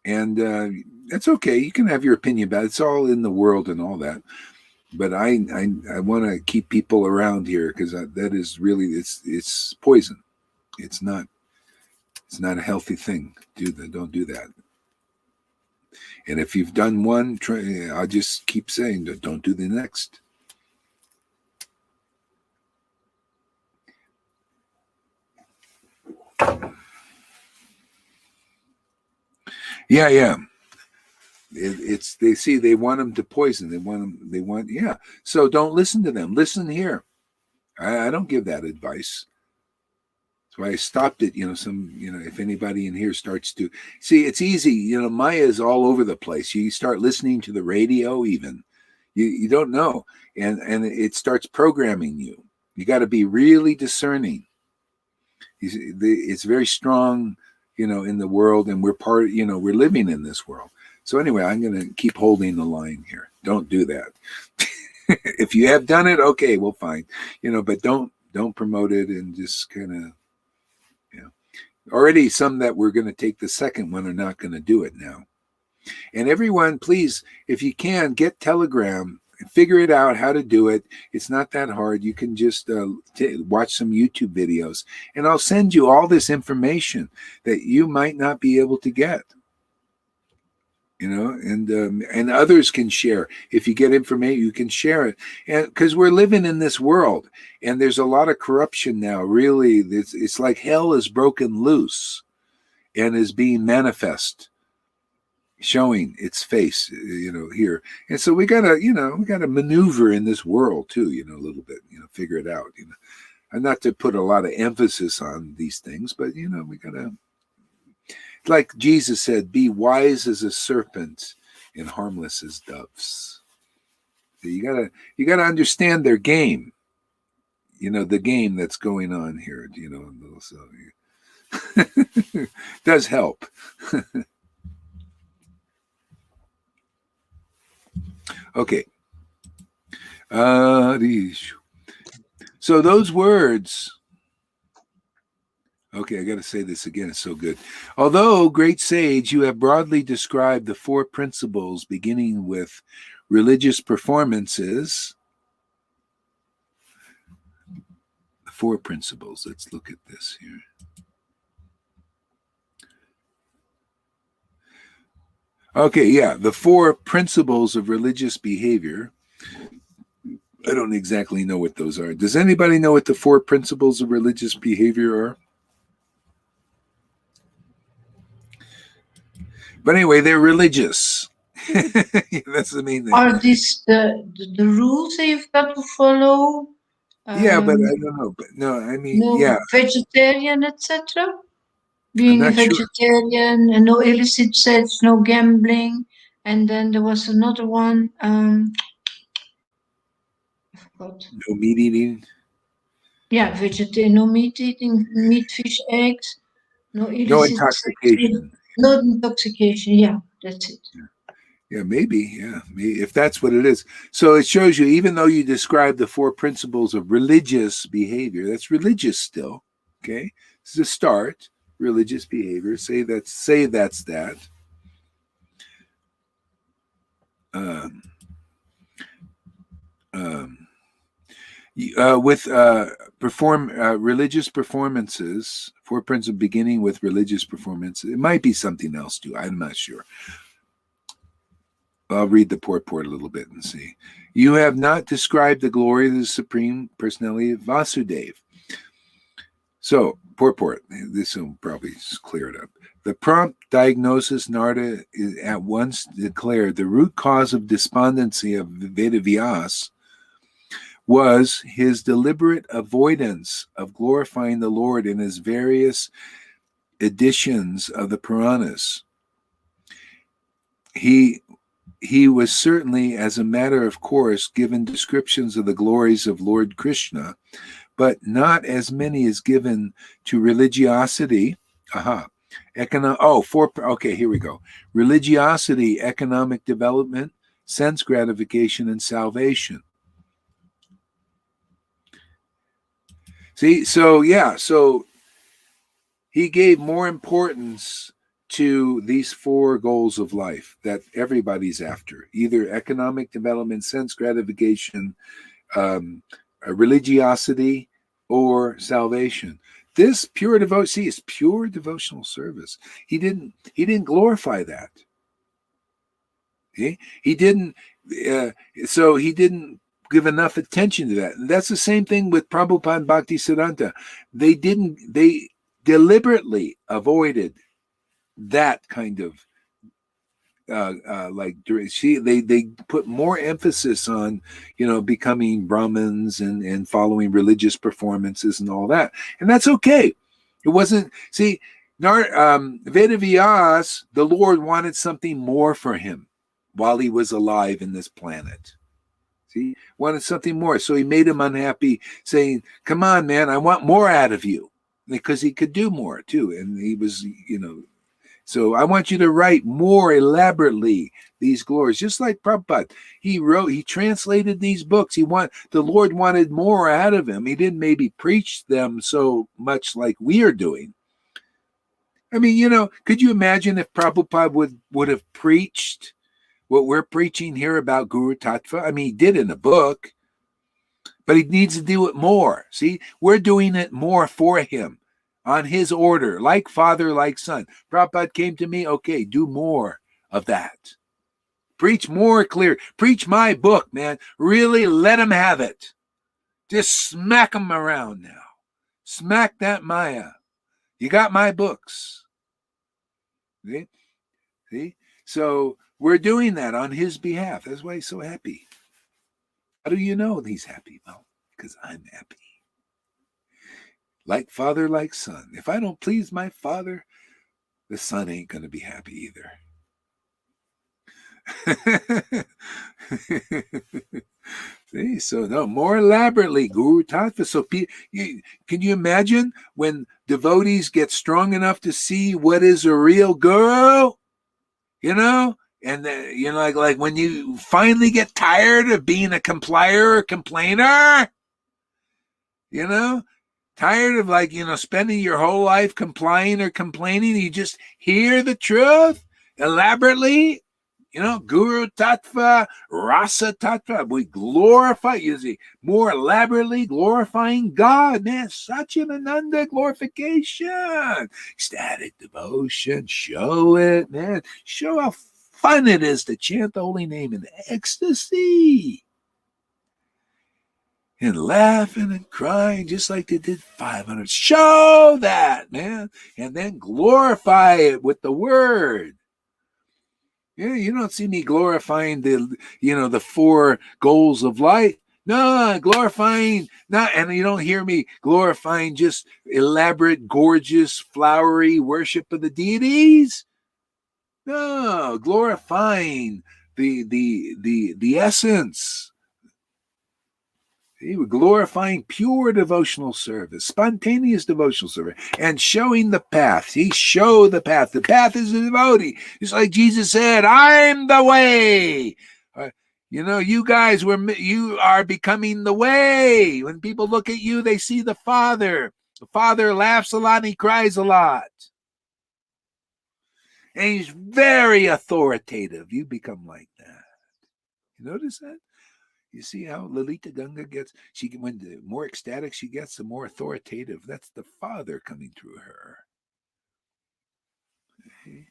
S1: And that's okay. You can have your opinion about it. It's all in the world and all that. But I want to keep people around here because that is really it's poison. It's not a healthy thing. Don't do that. And if you've done one, I'll just keep saying that don't do the next. Yeah. They want them to poison. Yeah. So don't listen to them. Listen here. I don't give that advice. That's why I stopped it. If anybody in here starts to see, it's easy. Maya is all over the place. You start listening to the radio, even you don't know, and it starts programming you. You got to be really discerning. It's very strong, in the world, and we're we're living in this world. So anyway, I'm going to keep holding the line here. Don't do that. If you have done it, okay, well, fine. But don't promote it and just kind of, already some that we're going to take the second one are not going to do it now. And everyone, please, if you can, get Telegram. Figure it out how to do it. It's not that hard. You can just watch some YouTube videos, and I'll send you all this information that you might not be able to get. And others can share. If you get information, you can share it. And because we're living in this world, and there's a lot of corruption now. Really, it's like hell is broken loose, and is being manifest, showing its face, here. And so we gotta maneuver in this world too, a little bit, figure it out, and not to put a lot of emphasis on these things, but we gotta, like Jesus said, be wise as a serpent and harmless as doves. So you gotta understand their game, the game that's going on here, so does help. Okay. So those words. Okay, I got to say this again. It's so good. Although, great sage, you have broadly described the four principles beginning with religious performances. The four principles. Let's look at this here. Okay, yeah, the four principles of religious behavior. I don't exactly know what those are. Does anybody know what the four principles of religious behavior are? But anyway, they're religious. That's the main thing.
S4: Are these the rules that you've got to follow?
S1: Yeah, but I don't know. But no, I mean,
S4: No
S1: yeah.
S4: vegetarian, etc. Being a vegetarian, and no illicit sex, no gambling, and then there was another one. I forgot.
S1: No meat eating.
S4: Yeah, vegetarian, no meat eating, meat, fish, eggs, no illicit
S1: No intoxication.
S4: Sex, no intoxication. Yeah, that's it.
S1: Yeah, maybe. Yeah, maybe, if that's what it is. So it shows you, even though you describe the four principles of religious behavior, that's religious still. Okay, This is a start. Religious behavior. Say that's that. With perform religious performances, 4 principles beginning with religious performance. It might be something else too. I'm not sure. I'll read the purport a little bit and see. You have not described the glory of the Supreme Personality of Vasudeva. So, purport. This will probably clear it up. The prompt diagnosis Narada at once declared the root cause of despondency of Vedavyas was his deliberate avoidance of glorifying the Lord in his various editions of the Puranas. He was certainly, as a matter of course, given descriptions of the glories of Lord Krishna, but not as many as given to religiosity. Okay, here we go. Religiosity, economic development, sense gratification, and salvation. See, so he gave more importance to these 4 goals of life that everybody's after, either economic development, sense gratification, religiosity, or salvation. This pure devotion is pure devotional service. He didn't glorify that. Okay? He didn't give enough attention to that. And that's the same thing with Prabhupada and Bhaktisiddhanta. They deliberately avoided that kind of they put more emphasis on becoming Brahmins and following religious performances and all that, and that's okay. It wasn't Vedavyas, the Lord wanted something more for him while he was alive in this planet. See, wanted something more, so he made him unhappy, saying, "Come on, man, I want more out of you," because he could do more too, and he was, So I want you to write more elaborately these glories, just like Prabhupada. He translated these books. The Lord wanted more out of him. He didn't maybe preach them so much like we are doing. I mean, could you imagine if Prabhupada would have preached what we're preaching here about Guru Tattva? I mean, he did in a book, but he needs to do it more. See, we're doing it more for him. On his order, like father, like son. Prabhupada came to me, okay, do more of that. Preach more clear. Preach my book, man. Really let him have it. Just smack him around now. Smack that Maya. You got my books. See? So we're doing that on his behalf. That's why he's so happy. How do you know he's happy? Well, because I'm happy. Like father, like son. If I don't please my father, the son ain't going to be happy either. See, so no, more elaborately, Guru Tattva. So can you imagine when devotees get strong enough to see what is a real guru? And like when you finally get tired of being a complier or complainer, tired of spending your whole life complying or complaining. You just hear the truth elaborately, Guru Tattva, Rasa Tattva. We glorify, more elaborately glorifying God, man. Satchidananda glorification, ecstatic devotion. Show it, man. Show how fun it is to chant the holy name in ecstasy. And laughing and crying just like they did 500. Show that, man. And then glorify it with the word. Yeah, you don't see me glorifying the 4 goals of life. No, glorifying, and you don't hear me glorifying just elaborate, gorgeous, flowery worship of the deities. No, glorifying the essence. He was glorifying pure devotional service, spontaneous devotional service, and showing the path. He showed the path. The path is the devotee. Just like Jesus said, I'm the way. You guys you are becoming the way. When people look at you, they see the Father. The father laughs a lot and he cries a lot. And he's very authoritative. You become like that. You notice that? You see how Lalita Ganga gets, when the more ecstatic she gets, the more authoritative. That's the father coming through her. Okay.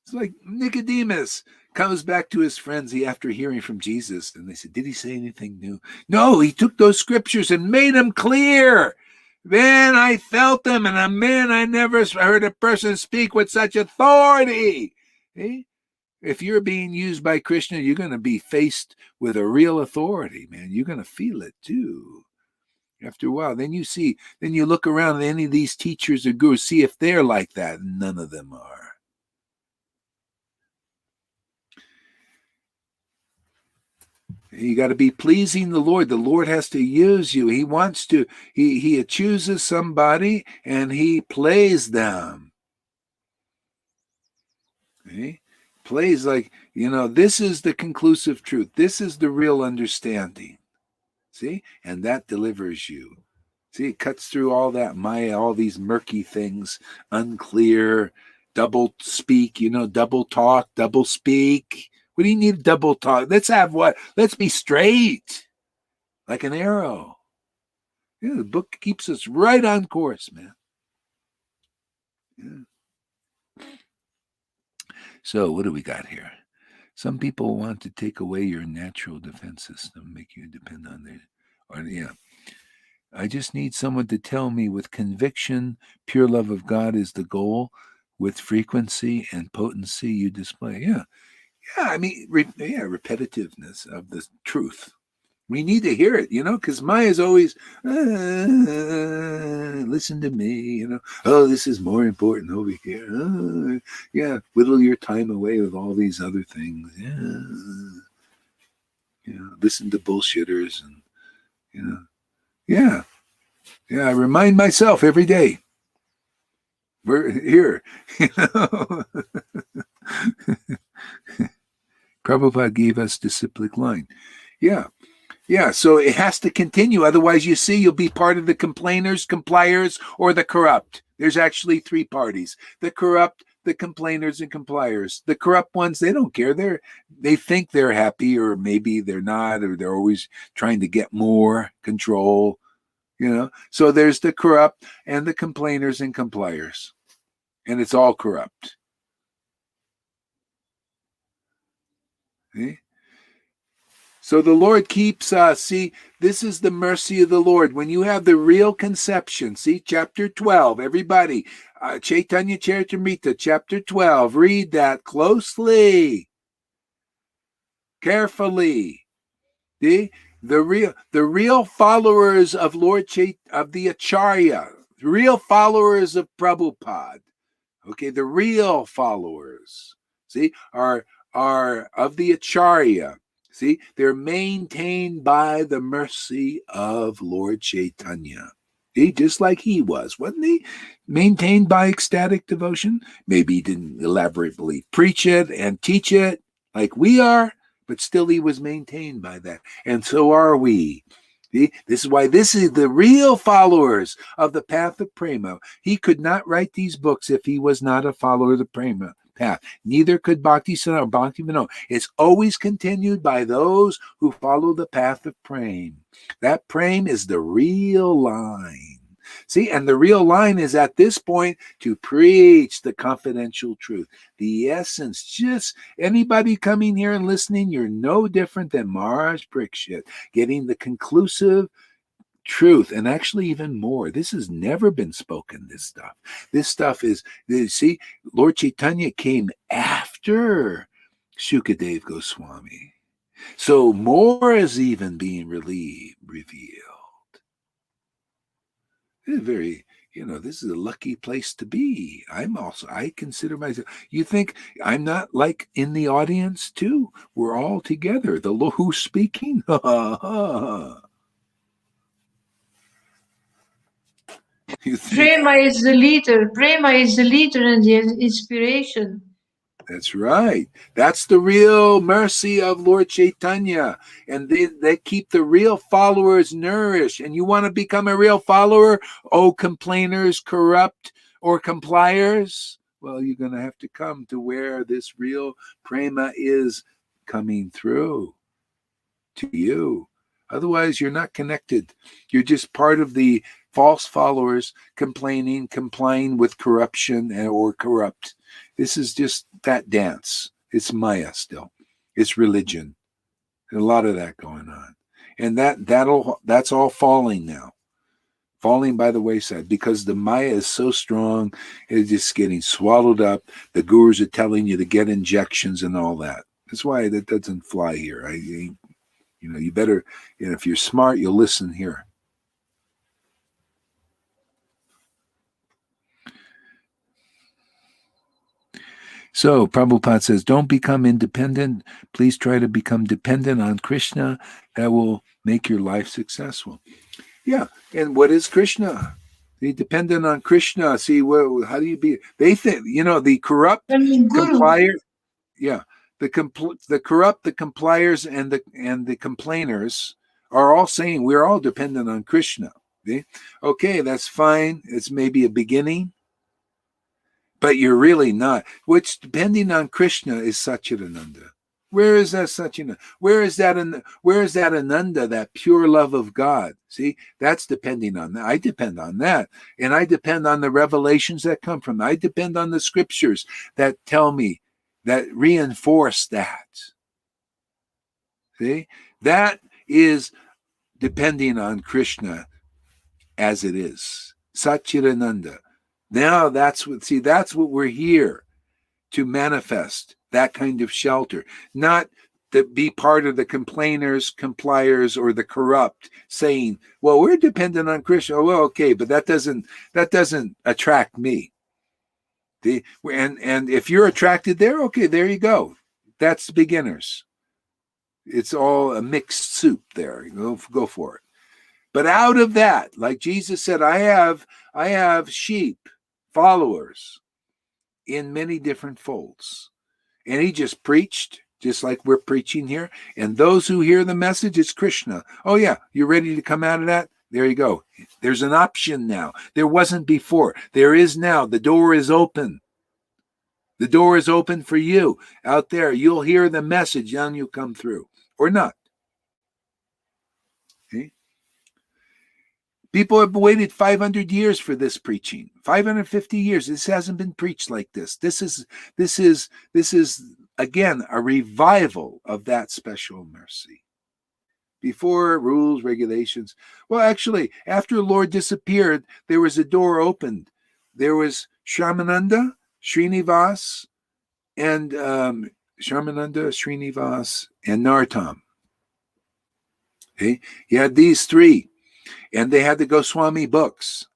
S1: It's like Nicodemus comes back to his friends after hearing from Jesus, and they said, did he say anything new? No, he took those scriptures and made them clear. Man, I felt them, and I never heard a person speak with such authority. Okay? If you're being used by Krishna, you're going to be faced with a real authority, man. You're going to feel it too. After a while, then you look around at any of these teachers or gurus, see if they're like that. None of them are. You got to be pleasing the Lord. The Lord has to use you. He wants to, he chooses somebody and he plays them. Okay? Plays like, this is the conclusive truth. This is the real understanding. See? And that delivers you. See, it cuts through all that Maya, all these murky things, unclear, double speak, double talk, double speak. What do you need double talk? Let's have what? Let's be straight, like an arrow. Yeah, the book keeps us right on course, man. Yeah. So what do we got here? Some people want to take away your natural defense system, make you depend on I just need someone to tell me with conviction, pure love of God is the goal, with frequency and potency you display. Yeah. I mean, repetitiveness of the truth. We need to hear it, because Maya's always, listen to me, oh, this is more important over here. Whittle your time away with all these other things. Listen to bullshitters and, I remind myself every day. We're here, Prabhupada gave us disciplic line. So it has to continue. Otherwise, you'll be part of the complainers, compliers, or the corrupt. There's actually three parties: the corrupt, the complainers, and compliers. The corrupt ones, they don't care. They think they're happy, or maybe they're not, or they're always trying to get more control. So there's the corrupt and the complainers and compliers, and it's all corrupt. Okay? So the Lord keeps us. See, this is the mercy of the Lord. When you have the real conception, see, chapter 12, everybody, Chaitanya Charitamrita, chapter 12, read that closely, carefully. See, the real followers of Lord of the Acharya, the real followers of Prabhupada, okay, the real followers, see, are of the Acharya. See, they're maintained by the mercy of Lord Chaitanya. See, just like he was, wasn't he? Maintained by ecstatic devotion. Maybe he didn't elaborately preach it and teach it like we are, but still he was maintained by that. And so are we. See, this is why this is the real followers of the path of Prema. He could not write these books if he was not a follower of the Prema path. Neither could Bhakti Siddhanta or Bhakti Vinod. It's always continued by those who follow the path of Prem. That Prem is the real line. See, and the real line is at this point to preach the confidential truth, the essence. Just anybody coming here and listening, you're no different than Maharaj Parikshit, getting the conclusive truth, and actually even more. This has never been spoken, this stuff is, see, Lord Chaitanya came after Shukadev Goswami, so more is even being revealed. This is very, this is a lucky place to be. I consider myself, you think I'm not like in the audience too? We're all together. The Lord who's speaking?
S4: Prema is the leader. Prema is the leader and the inspiration.
S1: That's right. That's the real mercy of Lord Chaitanya. And they keep the real followers nourished. And you want to become a real follower? Oh, complainers, corrupt, or compliers? Well, you're going to have to come to where this real prema is coming through to you. Otherwise, you're not connected. You're just part of the false followers complaining, complying with corruption or corrupt. This is just that dance. It's Maya still. It's religion. There's a lot of that going on. And that's all falling now. Falling by the wayside because the Maya is so strong, it's just getting swallowed up. The gurus are telling you to get injections and all that. That's why that doesn't fly here. You better, if you're smart, you'll listen here. So Prabhupada says, don't become independent. Please try to become dependent on Krishna. That will make your life successful. Yeah. And what is Krishna? Be dependent on Krishna. See, how do you be? They think, the corrupt complier. Yeah. The corrupt, the compliers, and the complainers are all saying we're all dependent on Krishna. Okay, that's fine. It's maybe a beginning. But you're really not. What's depending on Krishna is Satchidananda. Where is that Satchidananda? Where is that Ananda, that pure love of God? See, that's depending on that. I depend on that. And I depend on the revelations that come from that. I depend on the scriptures that tell me, that reinforce that. See, that is depending on Krishna as it is. Satchidananda. Now that's what we're here to manifest, that kind of shelter, not to be part of the complainers, compliers, or the corrupt saying, well, we're dependent on Krishna. Oh, well, okay, but that doesn't attract me. And if you're attracted there, okay, there you go. That's the beginners. It's all a mixed soup there. Go for it. But out of that, like Jesus said, I have sheep, followers in many different folds. And he just preached, just like we're preaching here. And those who hear the message, it's Krishna. Oh yeah, you ready to come out of that? There you go. There's an option now. There wasn't before. There is now. The door is open. The door is open for you out there. You'll hear the message and you'll come through. Or not. Okay? People have waited 500 years for this preaching. 550 years. This hasn't been preached like this. This is again a revival of that special mercy. Before rules, regulations. Well, actually, after the Lord disappeared, there was a door opened. There was Shramananda, Srinivas, and Narottam. Okay, you had these three. And they had the Goswami books.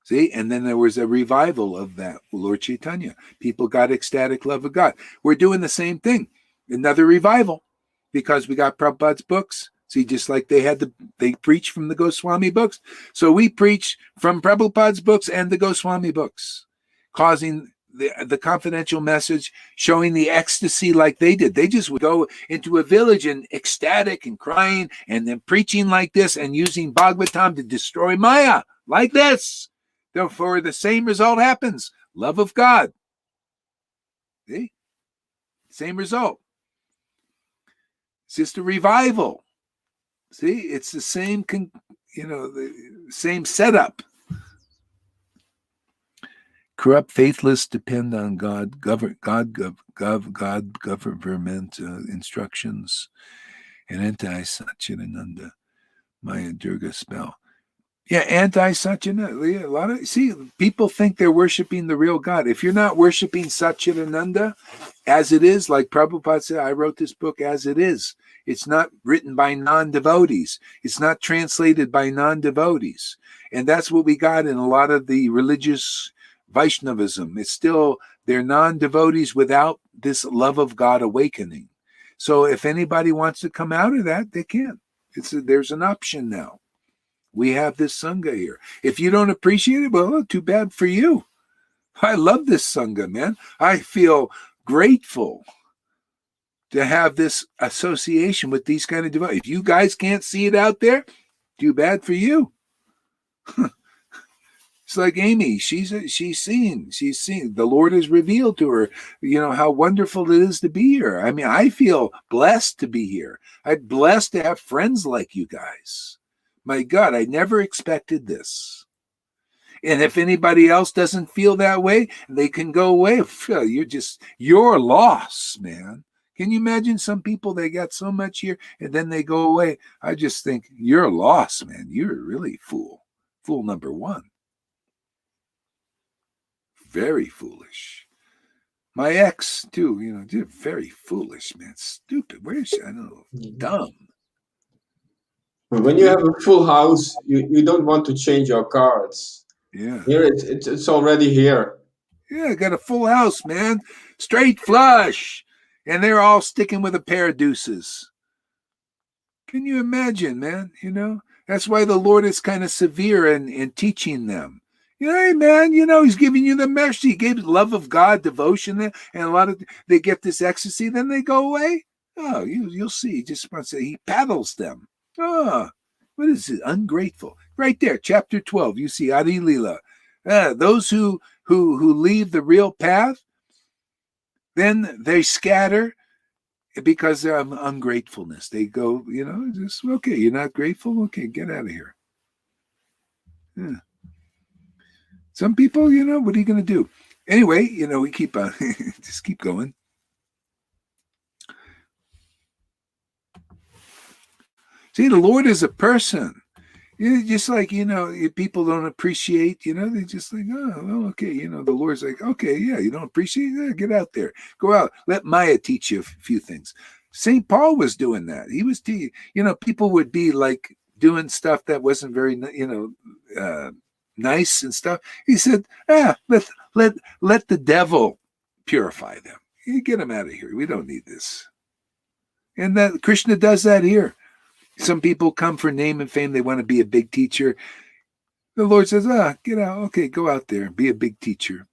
S1: See? And then there was a revival of that, Lord Chaitanya. People got ecstatic love of God. We're doing the same thing. Another revival. Because we got Prabhupada's books. See, just like they preach from the Goswami books. So we preach from Prabhupada's books and the Goswami books. Causing the confidential message, showing the ecstasy like they did. They just would go into a village and ecstatic and crying and then preaching like this and using Bhagavatam to destroy Maya like this. Therefore, the same result happens. Love of God. See? Same result. It's just a revival. See? It's the same, the same setup. Corrupt, faithless depend on God government instructions, and anti-Satchidananda, Maya Durga spell. Yeah, anti-Satchidananda. People think they're worshiping the real God. If you're not worshiping Satchidananda as it is, like Prabhupada said, I wrote this book as it is. It's not written by non-devotees. It's not translated by non-devotees. And that's what we got in a lot of the religious Vaishnavism. It's still, they're non-devotees without this love of God awakening. So if anybody wants to come out of that, they can. There's an option now. We have this Sangha here. If you don't appreciate it, well, too bad for you. I love this Sangha, man. I feel grateful to have this association with these kind of devotees. If you guys can't see it out there, too bad for you. It's like Amy. She's seen. The Lord has revealed to her, how wonderful it is to be here. I mean, I feel blessed to be here. I'm blessed to have friends like you guys. My God, I never expected this. And if anybody else doesn't feel that way, they can go away. You're lost, man. Can you imagine some people, they got so much here and then they go away? I just think you're lost, man. You're really fool. Fool number one. Very foolish. My ex, too, very foolish, man. Stupid. Where is she? I don't know. Dumb.
S5: When you have a full house, you don't want to change your cards.
S1: Yeah.
S5: Here it's already here.
S1: Yeah, I got a full house, man. Straight flush. And they're all sticking with a pair of deuces. Can you imagine, man? That's why the Lord is kind of severe in teaching them. Hey, man, he's giving you the message. He gave love of God, devotion, and a lot of, they get this ecstasy, then they go away. Oh, you'll see. Just want to say he paddles them. Oh, what is it? Ungrateful. Right there, chapter 12, you see Adi Lila. Those who leave the real path, then they scatter because of ungratefulness. They go, just, okay, you're not grateful? Okay, get out of here. Yeah. Some people, what are you going to do? Anyway, we keep on, just keep going. See, the Lord is a person. Just like, people don't appreciate, they just like, oh, well, okay, the Lord's like, okay, yeah, you don't appreciate it? Get out there. Go out. Let Maya teach you a few things. St. Paul was doing that. He was, people would be like doing stuff that wasn't very, nice and stuff. He said, let the devil purify them. You get them out of here. We don't need this. And that Krishna does that here. Some people come for name and fame. They want to be a big teacher. The Lord says, get out. Okay, go out there and be a big teacher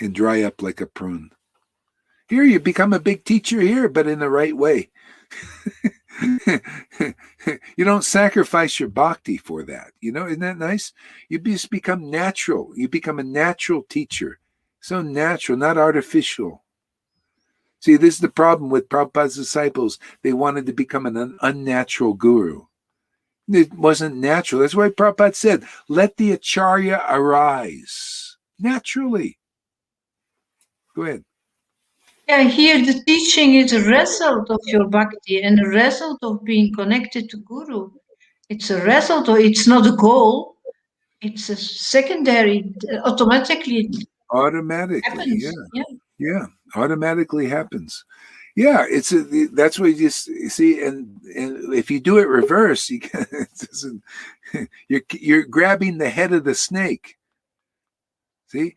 S1: and dry up like a prune. Here you become a big teacher here, but in the right way. You don't sacrifice your bhakti for that. Isn't that nice? You just become natural. You become a natural teacher. So natural, not artificial. See, this is the problem with Prabhupada's disciples. They wanted to become an unnatural guru. It wasn't natural. That's why Prabhupada said, let the acharya arise naturally. Go ahead.
S4: Yeah, here the teaching is a result of your bhakti and a result of being connected to Guru. It's a result, or it's not a goal. It's a secondary, automatically happens.
S1: Yeah, automatically happens. Yeah, that's what you see, and if you do it reverse, you're grabbing the head of the snake. See,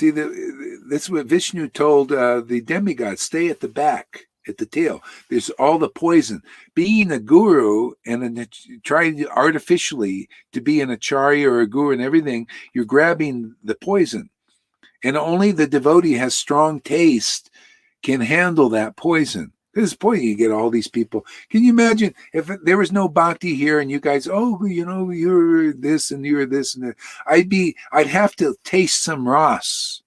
S1: that's what Vishnu told the demigod, stay at the back, at the tail. There's all the poison. Being a guru and trying to artificially to be an acharya or a guru and everything, you're grabbing the poison. And only the devotee has strong taste can handle that poison. This is poison. You get all these people. Can you imagine if there was no bhakti here and you guys, you're this and you're this and that. I'd have to taste some ras.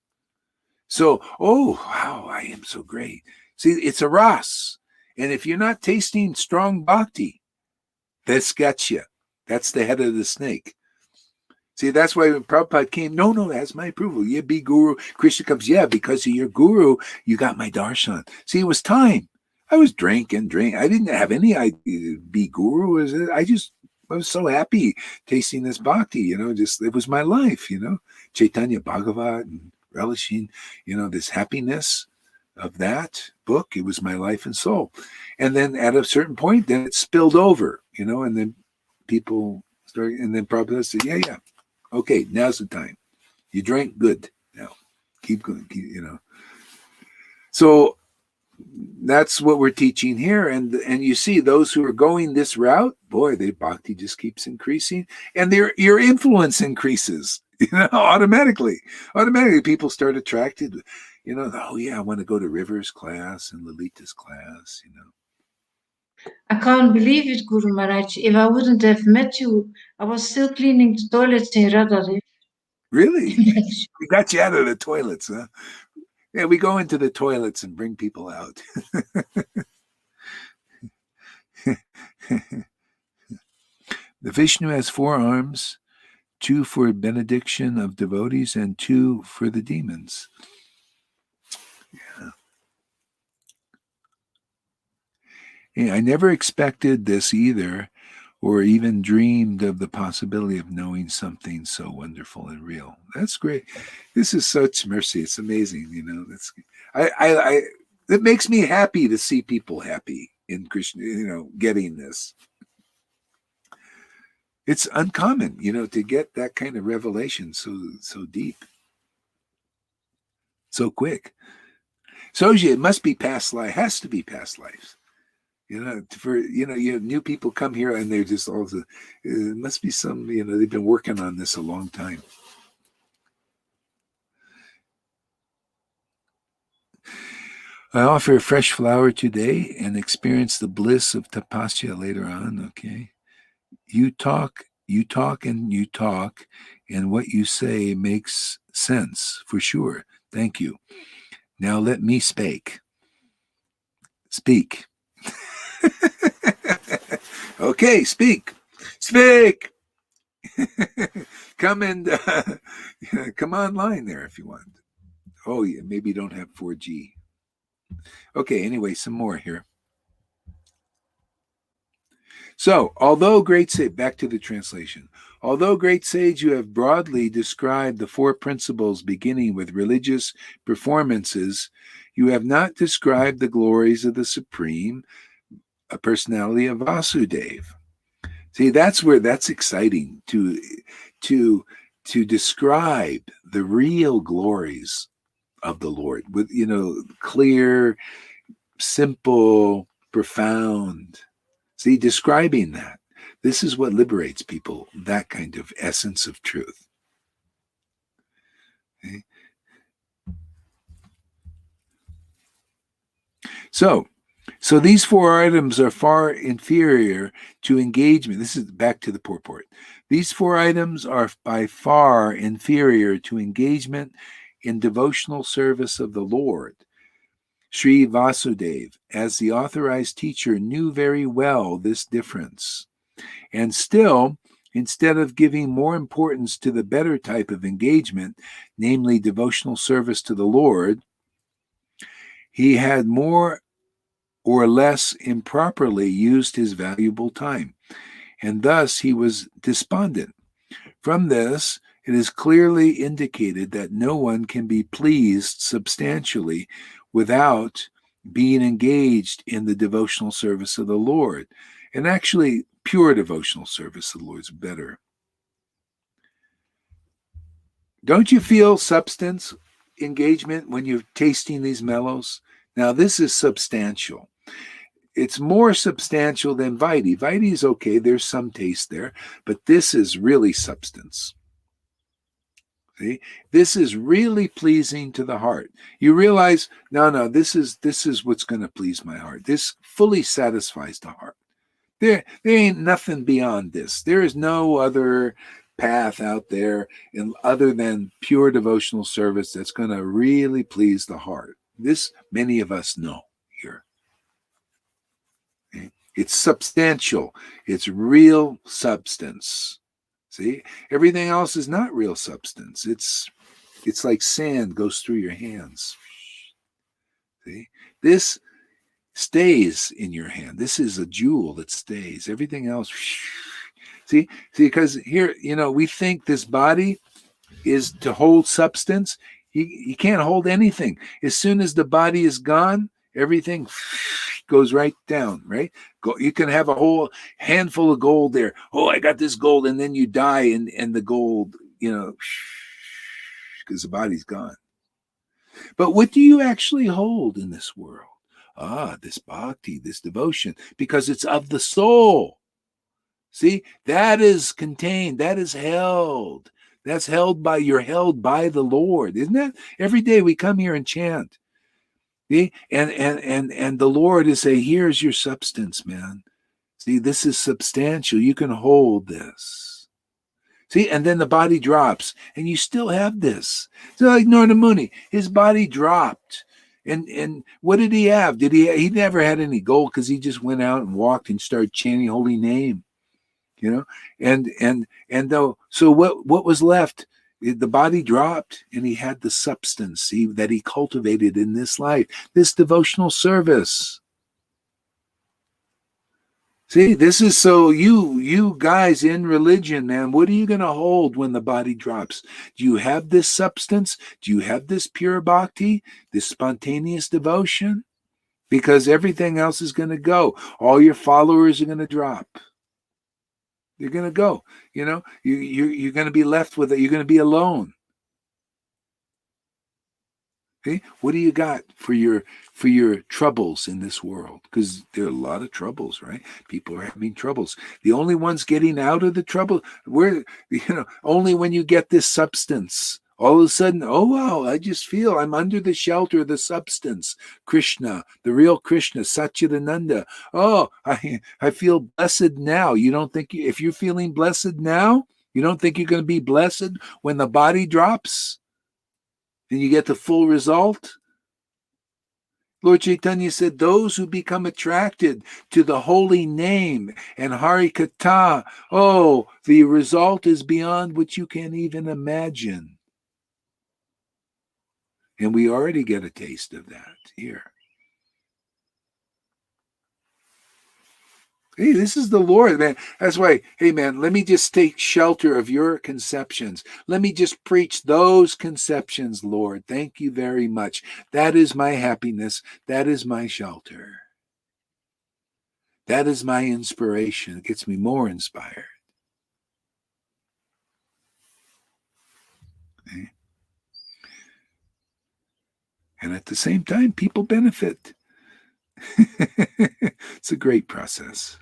S1: So, wow, I am so great. See, it's a ras. And if you're not tasting strong bhakti, that's got you. That's the head of the snake. See, that's why when Prabhupada came, no, that's my approval. You be guru. Krishna comes, because of your guru, you got my darshan. See, it was time. I was drinking. I didn't have any idea to be guru. I was so happy tasting this bhakti, it was my life, Chaitanya Bhagavat and relishing, this happiness of that book. It was my life and soul. And then at a certain point, then it spilled over, and then people started, and then Prabhupada said, yeah. Okay, now's the time. You drank good. Now, keep going. So that's what we're teaching here, and you see those who are going this route. Boy, their bhakti just keeps increasing, and your influence increases. Automatically. Automatically, people start attracted. Oh yeah, I want to go to River's class and Lolita's class.
S4: I can't believe it, Guru Maharaj. If I wouldn't have met you, I was still cleaning the toilets in Radha.
S1: Really? We got you out of the toilets, huh? Yeah, we go into the toilets and bring people out. The Vishnu has 4 arms, 2 for benediction of devotees and 2 for the demons. Yeah, I never expected this either, or even dreamed of the possibility of knowing something so wonderful and real. That's great. This is such mercy. It's amazing. That's it makes me happy to see people happy in Krishna, getting this. It's uncommon, to get that kind of revelation so deep, so quick. Soji, it must be past life. Has to be past lives. You have new people come here and they're just it must be some, they've been working on this a long time. I offer a fresh flower today and experience the bliss of tapasya later on. Okay. You talk, and what you say makes sense for sure. Thank you. Now let me speak. Okay, speak. Come online there if you want. Oh yeah, maybe you don't have 4G. Okay, anyway, some more here. So, back to the translation. Although great sage, you have broadly described the 4 principles beginning with religious performances, you have not described the glories of the Supreme Personality of Vasudeva. See, that's exciting to describe the real glories of the Lord with, clear, simple, profound. See, describing that. This is what liberates people, that kind of essence of truth. Okay? So these 4 items are far inferior to engagement. This is back to the purport. These 4 items are by far inferior to engagement in devotional service of the Lord. Sri Vasudeva, as the authorized teacher, knew very well this difference. And still, instead of giving more importance to the better type of engagement, namely devotional service to the Lord, he had more or less improperly used his valuable time, and thus he was despondent. From this, it is clearly indicated that no one can be pleased substantially without being engaged in the devotional service of the Lord. And actually, pure devotional service of the Lord is better. Don't you feel substance engagement when you're tasting these mellows? Now, this is substantial. It's more substantial than Vitae. Vitae is okay, there's some taste there, but this is really substance. See? This is really pleasing to the heart. You realize, no, this is what's going to please my heart. This fully satisfies the heart. There ain't nothing beyond this. There is no other path out there other than pure devotional service that's going to really please the heart. This many of us know here. Okay? It's substantial. It's real substance. See, everything else is not real substance. It's like sand goes through your hands. See, this stays in your hand. This is a jewel that stays. Everything else, see, because here, we think this body is to hold substance. He can't hold anything. As soon as the body is gone, everything goes right down, right? You can have a whole handful of gold there. Oh, I got this gold, and then you die, and the gold, because the body's gone. But what do you actually hold in this world? This bhakti, this devotion, because it's of the soul. See, that is contained, that is held, That's you're held by the Lord. Isn't that? Every day we come here and chant. See? And the Lord is saying, here's your substance, man. See, this is substantial. You can hold this. See, and then the body drops, and you still have this. So like Nordamuni, his body dropped. And what did he have? He never had any gold because he just went out and walked and started chanting holy name. And though, so what was left? The body dropped, and he had the substance that he cultivated in this life, this devotional service. See, this is so you guys in religion, man, what are you going to hold when the body drops? Do you have this substance? Do you have this pure bhakti, this spontaneous devotion? Because everything else is going to go. All your followers are going to drop. They're going to go. You're going to be left with it. You're going to be alone. Okay? What do you got for your troubles in this world? Because there are a lot of troubles, right? People are having troubles. The only ones getting out of the trouble, only when you get this substance. All of a sudden, oh wow, I just feel I'm under the shelter of the substance. Krishna, the real Krishna, Satchidananda. Oh, I feel blessed now. You don't think if you're feeling blessed now, you don't think you're going to be blessed when the body drops? And you get the full result? Lord Chaitanya said, those who become attracted to the holy name and Harikatha, oh, the result is beyond what you can even imagine. And we already get a taste of that here. Hey, this is the Lord, man. That's why, hey, man, let me just take shelter of your conceptions. Let me just preach those conceptions, Lord. Thank you very much. That is my happiness. That is my shelter. That is my inspiration. It gets me more inspired. Okay. And at the same time, people benefit. It's a great process.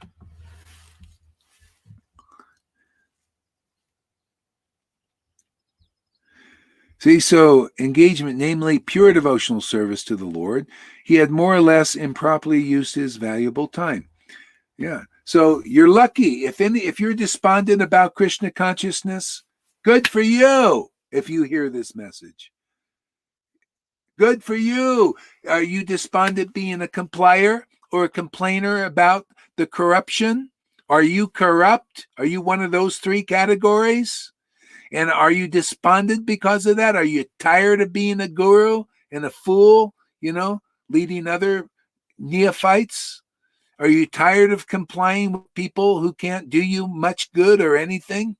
S1: See, so engagement, namely pure devotional service to the Lord, he had more or less improperly used his valuable time. Yeah. So you're lucky. If you're despondent about Krishna consciousness, good for you if you hear this message. Good for you. Are you despondent being a complier or a complainer about the corruption? Are you corrupt? Are you one of those three categories? And are you despondent because of that? Are you tired of being a guru and a fool, leading other neophytes? Are you tired of complying with people who can't do you much good or anything?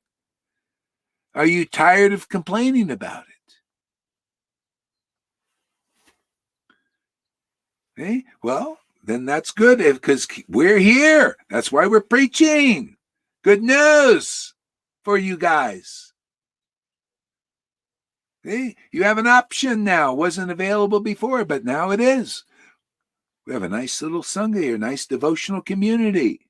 S1: Are you tired of complaining about it? Okay, well, then that's good because we're here. That's why we're preaching. Good news for you guys. Okay, you have an option now. It wasn't available before, but now it is. We have a nice little Sangha here, nice devotional community.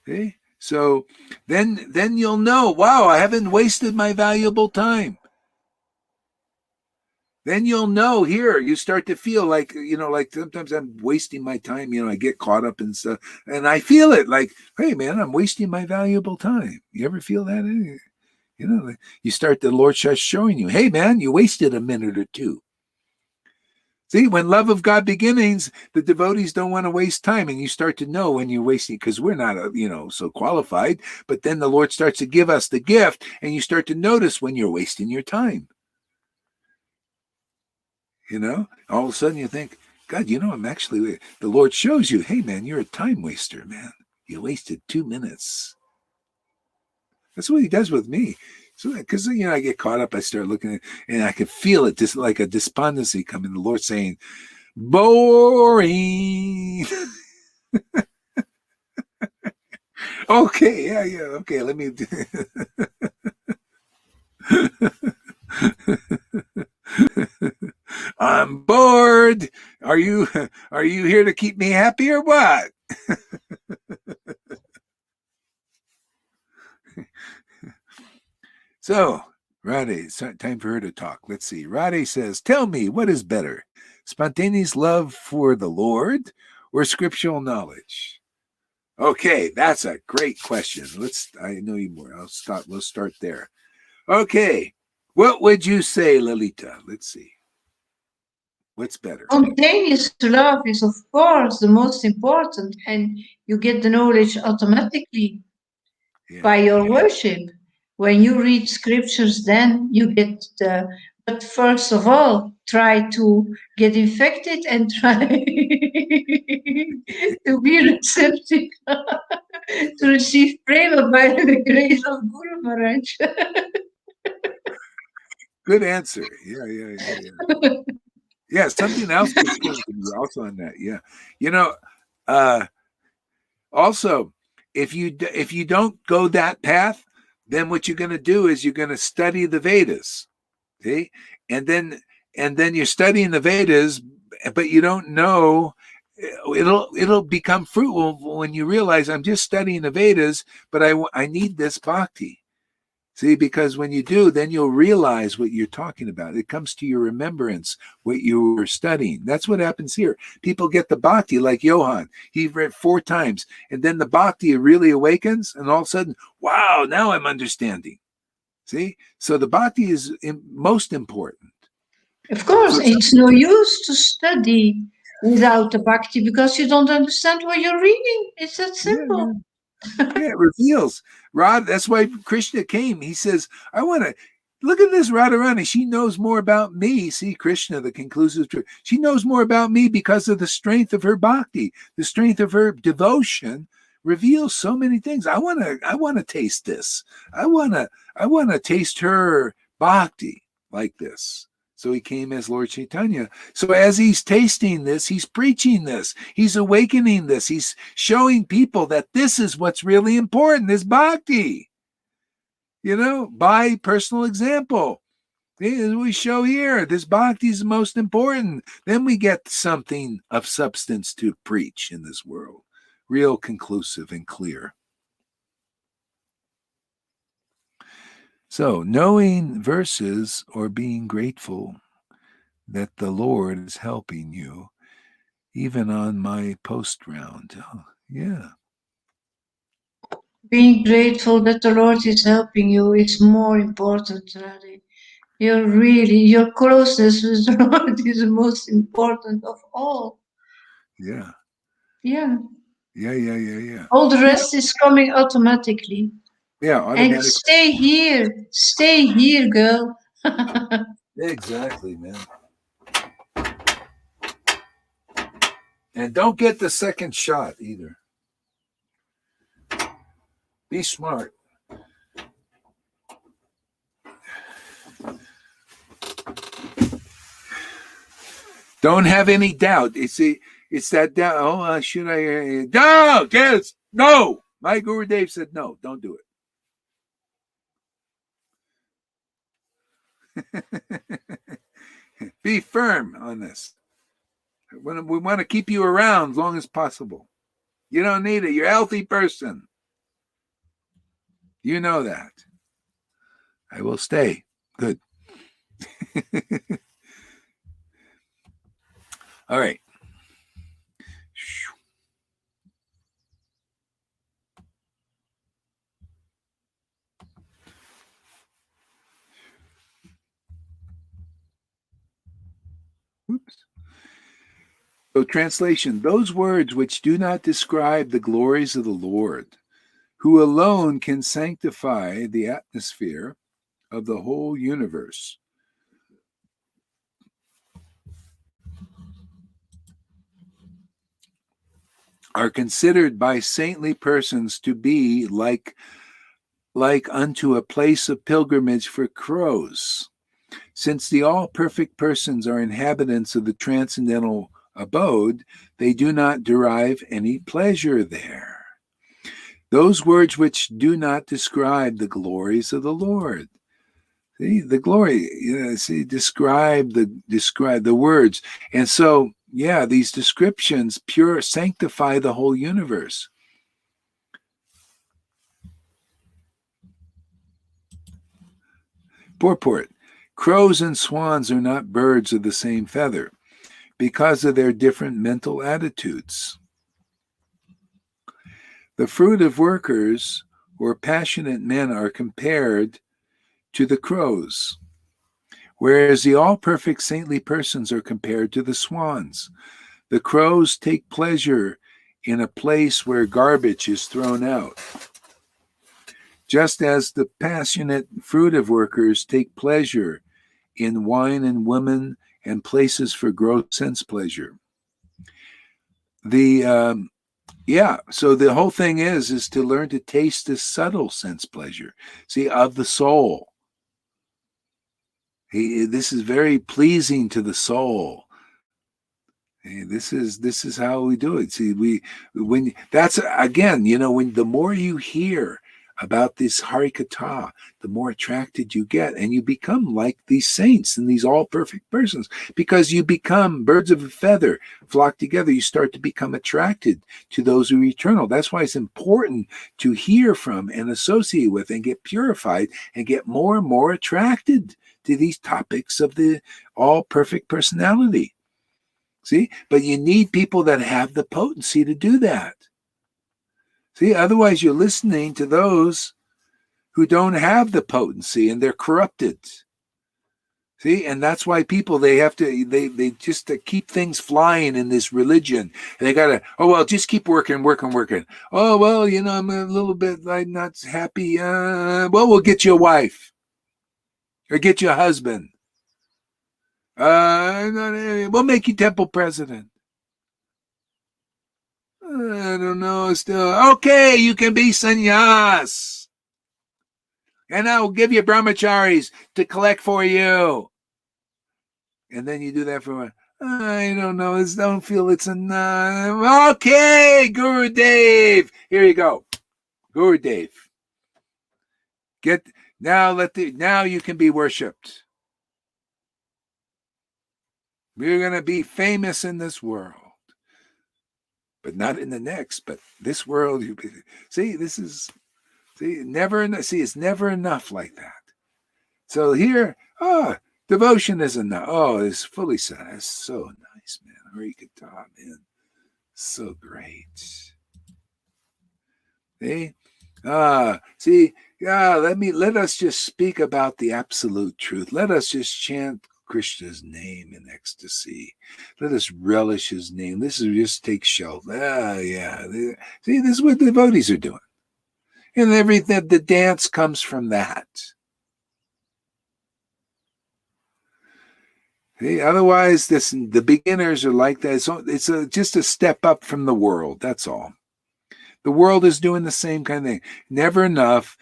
S1: Okay, so then you'll know, wow, I haven't wasted my valuable time. Then you'll know here, you start to feel like, like sometimes I'm wasting my time, I get caught up in stuff and I feel it like, hey man, I'm wasting my valuable time. You ever feel that? The Lord starts showing you, hey man, you wasted a minute or two. See, when love of God begins, the devotees don't want to waste time. And you start to know when you're wasting, because we're not, so qualified. But then the Lord starts to give us the gift, and you start to notice when you're wasting your time. All of a sudden you think, God, I'm actually, the Lord shows you, hey, man, you're a time waster, man. You wasted 2 minutes. That's what he does with me. So, because, I get caught up, I start looking at, and I can feel it, just like a despondency coming. The Lord saying, boring. Okay, yeah, okay, let me. I'm bored. Are you here to keep me happy or what? So, Rade, it's time for her to talk. Let's see. Rade says, tell me, what is better, spontaneous love for the Lord or scriptural knowledge? Okay, that's a great question. I know you more. Let's start there. Okay. What would you say, Lalita? Let's see. What's better?
S4: Spontaneous love is, of course, the most important, and you get the knowledge automatically by your worship. When you read scriptures, then you get the. But first of all, try to get infected and try to be receptive to receive prema by the grace of Guru Maharaj.
S1: Good answer. Yeah. Yeah, something else that's good to me also on that. Yeah. Also, if you don't go that path, then what you're going to do is you're going to study the Vedas. See? And then you're studying the Vedas, but you don't know, it'll become fruitful when you realize I'm just studying the Vedas, but I need this bhakti. See, because when you do, then you'll realize what you're talking about. It comes to your remembrance, what you were studying. That's what happens here. People get the bhakti like Johann. He read 4 times, and then the bhakti really awakens, and all of a sudden, wow, now I'm understanding. See? So the bhakti is most important.
S4: Of course, it's no use to study without the bhakti because you don't understand what you're reading. It's that simple.
S1: Yeah, it reveals. That's why Krishna came. He says, I want to look at this Radharani. She knows more about me. See, Krishna, the conclusive truth. She knows more about me because of the strength of her bhakti, the strength of her devotion reveals so many things. I want to taste this. I want to taste her bhakti like this. So he came as Lord Chaitanya. So as he's tasting this, he's preaching this. He's awakening this. He's showing people that this is what's really important, is bhakti. By personal example. As we show here, this bhakti is the most important. Then we get something of substance to preach in this world. Real conclusive and clear. So knowing verses or being grateful that the Lord is helping you, even on my post round. Oh, yeah.
S4: Being grateful that the Lord is helping you is more important, Radhe. Your closeness with the Lord is the most important of all.
S1: Yeah.
S4: Yeah.
S1: Yeah.
S4: All the rest is coming automatically.
S1: Yeah, automatically.
S4: And stay here, girl.
S1: Exactly, man. And don't get the second shot either. Be smart. Don't have any doubt. It's that doubt. Oh, should I? No, yes, no. My Guru Dev said no. Don't do it. Be firm on this. We want to keep you around as long as possible. You don't need it. You're a healthy person. You know that. I will stay. Good. All right. Oops. So, translation: those words which do not describe the glories of the Lord, who alone can sanctify the atmosphere of the whole universe, are considered by saintly persons to be like unto a place of pilgrimage for crows. Since the all-perfect persons are inhabitants of the transcendental abode, they do not derive any pleasure there. Those words which do not describe the glories of the Lord. See, the glory, describe the words. And so, yeah, these descriptions sanctify the whole universe. Purport. Crows and swans are not birds of the same feather because of their different mental attitudes. The fruit of workers or passionate men are compared to the crows, whereas the all-perfect saintly persons are compared to the swans. The crows take pleasure in a place where garbage is thrown out, just as the passionate fruit of workers take pleasure in wine and women and places for gross sense pleasure. So the whole thing is to learn to taste this subtle sense pleasure, see, of the soul. This is very pleasing to the soul. This is how we do it. See, when that's again, when the more you hear about this Harikatha, the more attracted you get, and you become like these saints and these all perfect persons, because you become birds of a feather flock together. You start to become attracted to those who are eternal. That's why it's important to hear from and associate with and get purified and get more and more attracted to these topics of the all perfect personality. See, but you need people that have the potency to do that. See, otherwise you're listening to those who don't have the potency and they're corrupted. See, and that's why people, they just to keep things flying in this religion. They gotta, just keep working. Oh, well, I'm a little bit, I'm not happy. We'll get you a wife or get you a husband. We'll make you temple president. I don't know, still. Okay, you can be sannyas. And I will give you brahmacharis to collect for you. And then you do that for, I don't know, I don't feel it's enough. Okay, Guru Dev. Here you go. Guru Dev. Now you can be worshipped. We're going to be famous in this world. But not in the next, but this world. It's never enough like that. So here, devotion is enough. It's fully set. It's so nice, man. Harikatha, man. So great. Let us just speak about the absolute truth. Let us just chant Krishna's name in ecstasy. Let us relish his name. This is just take shelter. See, this is what the devotees are doing. And everything, the dance comes from that. See, otherwise, the beginners are like that. It's just a step up from the world. That's all. The world is doing the same kind of thing. Never enough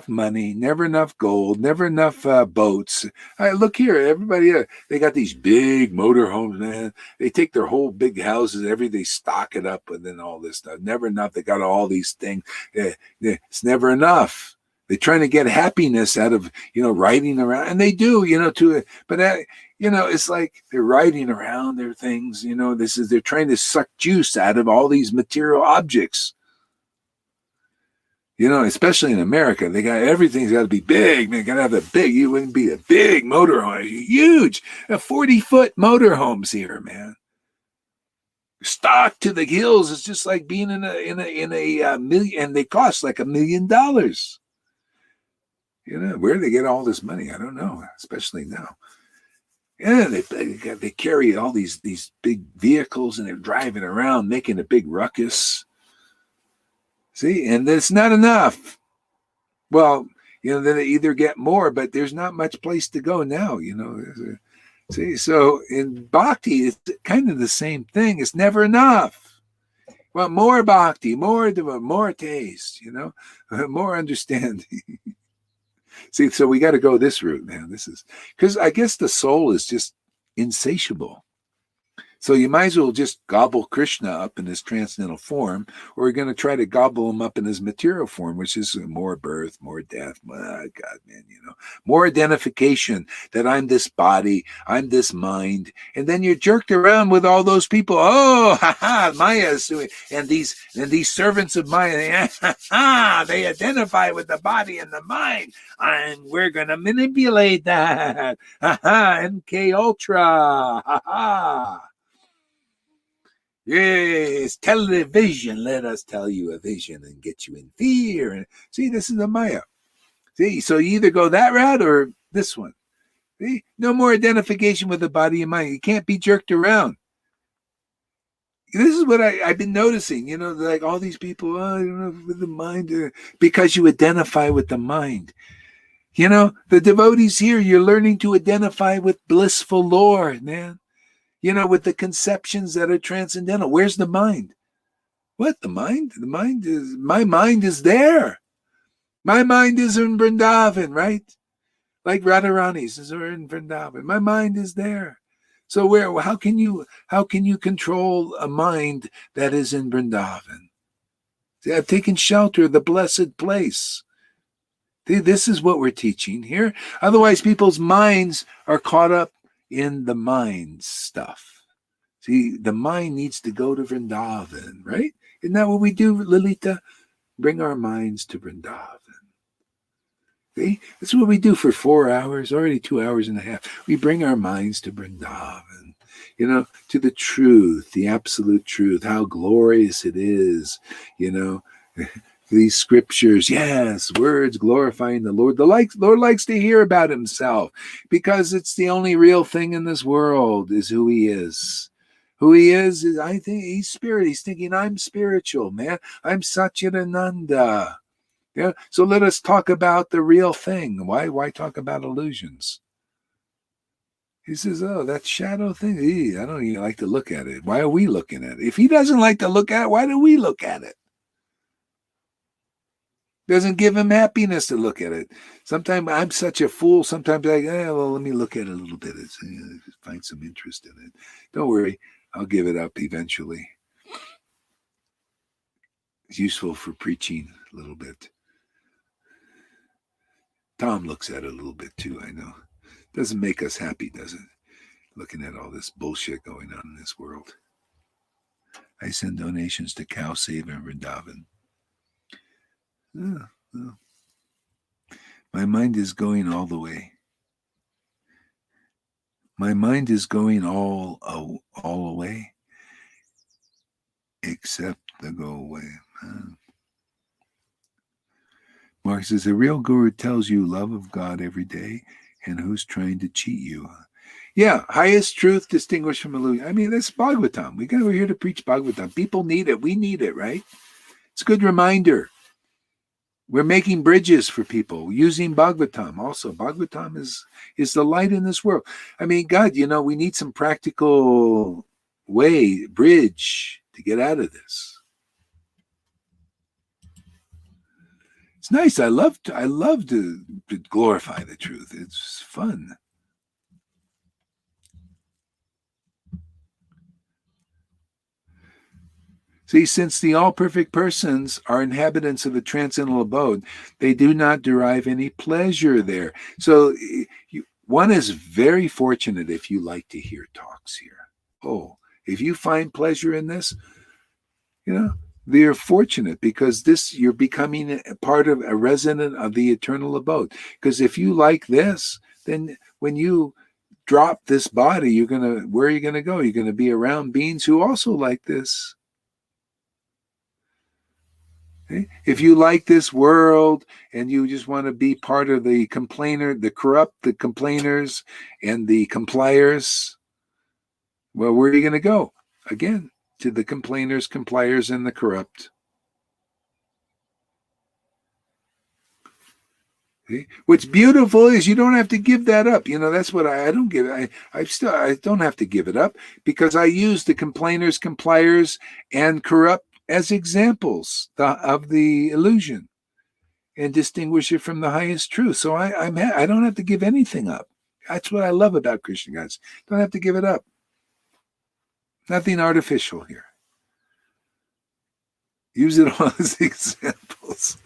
S1: money, never enough gold, never enough boats. Look here, everybody, they got these big motorhomes, man. They take their whole big houses, they stock it up, and then all this stuff. Never enough. They got all these things. It's never enough. They're trying to get happiness out of, riding around, and they do, it's like they're riding around their things, they're trying to suck juice out of all these material objects. Especially in America, everything's got to be big. They got to have you wouldn't be a big motorhome, huge, 40-foot motorhomes here, man. Stocked to the hills. It's just like being in a million, and they cost like $1 million. Where do they get all this money? I don't know, especially now. Yeah, they carry all these big vehicles, and they're driving around making a big ruckus. See, and it's not enough. Well, then they either get more, but there's not much place to go now. See, so in bhakti, it's kind of the same thing. It's never enough. Well, more bhakti, more taste. More understanding. See, so we got to go this route, man. This is because I guess the soul is just insatiable. So you might as well just gobble Krishna up in his transcendental form, or you're going to try to gobble him up in his material form, which is more birth, more death. God, man, more identification that I'm this body, I'm this mind. And then you're jerked around with all those people. Oh, Maya is doing, and these servants of Maya, they identify with the body and the mind. And we're going to manipulate that. MK Ultra. Yes, television. Let us tell you a vision and get you in fear. And see, this is the Maya. See, so you either go that route or this one. See, no more identification with the body and mind. You can't be jerked around. This is what I've been noticing. Like all these people, with the mind, because you identify with the mind. The devotees here, you're learning to identify with blissful Lord, man. With the conceptions that are transcendental. Where's the mind? What, the mind? The mind is, my mind is there. My mind is in Vrindavan, right? Like Radharani's is in Vrindavan. My mind is there. So how can you control a mind that is in Vrindavan? See, I've taken shelter of the blessed place. See, this is what we're teaching here. Otherwise, people's minds are caught up in the mind stuff. See, the mind needs to go to Vrindavan, right? Isn't that what we do, Lalita? Bring our minds to Vrindavan. See, that's what we do for 4 hours, already 2 hours and a half. We bring our minds to Vrindavan, to the truth, the absolute truth, how glorious it is, these scriptures, yes, words glorifying the Lord. The Lord likes to hear about himself because it's the only real thing in this world is who he is. Who he is, I think he's spirit. He's thinking, I'm spiritual, man. I'm Satchidananda. Yeah. So let us talk about the real thing. Why talk about illusions? He says, oh, that shadow thing, I don't even like to look at it. Why are we looking at it? If he doesn't like to look at it, why do we look at it? Doesn't give him happiness to look at it. Sometimes I'm such a fool. Sometimes let me look at it a little bit. Find some interest in it. Don't worry. I'll give it up eventually. It's useful for preaching a little bit. Tom looks at it a little bit too, I know. Doesn't make us happy, does it? Looking at all this bullshit going on in this world. I send donations to Cow Save and Vrindavan. My mind is going all the way. My mind is going all away, except the go away. Mark says, a real guru tells you love of God every day, and who's trying to cheat you? Yeah, highest truth distinguished from illusion. I mean, that's Bhagavatam. We're here to preach Bhagavatam. People need it. We need it, right? It's a good reminder. We're making bridges for people using Bhagavatam. Also, Bhagavatam is the light in this world. I mean, God, we need some practical bridge to get out of this. It's nice. I love to glorify the truth. It's fun. See, since the all-perfect persons are inhabitants of the transcendental abode, they do not derive any pleasure there. So one is very fortunate if you like to hear talks here. Oh, if you find pleasure in this, they're fortunate because you're becoming a part of a resident of the eternal abode. Because if you like this, then when you drop this body, where are you gonna go? You're gonna be around beings who also like this. Okay? If you like this world and you just want to be part of the complainer, the corrupt, the complainers, and the compliers, well, where are you going to go? Again, to the complainers, compliers, and the corrupt. Okay? What's beautiful is you don't have to give that up. That's what I don't give. I don't have to give it up because I use the complainers, compliers, and corrupt as examples of the illusion and distinguish it from the highest truth. So I don't have to give anything up. That's what I love about Krishna, guys. Don't have to give it up. Nothing artificial here. Use it all as examples.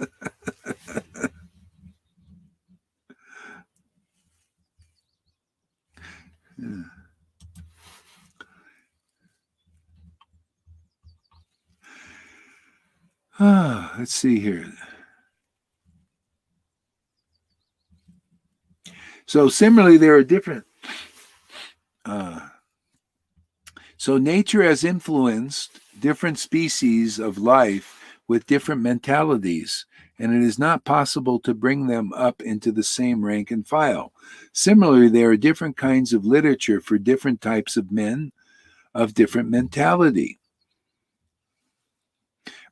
S1: Yeah. Let's see here. So similarly, there are different. So nature has influenced different species of life with different mentalities, and it is not possible to bring them up into the same rank and file. Similarly, there are different kinds of literature for different types of men of different mentality.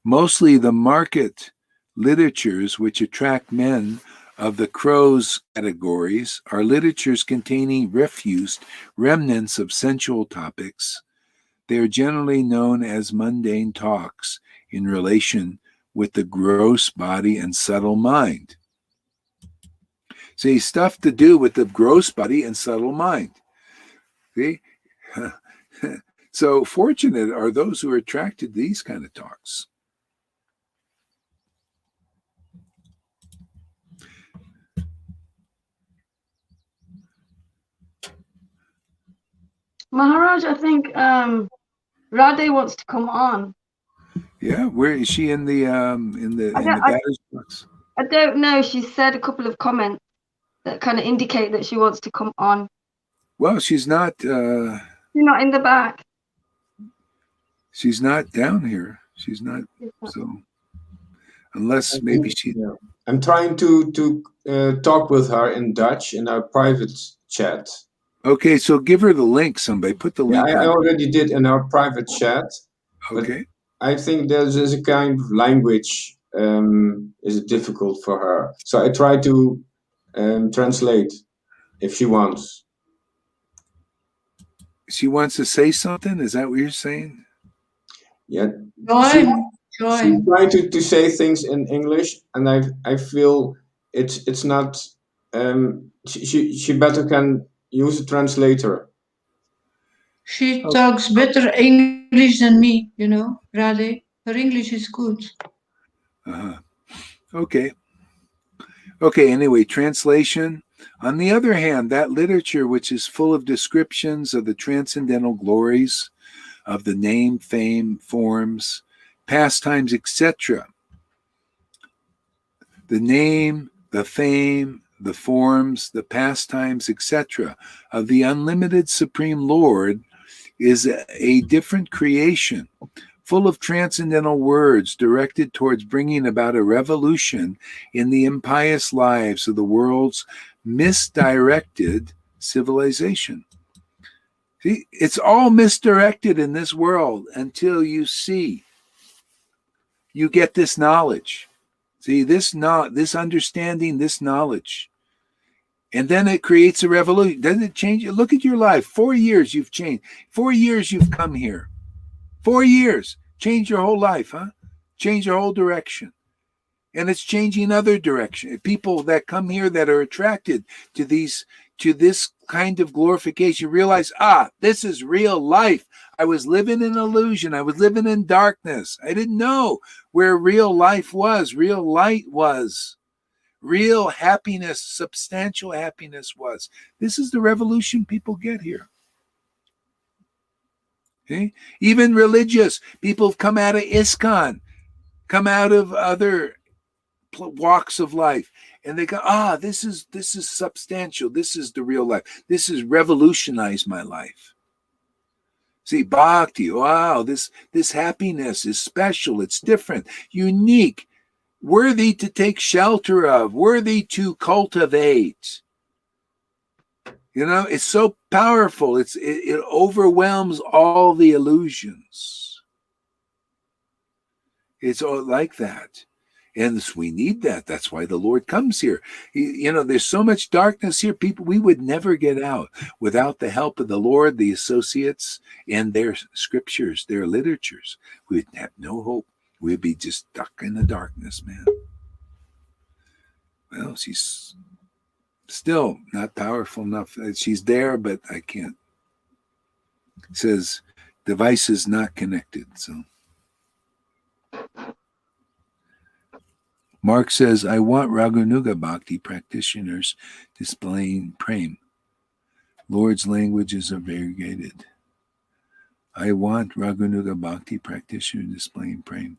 S1: Mostly the market literatures which attract men of the crows categories are literatures containing refused remnants of sensual topics. They are generally known as mundane talks in relation with the gross body and subtle mind. See, stuff to do with the gross body and subtle mind. See? So fortunate are those who are attracted to these kind of talks.
S6: Maharaj, I think Radhe wants to come on.
S1: Yeah, where is she in the batter's box?
S6: I don't know. She said a couple of comments that kind of indicate that she wants to come on.
S1: Well, she's not.
S6: She's not in the back.
S1: She's not down here. She's not. So unless maybe she.
S5: Yeah. I'm trying to talk with her in Dutch in our private chat.
S1: Okay, so give her the link. Somebody put the link.
S5: I already did in our private chat.
S1: Okay.
S5: I think there's a kind of language is difficult for her. So I try to translate if she wants.
S1: She wants to say something? Is that what you're saying?
S5: Yeah.
S4: Join.
S5: She's trying to say things in English, and I feel it's not. She better can use a translator.
S4: She talks better English than me, you know, Radhe. Her English is good.
S1: Okay. Okay, anyway, translation. On the other hand, that literature which is full of descriptions of the transcendental glories of the name, fame, forms, pastimes, etc. The name, the fame, the forms, the pastimes, etc. of the unlimited Supreme Lord is a different creation, full of transcendental words directed towards bringing about a revolution in the impious lives of the world's misdirected civilization. See, it's all misdirected in this world until you see, you get this knowledge. See, this understanding, this knowledge. And then it creates a revolution. Doesn't it change? Look at your life. 4 years you've changed. 4 years you've come here. 4 years. Change your whole life, huh? Change your whole direction. And it's changing other direction. People that come here that are attracted to this kind of glorification realize, this is real life. I was living in illusion. I was living in darkness. I didn't know where real life was, real light was, real happiness, substantial happiness was. This is the revolution people get here. Okay? Even religious people have come out of ISKCON, come out of other walks of life, and they go, this is substantial. This is the real life. This has revolutionized my life. See, bhakti, wow, this happiness is special. It's different, unique, worthy to take shelter of, worthy to cultivate. You know, it's so powerful. It overwhelms all the illusions. It's all like that. And we need that. That's why the Lord comes here. There's so much darkness here. People, we would never get out without the help of the Lord, the associates, and their scriptures, their literatures. We'd have no hope. We'd be just stuck in the darkness, man. Well, she's still not powerful enough. She's there, but I can't. It says, Device is not connected. So Mark says, I want Raganuga Bhakti practitioners displaying prem. Lord's languages are variegated. I want Raganuga Bhakti practitioners displaying prem.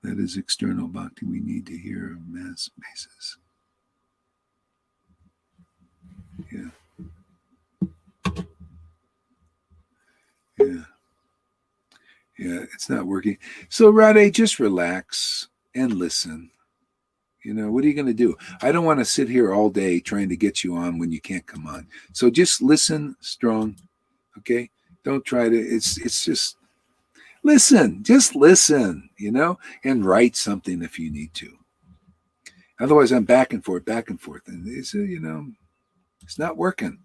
S1: That is external bhakti. We need to hear of mass basis. Yeah. Yeah. Yeah, it's not working. So, Radhe, just relax and listen. You know, what are you going to do? I don't want to sit here all day trying to get you on when you can't come on. So just listen strong, okay? Don't try to, it's just listen, just listen, you know, and write something if you need to. Otherwise, I'm back and forth. And it's, you know, it's not working.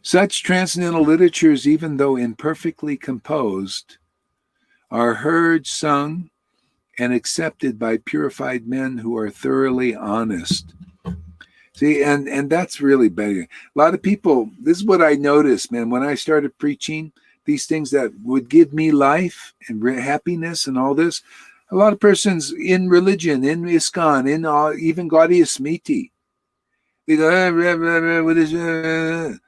S1: Such transcendental literatures, even though imperfectly composed, are heard, sung, and accepted by purified men who are thoroughly honest. See, and that's really better. A lot of people, this is what I noticed, man, when I started preaching these things that would give me life and happiness and all this, a lot of persons in religion, in ISKCON, in even Gaudiya Smriti, they go, what is, you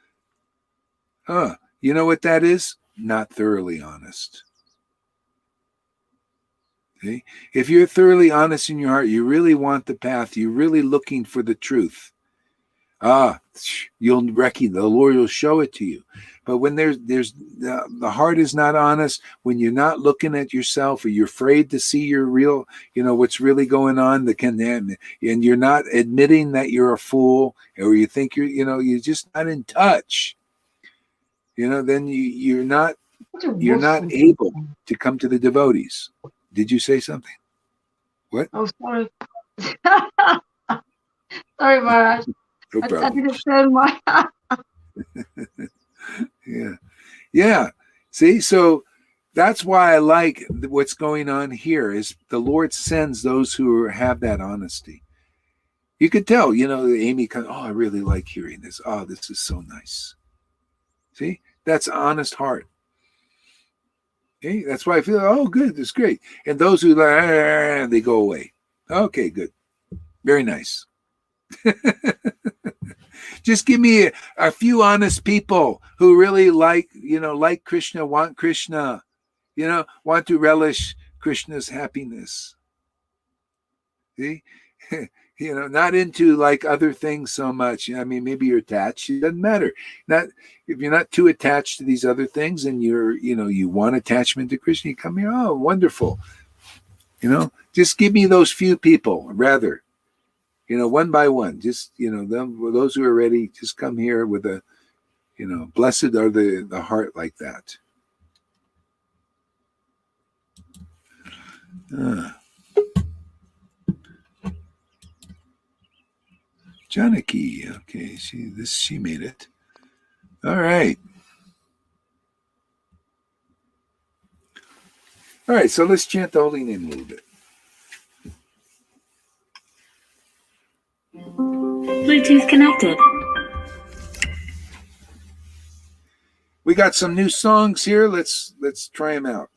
S1: know what that is? Not thoroughly honest. Okay? If you're thoroughly honest in your heart, you really want the path, you're really looking for the truth. You'll recognize, the Lord will show it to you. But when there's the heart is not honest, when you're not looking at yourself, or you're afraid to see your real, you know, what's really going on, and you're not admitting that you're a fool, or you think you're just not in touch, you know, then you're not able to come to the devotees. Did you say something? What?
S6: Oh, sorry. Sorry, Maharaj.
S1: No problem.
S6: I didn't turn my.
S1: Yeah. See, so that's why I like what's going on here is the Lord sends those who have that honesty. You could tell, you know, Amy comes, I really like hearing this. Oh, this is so nice. See, that's honest heart. Okay, that's why I feel, good, that's great. And those who they go away. Okay, good. Very nice. Just give me a few honest people who really like Krishna, want Krishna, want to relish Krishna's happiness. See? Not into like other things so much. I mean, maybe you're attached. It doesn't matter. If you're not too attached to these other things and you want attachment to Krishna, you come here, oh, wonderful. Just give me those few people, rather. One by one, just, those who are ready, just come here with a, blessed are the heart like that. Janaki, okay, she made it. All right. All right, so let's chant the holy name a little bit.
S3: Bluetooth connected.
S1: We got some new songs here. Let's try them out.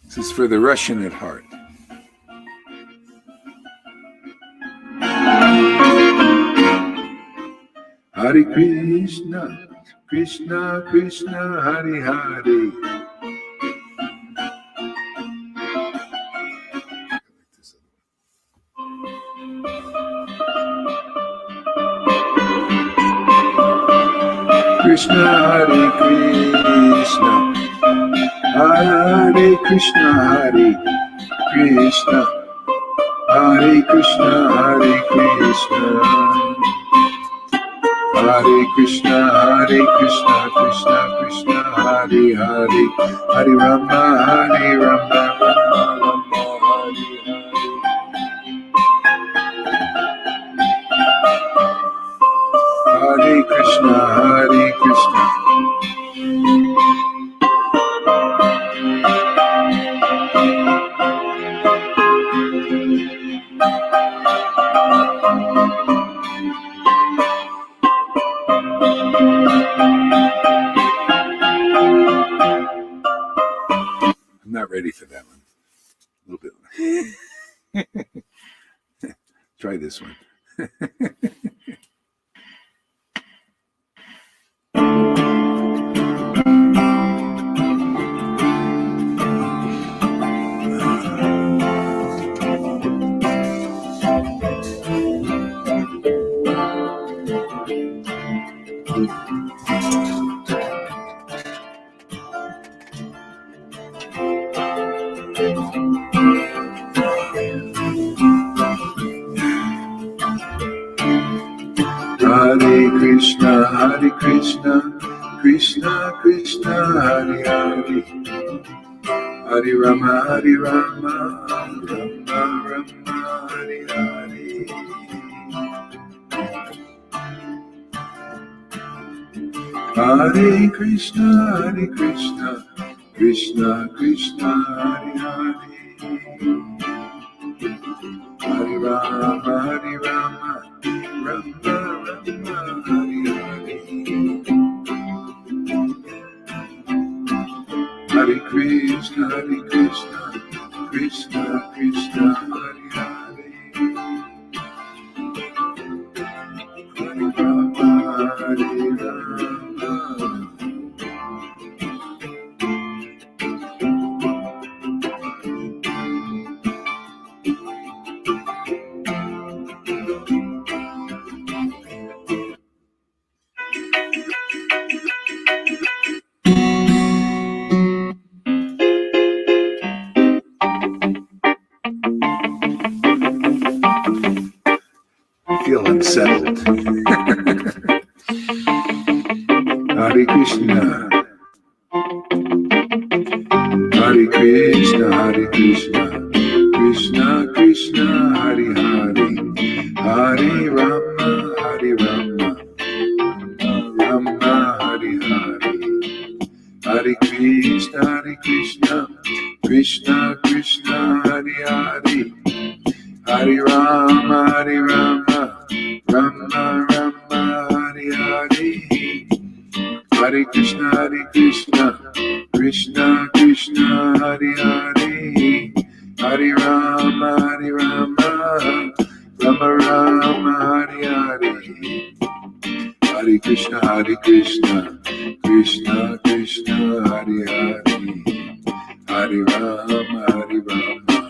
S1: This is for the Russian at heart. Hare Krishna, Krishna Krishna, Hare Hare. Krishna Hare Krishna, Hare Krishna, Hare Krishna, Hare Krishna, Hare Krishna, Hare Krishna, Hare Krishna, Krishna Krishna, Hare Hare, Hare Rama, Hare Rama, Rama Rama, Hare Hare. Hare Krishna, Hare Krishna. I'm not ready for that one. A little bit. Try this one. Hare Krishna, Krishna Krishna, Hare Hare, Hare Rama, Hare Rama, Rama Rama, Hare Hare. Hare Krishna, Krishna Krishna, Hare Hare, Hare Rama, Hare Rama, Rama Rama, Hare Hare. Hare Krishna, Krishna Krishna, Hare Hare, Hare Rama, Hare Rama. Feel unsettled. Hare Krishna, Hare Krishna, Hare Krishna, Krishna Krishna, Hare Hare, Hare Rama, Hare Rama, Rama Hare Hare, Hare Krishna, Krishna Krishna, Hare Hare, Hare Rama, Hare Rama, Rama Rama, Hare Hare, Hare Krishna, Krishna Krishna, Hare Hare, Hare Rama, Hare Rama, Rama Rama, Hare Hare, Hare Krishna, Krishna Krishna, Hare Hare, Hare Rama, Hare Rama,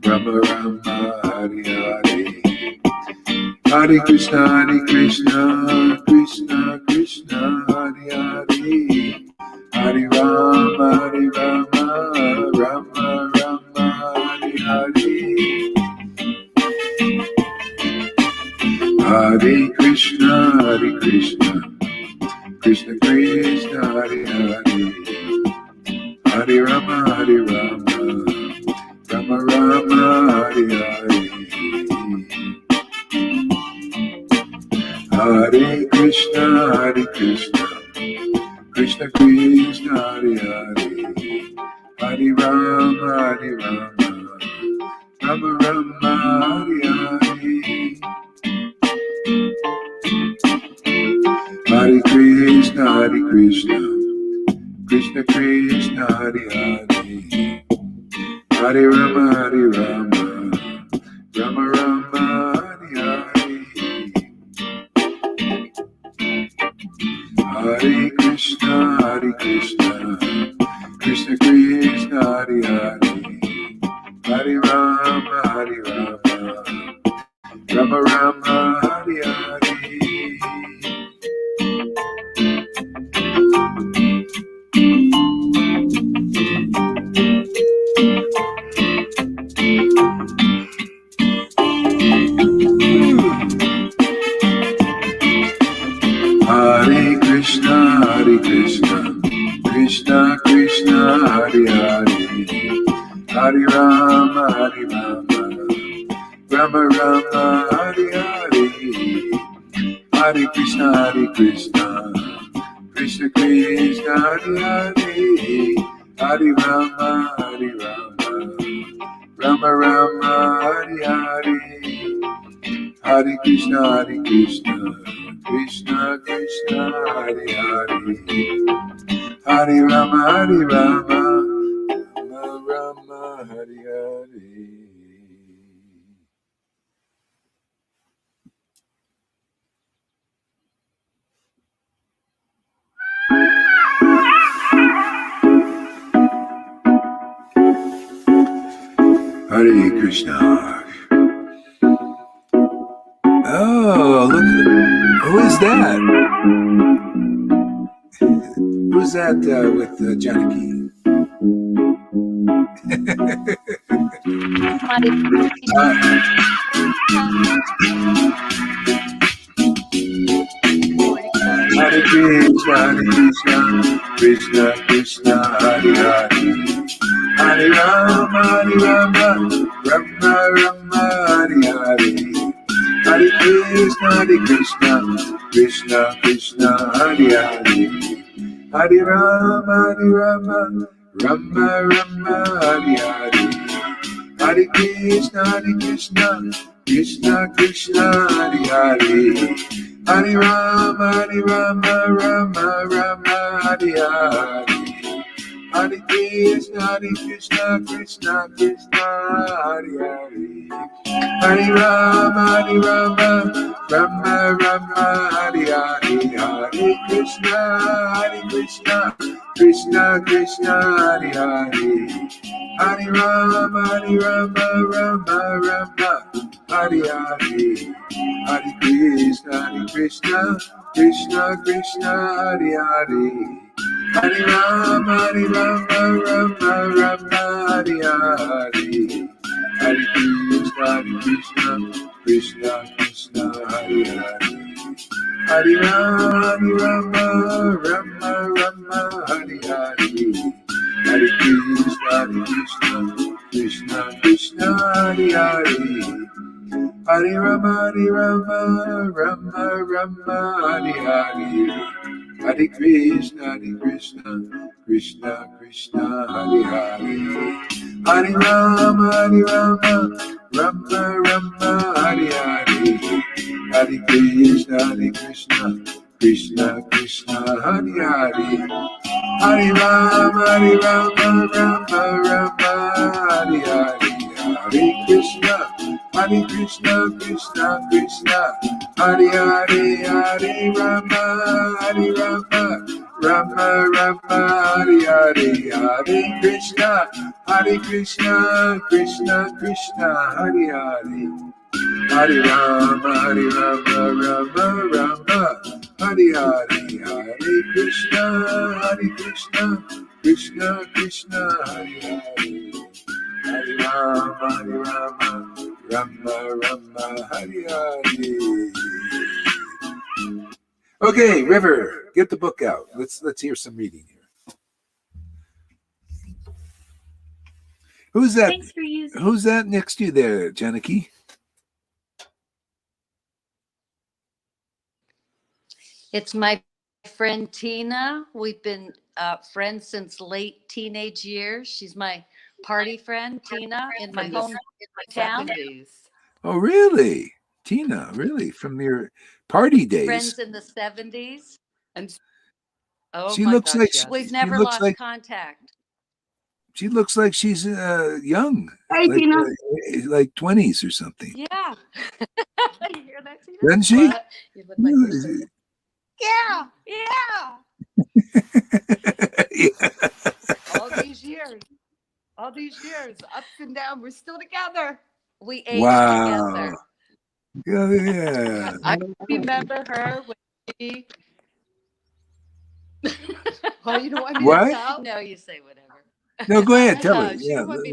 S1: Rama Rama, Hare Hare, Hare Krishna, Krishna Krishna, Hare Hare, Hare Rama, Rama Rama, Hare Hare, Hare Krishna, Krishna Krishna, Hare Hare, Hare Rama, Rama Rama, Hare Hare, Hare Krishna, Krishna Krishna, Hare Hare, Hare Rama, Rama Rama, Hare Hare, Hare Krishna, Krishna Krishna, Hare Hare, Hare Rama, Rama Rama, Hare Hare, Hare Krishna, Krishna Krishna, Hare Hare, Hare Rama, Rama Rama, Hare Hare. Hare Krishna, Krishna Krishna, Hare Hare, Hare Rama, Rama Rama, Hare Hare, Hare Krishna, Krishna Krishna, Hare Hare, Hare Rama, Rama Rama, Hare Hare, Hare Krishna, Krishna Krishna Hare Hare, Hare Rama Hare Rama, Rama Rama Hare Hare. Hare Krishna. Oh, look! Who is that? Who's that with Janaki? Hare Krishna, Krishna Krishna, Hare Hare, Hare Rama, Rama Rama, Hare Hare, Hare Krishna, Krishna Krishna, Hare Hare, Hare Rama, Rama Rama, Hare Hare, Hare Krishna, Krishna Krishna, Hare Hare, Hare Rama, Rama Rama, Hare Hare, Hare Krishna, Krishna Krishna, Hare Hare, Hare Rama, Rama Rama, Hare Hare, Hare Krishna, Krishna Krishna, Hare Hare, Hare Rama, Rama Rama, Hare Hare, Hare Krishna, Krishna Krishna, Hare Hare, Hare Rama, Rama Rama, Hare Hare, Hare Krishna, Krishna Krishna, Hare Hare, Hare Rama, Rama Rama, Hare Hare, Hare Krishna, Krishna Krishna, Hare Hare, Hare Rama, Rama Rama, Hare Hare, Hare Krishna, Krishna Krishna, Hare Hare, Hare Rama, Rama Rama, Hare Hare, Hare Krishna, Krishna Krishna, Hare Hare, Hare Rama, Rama Rama, Hare Hare, Hare Krishna, Krishna Krishna, Hare Hare, Hare Rama, Rama Rama, Hare Hare, Hare Krishna, Krishna Krishna, Hare Hare, Hare Rama, Rama Rama, Hare Hare, Hare Krishna, Krishna Krishna, Hare Hare, Hare Rama, Rama Rama, Hare Hare. Okay, River, get the book out. Let's hear some reading here. Who's that?
S3: Thanks for using.
S1: Who's that next to you there, Janaki?
S7: It's my friend Tina. We've been friends since late teenage years. She's my party friend, Tina, in my hometown.
S1: Oh, really? Tina, really? From your party days?
S7: Friends in the 70s.
S8: And oh,
S1: She
S8: my
S1: looks
S8: gosh,
S1: like
S8: yes.
S7: We've never
S1: looks
S7: lost
S1: like
S7: contact.
S1: she looks like she's young,
S6: Hey, Tina.
S1: like 20s or something.
S7: Yeah. You hear that, Tina?
S1: Doesn't she?
S7: What? You look like you're so- Yeah, yeah.
S1: Yeah.
S8: All these years, ups and downs, we're still together.
S7: We ate
S1: Wow.
S7: together.
S1: Yeah.
S8: I remember her when she. Well, you don't want me
S1: What?
S8: to tell?
S7: No, you say whatever.
S1: No, go ahead. Tell her.
S8: She
S1: Yeah.
S8: don't want me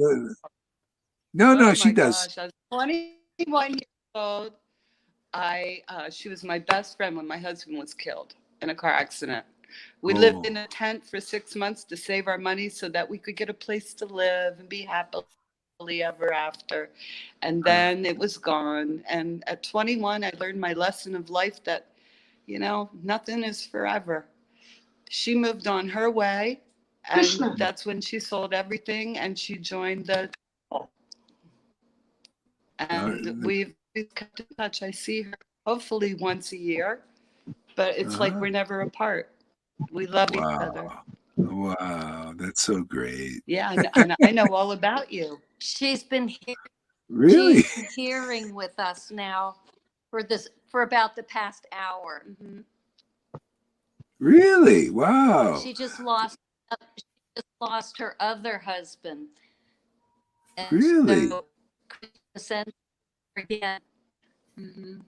S1: No,
S8: Oh
S1: she
S8: my
S1: does.
S8: gosh, I was 21 years old. She was my best friend when my husband was killed in a car accident. We lived in a tent for 6 months to save our money so that we could get a place to live and be happily ever after. And then it was gone. And at 21, I learned my lesson of life that, nothing is forever. She moved on her way, and
S6: Krishna.
S8: that's when she sold everything and she joined the. And we've kept in touch. I see her hopefully once a year. but it's like
S1: Uh-huh.
S8: we're never apart. We love each other.
S1: Wow, that's so great.
S8: Yeah, and I know all about you.
S7: She's been
S1: Really?
S7: she's been hearing with us now for about the past hour.
S8: Mhm.
S1: Really? Wow.
S7: She just lost her other husband, and
S1: Really?
S7: so Krishna sent her again.
S8: Mhm.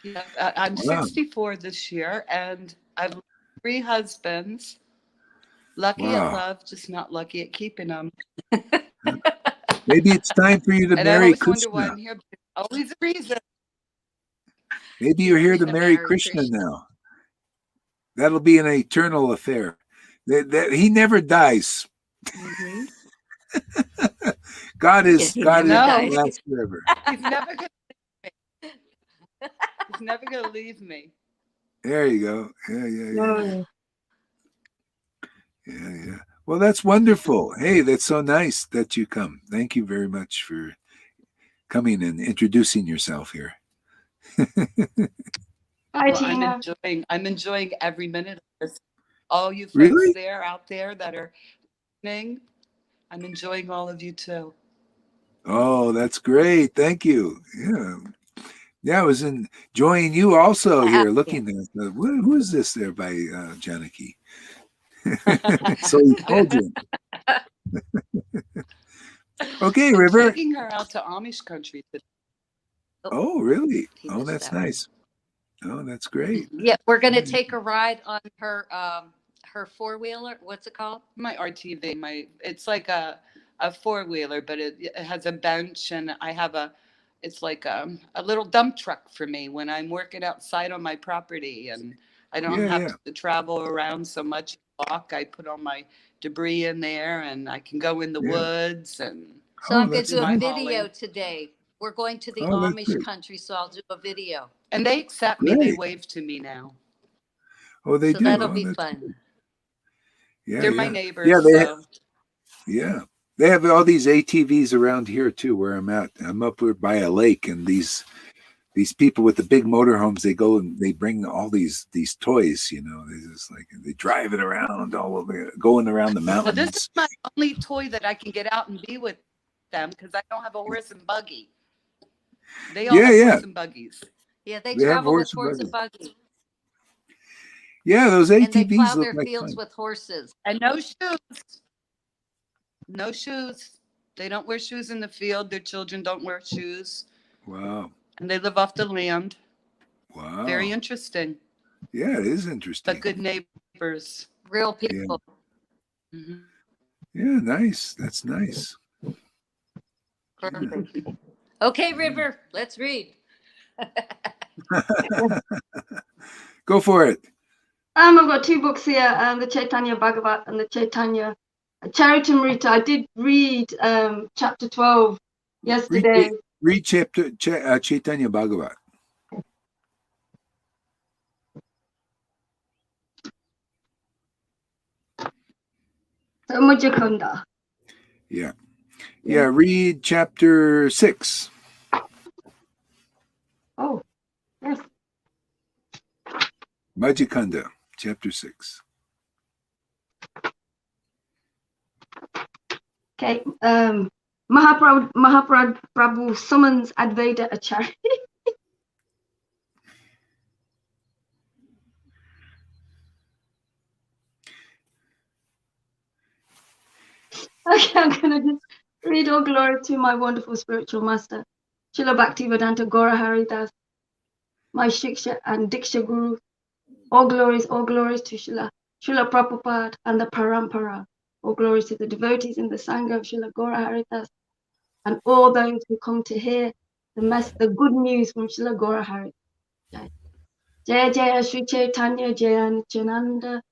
S8: Yeah, I'm
S1: Wow.
S8: 64 this year, and I've 3 husbands. Lucky at
S1: Wow.
S8: love, just not lucky at keeping them.
S1: Maybe it's time for you to
S8: And I
S1: marry
S8: always wonder why
S1: Krishna.
S8: I'm here. But there's always a reason.
S1: Maybe
S7: She's
S1: you're here to
S7: gonna
S1: marry
S7: marry
S1: Krishna
S7: Krishna.
S1: now. That'll be an eternal affair. He never dies.
S8: Mhm.
S1: God
S7: Yeah,
S1: is
S7: he
S1: God
S7: never
S1: is
S8: No.
S7: dies.
S1: lasts forever.
S8: He's never gonna leave me. He's never gonna leave me.
S1: There you go. Yeah.
S6: No.
S1: Yeah. Well, that's wonderful. Hey, that's so nice that you come. Thank you very much for coming and introducing yourself here.
S6: Hi,
S8: Well,
S6: Tina.
S8: I'm enjoying every minute of this. All you folks
S1: Really?
S8: out there that are listening, I'm enjoying all of you too.
S1: Oh, that's great. Thank you. Yeah, I was enjoying you also here, looking at who is this there by Janaki? So he told you. Okay,
S8: I'm
S1: River.
S8: taking her out to Amish country today.
S1: Oh, really?
S7: He
S1: Oh,
S7: missed
S1: that's
S7: that one.
S1: nice. Oh, that's great.
S7: Yeah, we're gonna take a ride on her four-wheeler. What's it called?
S8: My RTV, it's like a 4-wheeler, but it has a bench, and I have it's like a little dump truck for me when I'm working outside on my property, and I don't
S1: Yeah,
S8: have
S1: yeah.
S8: to travel around so much. Walk. I put all my debris in there, and I can go in the
S1: Yeah.
S8: woods and
S7: So
S1: Oh,
S7: I'm gonna
S1: that's
S7: do a
S8: my
S1: nice.
S7: video
S8: hauling.
S7: today. We're going to the
S1: Oh, that's
S7: Amish
S1: great.
S7: country, so I'll do a video.
S8: And they accept me. They
S1: Great.
S8: wave to me now.
S1: Oh, they
S7: So
S1: do.
S7: that'll
S1: Oh,
S7: be
S1: that's
S7: fun.
S1: good. Yeah,
S8: They're my
S1: yeah.
S8: neighbors, so
S1: Yeah. They have all these ATVs around here too, where I'm at. I'm up by a lake, and these people with the big motorhomes, they go and they bring all these toys. They just like they drive it around all over, going around the
S8: well, this is
S1: mountains.
S8: my only toy that I can get out and be with them because I don't have a horse and buggy. They all have
S1: Yeah.
S8: horse and buggies.
S7: Yeah, they
S1: They have
S7: travel with
S1: horse and
S7: horse and
S1: buggy.
S7: buggy,
S1: Yeah, those
S7: and they
S1: ATVs
S7: plow
S1: look
S7: their
S1: like
S7: fields
S1: fun.
S7: with horses.
S8: And no shoes. No shoes. They don't wear shoes in the field. Their children don't wear shoes.
S1: Wow.
S8: And they live off the land.
S1: Wow.
S8: Very interesting.
S1: Yeah, it is interesting.
S8: But good neighbors.
S7: Real people.
S8: Mhm.
S1: Yeah, nice. That's nice.
S7: Perfect. Okay, River, let's read.
S1: Go for it.
S6: I've got 2 books here, the Chaitanya Bhagavat and the Chaitanya Charitamrita. I did read chapter 12 yesterday.
S1: Read Chaitanya Bhagavat.
S6: So Mujjakunda.
S1: Yeah. Read chapter 6.
S6: Oh, yes.
S1: Majikanda, chapter 6.
S6: Okay. Mahaprabhu summons Advaita Acharya. Okay, I'm gonna just read all glory to my wonderful spiritual master, Srila Bhaktivedanta Gaura Haridas, my Shiksha and Diksha Guru. All glories to Srila Prabhupada and the Parampara. All glories to the devotees in the Sangha of Srila Gaura Haridas and all those who come to hear the good news from Srila Gaura Haridas. Jaya Jaya Sri Chaitanya Jaya Nityananda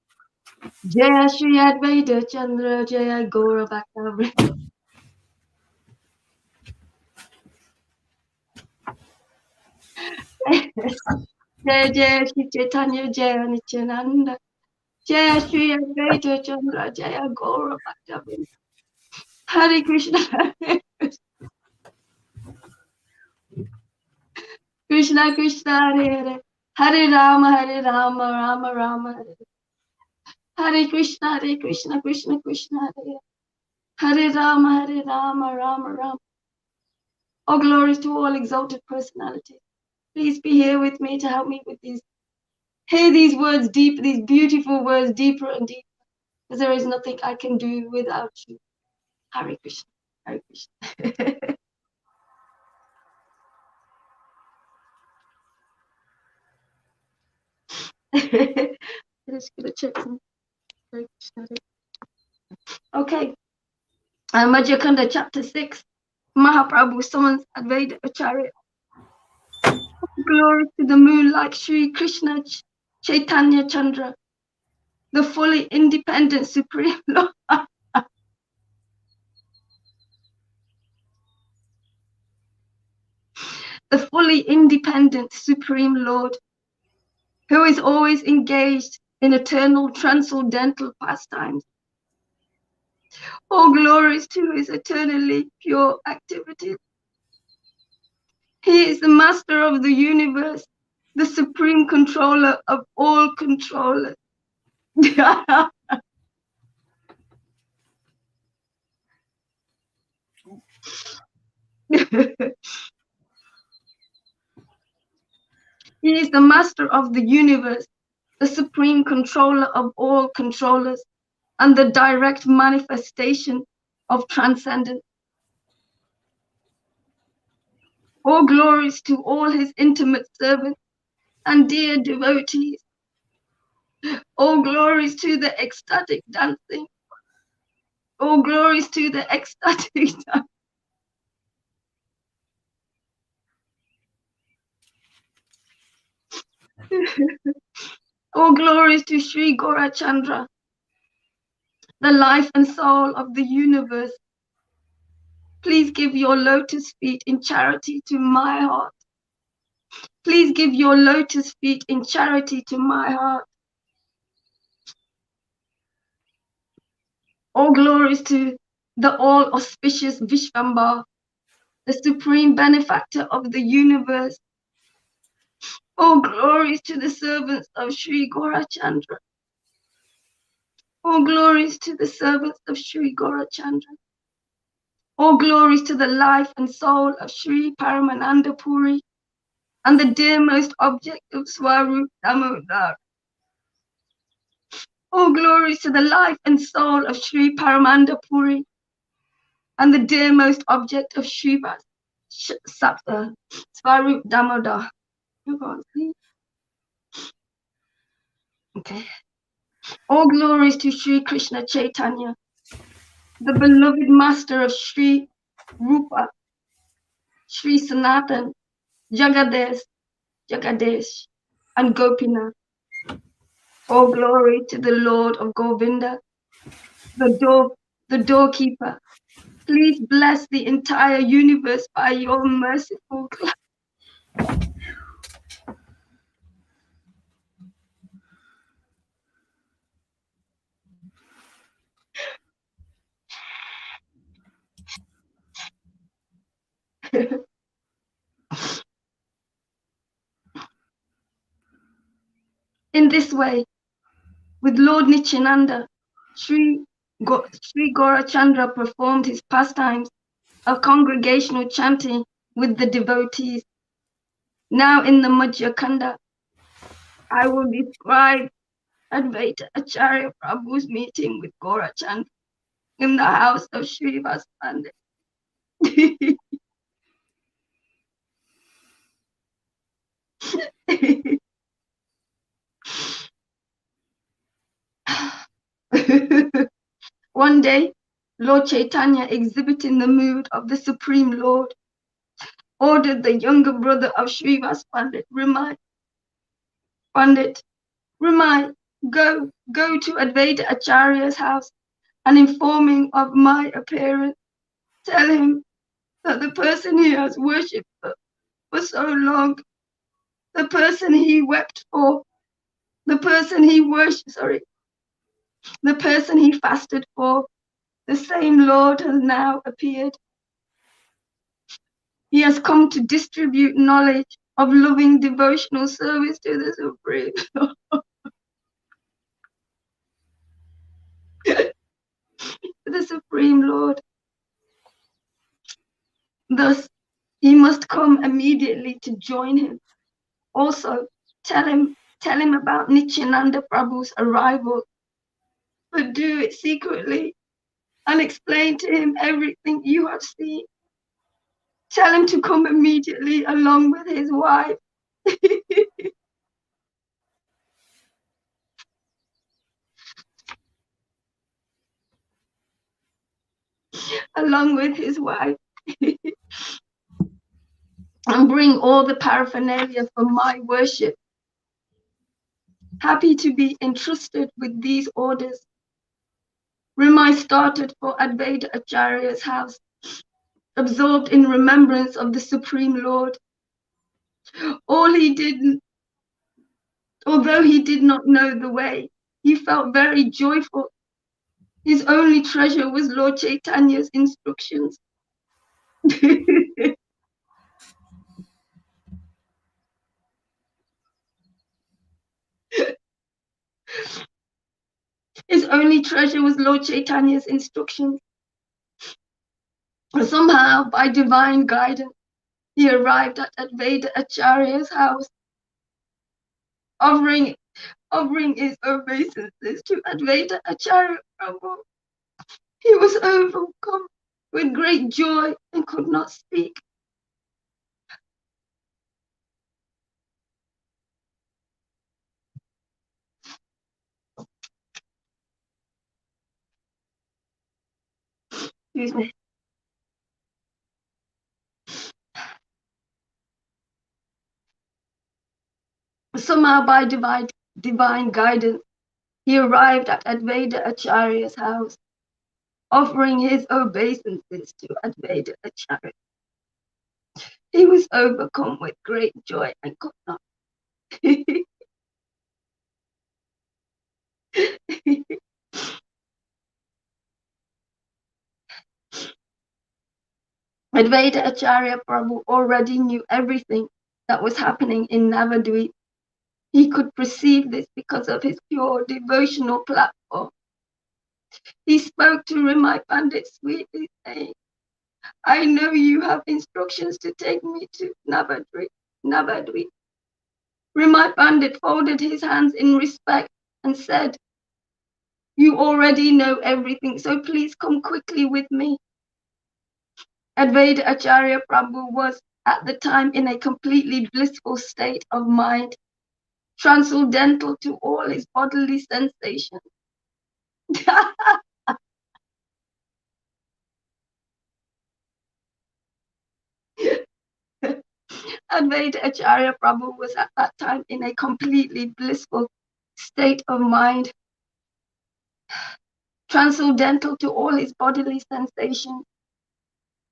S6: Jaya Sri Advaita Chandra Jaya Gaura Bhaktavrinda. Jaya Jaya Sri Chaitanya Jaya Nityananda Jaya Sri Advaita Chandra Jaya Gaura Bhaktavrinda. Hare Krishna, Krishna Krishna Hare Hare, Hare Rama, Rama Rama, Hare Krishna, Krishna Krishna, Hare Rama, Rama Rama. All glories to all exalted personalities. Please be here with me to help me with these. Hear these words deep, these beautiful words deeper and deeper, because there is nothing I can do without you. Hare Krishna, Hare Krishna. Just gonna check some. Hare Krishna, okay. Madhya Kanda chapter 6. Mahaprabhu summons Advaita Acharya. Glory to the moon like Sri Krishna Chaitanya Chandra, the fully independent Supreme Lord. The fully independent Supreme Lord, who is always engaged in eternal transcendental pastimes. All glories to his eternally pure activities. He is the master of the universe, the supreme controller of all controllers. He is the master of the universe, the supreme controller of all controllers, and the direct manifestation of transcendence. All glories to all his intimate servants and dear devotees. All glories to the ecstatic dancing. All glories to the ecstatic dancing. All glories to Sri Gaurachandra, the life and soul of the universe. Please give your lotus feet in charity to my heart. Please give your lotus feet in charity to my heart. All glories to the all-auspicious Vishvambha, the supreme benefactor of the universe. All glories to the servants of Sri Gaurachandra. All glories to the servants of Sri Gaurachandra. All glories to the life and soul of Sri Paramananda Puri and the dearmost object of Swarup Damodar. All glories to the life and soul of Sri Paramananda Puri and the dearmost object of Srivas Swarup Damodar. You can't see. Okay. All glories to Sri Krishna Chaitanya, the beloved master of Sri Rupa, Sri Sanatan, Jagadesh, and Gopinath. All glory to the Lord of Govinda, the doorkeeper. Please bless the entire universe by your merciful glance. In this way, with Lord Nityananda, Sri Gaurachandra performed his pastimes of congregational chanting with the devotees. Now in the Madhya Kanda, I will describe Advaita Acharya Prabhu's meeting with Gaurachandra in the house of Srivas Pandit. One day, Lord Chaitanya, exhibiting the mood of the Supreme Lord, ordered the younger brother of Srivas Pandit, Ramai, go to Advaita Acharya's house and inform him of my appearance. Tell him that the person he has worshipped for so long, the person he wept for, the person he the person he fasted for, the same Lord has now appeared. He has come to distribute knowledge of loving devotional service to the Supreme the Supreme Lord. Thus, he must come immediately to join him. Also, tell him about Nityananda Prabhu's arrival, but do it secretly and explain to him everything you have seen. Tell him to come immediately along with his wife. Along with his wife. And bring all the paraphernalia for my worship. Happy to be entrusted with these orders. Rimai started for Advaita Acharya's house, absorbed in remembrance of the Supreme Lord. Although he did not know the way, he felt very joyful. His only treasure was Lord Chaitanya's instructions. His only treasure was Lord Chaitanya's instructions. Somehow, by divine guidance, he arrived at Advaita Acharya's house, offering his obeisances to Advaita Acharya Prabhu. He was overcome with great joy and could not speak. Excuse me. Somehow, by divine guidance, he arrived at Advaita Acharya's house, offering his obeisances to Advaita Acharya. He was overcome with great joy and could not. Advaita Acharya Prabhu already knew everything that was happening in Navadvip. He could perceive this because of his pure devotional platform. He spoke to Rimai Pandit sweetly, saying, I know you have instructions to take me to Navadvip. Rimai Pandit folded his hands in respect and said, you already know everything, so please come quickly with me. Advaita Acharya Prabhu was at the time in a completely blissful state of mind, transcendental to all his bodily sensations. Advaita Acharya Prabhu was at that time in a completely blissful state of mind, transcendental to all his bodily sensations.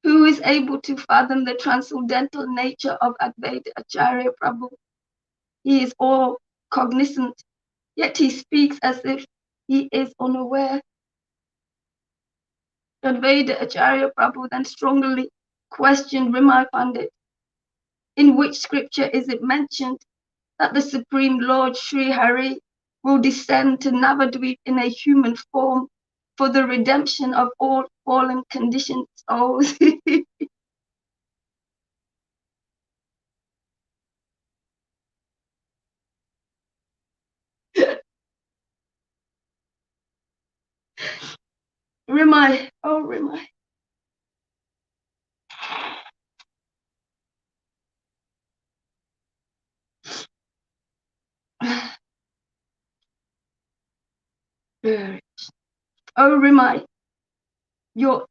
S6: Who is able to fathom the transcendental nature of Advaita Acharya Prabhu? He is all cognizant, yet he speaks as if he is unaware. Advaita Acharya Prabhu then strongly questioned Rimai Pandit. In which scripture is it mentioned that the Supreme Lord Sri Hari will descend to Navadvip in a human form for the redemption of all fallen conditioned souls? Rimai, oh Rimai. Oh Rimai, your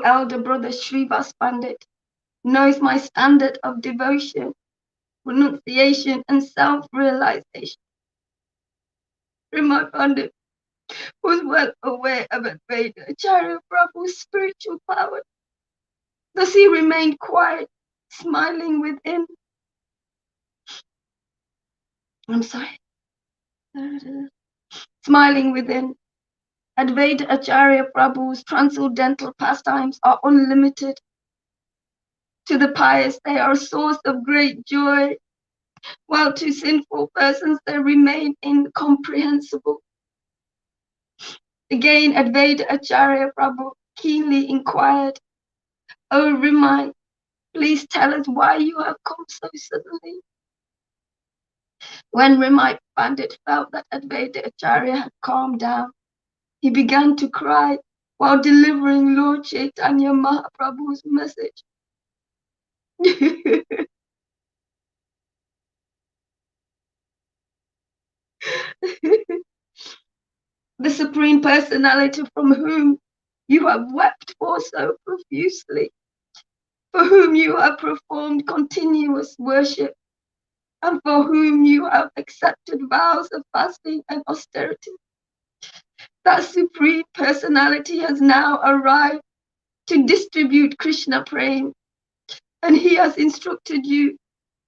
S6: elder brother Srivas Pandit knows my standard of devotion, renunciation, and self-realization. Rimai Pandit was well aware of Advaita Acharya Prabhu's spiritual power. Thus he remained quiet, smiling within. I'm sorry. Smiling within. Advaita Acharya Prabhu's transcendental pastimes are unlimited. To the pious, they are a source of great joy while to sinful persons they remain incomprehensible. Again, Advaita Acharya Prabhu keenly inquired, "O Rimai, please tell us why you have come so suddenly." When Rimai Pandit felt that Advaita Acharya had calmed down, he began to cry while delivering Lord Chaitanya Mahaprabhu's message. The Supreme Personality from whom you have wept for so profusely, for whom you have performed continuous worship, and for whom you have accepted vows of fasting and austerity. That Supreme Personality has now arrived to distribute Krishna Prem, and he has instructed you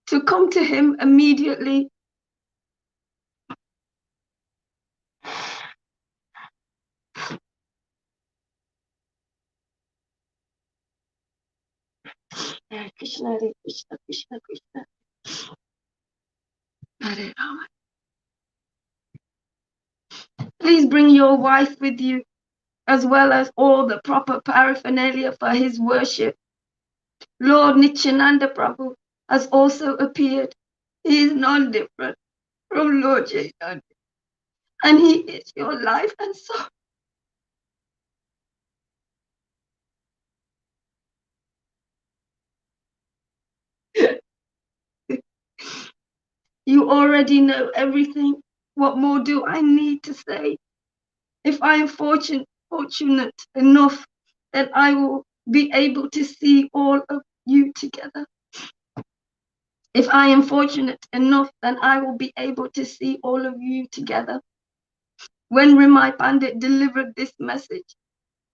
S6: to come to him immediately. Hare Krishna, Hare Krishna, Krishna Krishna, Hare Rama. Please bring your wife with you, as well as all the proper paraphernalia for his worship. Lord Nityananda Prabhu has also appeared. He is non different from Lord Chaitanya, and he is your life and soul. You already know everything. What more do I need to say? If I am fortunate enough, then I will be able to see all of you together. If I am fortunate enough, then I will be able to see all of you together. When Rimai Pandit delivered this message,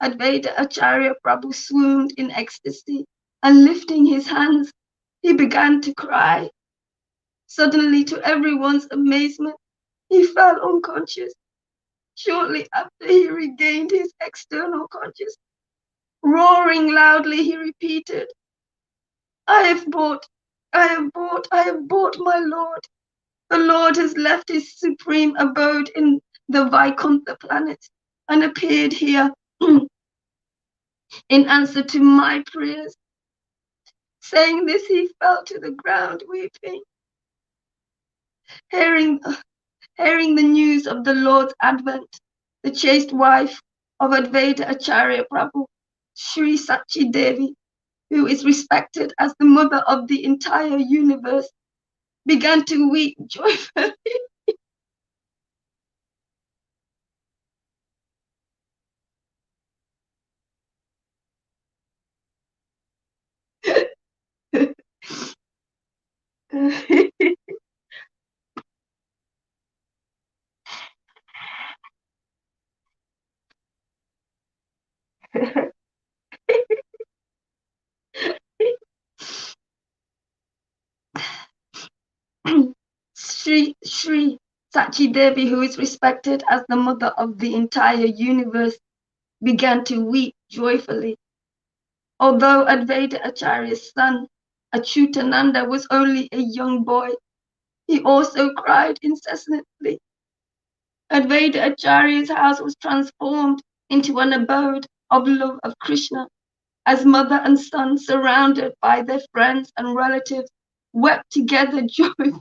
S6: Advaita Acharya Prabhu swooned in ecstasy, and lifting his hands, he began to cry. Suddenly, to everyone's amazement, he fell unconscious. Shortly after, he regained his external consciousness. Roaring loudly, he repeated, I have bought, my Lord. The Lord has left his supreme abode in the Vaikuntha planet and appeared here in answer to my prayers. Saying this, he fell to the ground weeping. Hearing the news of the Lord's advent, the chaste wife of Advaita Acharya Prabhu, Sri Sachi Devi, who is respected as the mother of the entire universe, began to weep joyfully. Sri Sachi Devi, who is respected as the mother of the entire universe, began to weep joyfully. Although Advaita Acharya's son, Achyutananda, was only a young boy, he also cried incessantly. Advaita Acharya's house was transformed into an abode of love of Krishna, as mother and son, surrounded by their friends and relatives, wept together joyfully.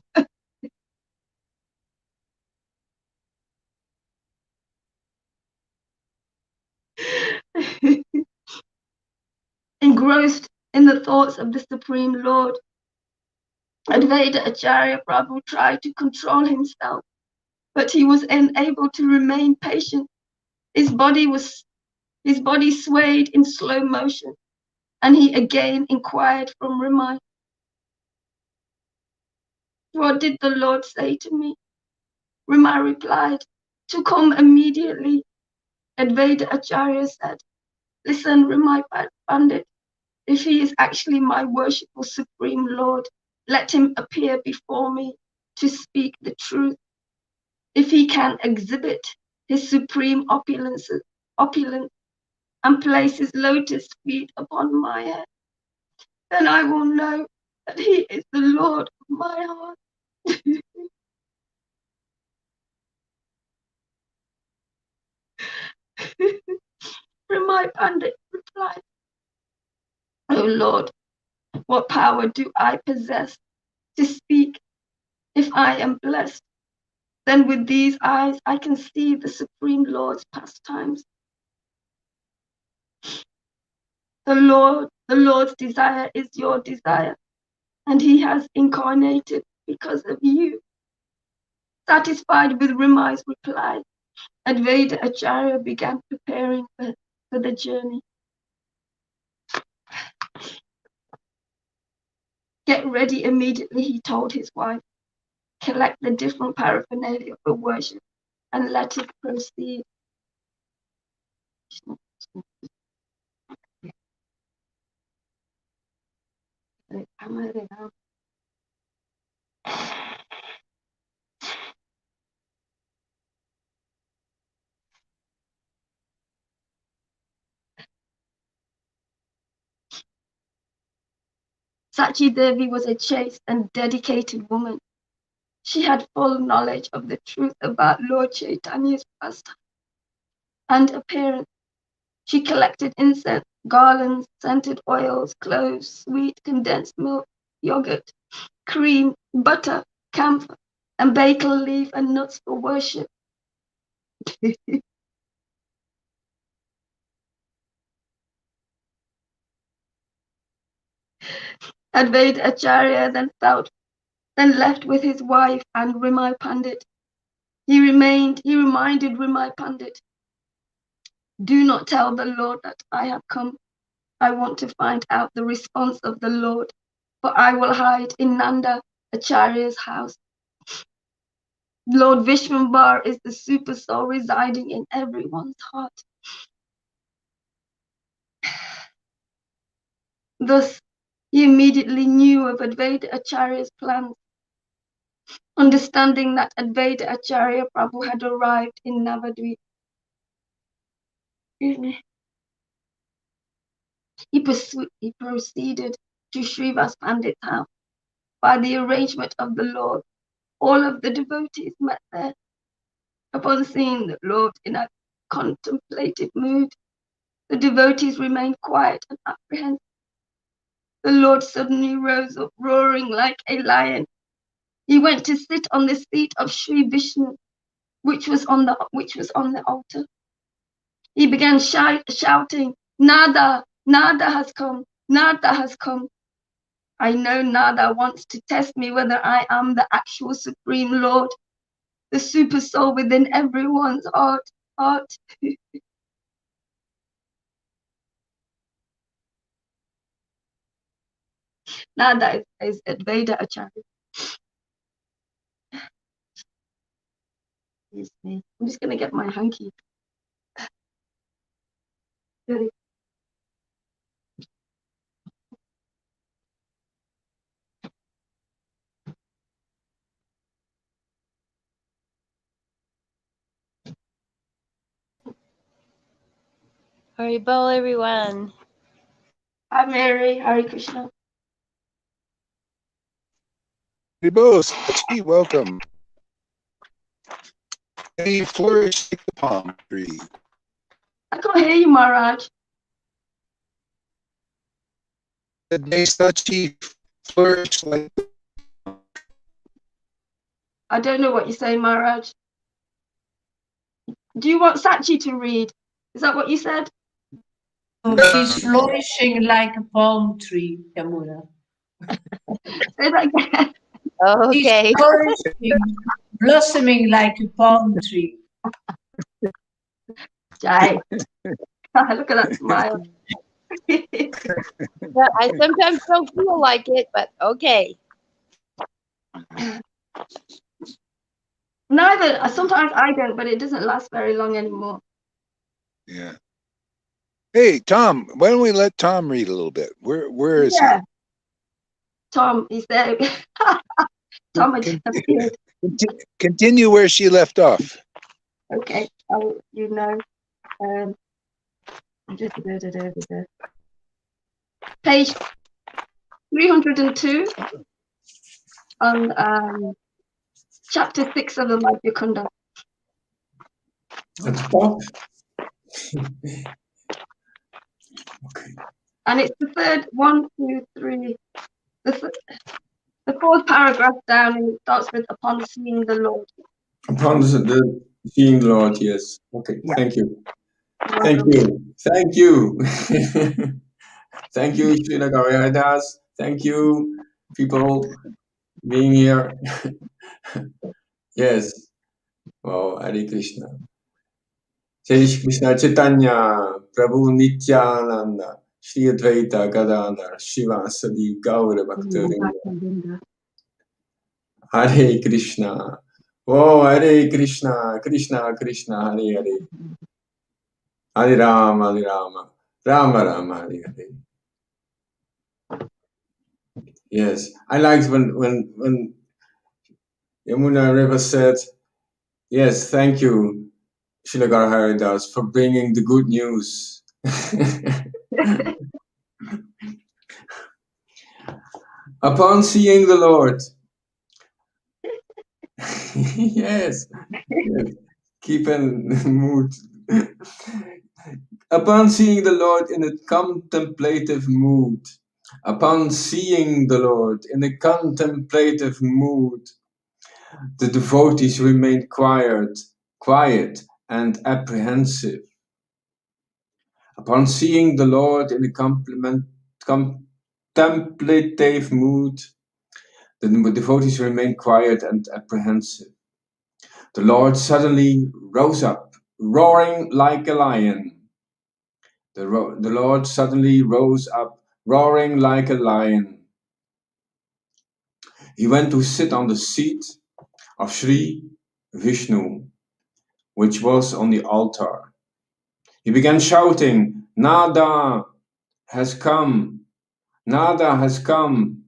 S6: Engrossed in the thoughts of the Supreme Lord, Advaita Acharya Prabhu tried to control himself, but he was unable to remain patient. His body swayed in slow motion, and he again inquired from Rimai, what did the Lord say to me? Rimai replied, to come immediately. Advaita Acharya said, listen, Rimai Pandit, if he is actually my worshipful Supreme Lord, let him appear before me to speak the truth. If he can exhibit his supreme opulence and place his lotus feet upon my head, then I will know that he is the Lord of my heart. My Pandit replied, "O Lord, what power do I possess to speak if I am blessed? Then with these eyes I can see the Supreme Lord's pastimes. The Lord's desire is your desire, and he has incarnated because of you." Satisfied with Rimai's reply, Advaita Acharya began preparing for the journey. "Get ready immediately," he told his wife. "Collect the different paraphernalia for worship and let it proceed." Sachi Devi was a chaste and dedicated woman. She had full knowledge of the truth about Lord Chaitanya's pastime and appearance. She collected incense, garlands, scented oils, cloves, sweet condensed milk, yogurt, cream, butter, camphor, and bakel leaf and nuts for worship. Advaita Acharya then left with his wife and Rimai Pandit. He reminded Rimai Pandit, "Do not tell the Lord that I have come. I want to find out the response of the Lord, for I will hide in Nanda Acharya's house. Lord Vishwambar is the super soul residing in everyone's heart." Thus, he immediately knew of Advaita Acharya's plans. Understanding that Advaita Acharya Prabhu had arrived in Navadvip, he proceeded to Srivas Pandit's house. By the arrangement of the Lord, all of the devotees met there. Upon seeing the Lord in a contemplative mood, the devotees remained quiet and apprehensive. The Lord suddenly rose up, roaring like a lion. He went to sit on the seat of Sri Vishnu, which was on the altar. He began shouting, "Nada, Nada has come, Nada has come. I know Nada wants to test me whether I am the actual Supreme Lord, the super soul within everyone's heart." Nada is Advaita Acharya. Excuse me. I'm just gonna get my hanky. Really.
S9: Haribol, everyone.
S6: Hi Mary, Hare Krishna.
S1: Hey, both. Sachi, welcome. May you flourish like the palm tree.
S6: I can't hear you, Maharaj.
S1: May Sachi flourish like.
S6: I don't know what you say, Maharaj. Do you want Sachi to read? Is that what you said?
S4: She's flourishing like a palm tree, Yamuna.
S6: Say that again.
S9: Okay.
S4: She's flourishing, blossoming like a palm tree.
S6: Jai. Look at that smile.
S9: Yeah, I sometimes don't feel like it, but okay.
S6: Sometimes I don't, but it doesn't last very long anymore.
S1: Yeah. Hey, Tom, why don't we let Tom read a little bit? Where is he?
S6: Tom, he's there. Tom had disappeared.
S1: Continue where she left off.
S6: Okay, you know. Page 302 on chapter 6 of the Madhya Kunda.
S5: At the top. Okay.
S6: And it's the third, 1, 2, 3, the fourth paragraph down, and it starts with upon seeing the Lord.
S5: Upon the seeing the Lord, yes. Okay,
S6: Yeah.
S5: thank you.
S6: You're
S5: Thank
S6: welcome.
S5: you. Thank you. Thank you, Srila Gauridas. Thank you, people being here. Yes. Wow, Hare Krishna. Jai Shri Krishna Chaitanya, Prabhu Nityananda, Shri Advaita Gadadhar, Shivasadi Gaura Bhaktarinda. Hare Krishna. Oh, Hare Krishna, Krishna Krishna, Hare Hare. Hare Rama, Hare Rama, Rama Rama, Hare Hare. Yes, I liked when Yamuna River said, yes, thank you, Shilagara Haridas, for bringing the good news. Upon seeing the Lord. Yes, yes, keep in mood. Upon seeing the Lord in a contemplative mood. Upon seeing the Lord in a contemplative mood, the devotees remained quiet and apprehensive. Upon seeing the Lord in a contemplative mood, the devotees remained quiet and apprehensive. The Lord suddenly rose up, roaring like a lion. The Lord suddenly rose up, roaring like a lion. He went to sit on the seat of Sri Vishnu, which was on the altar. He began shouting, Nada has come, Nada has come.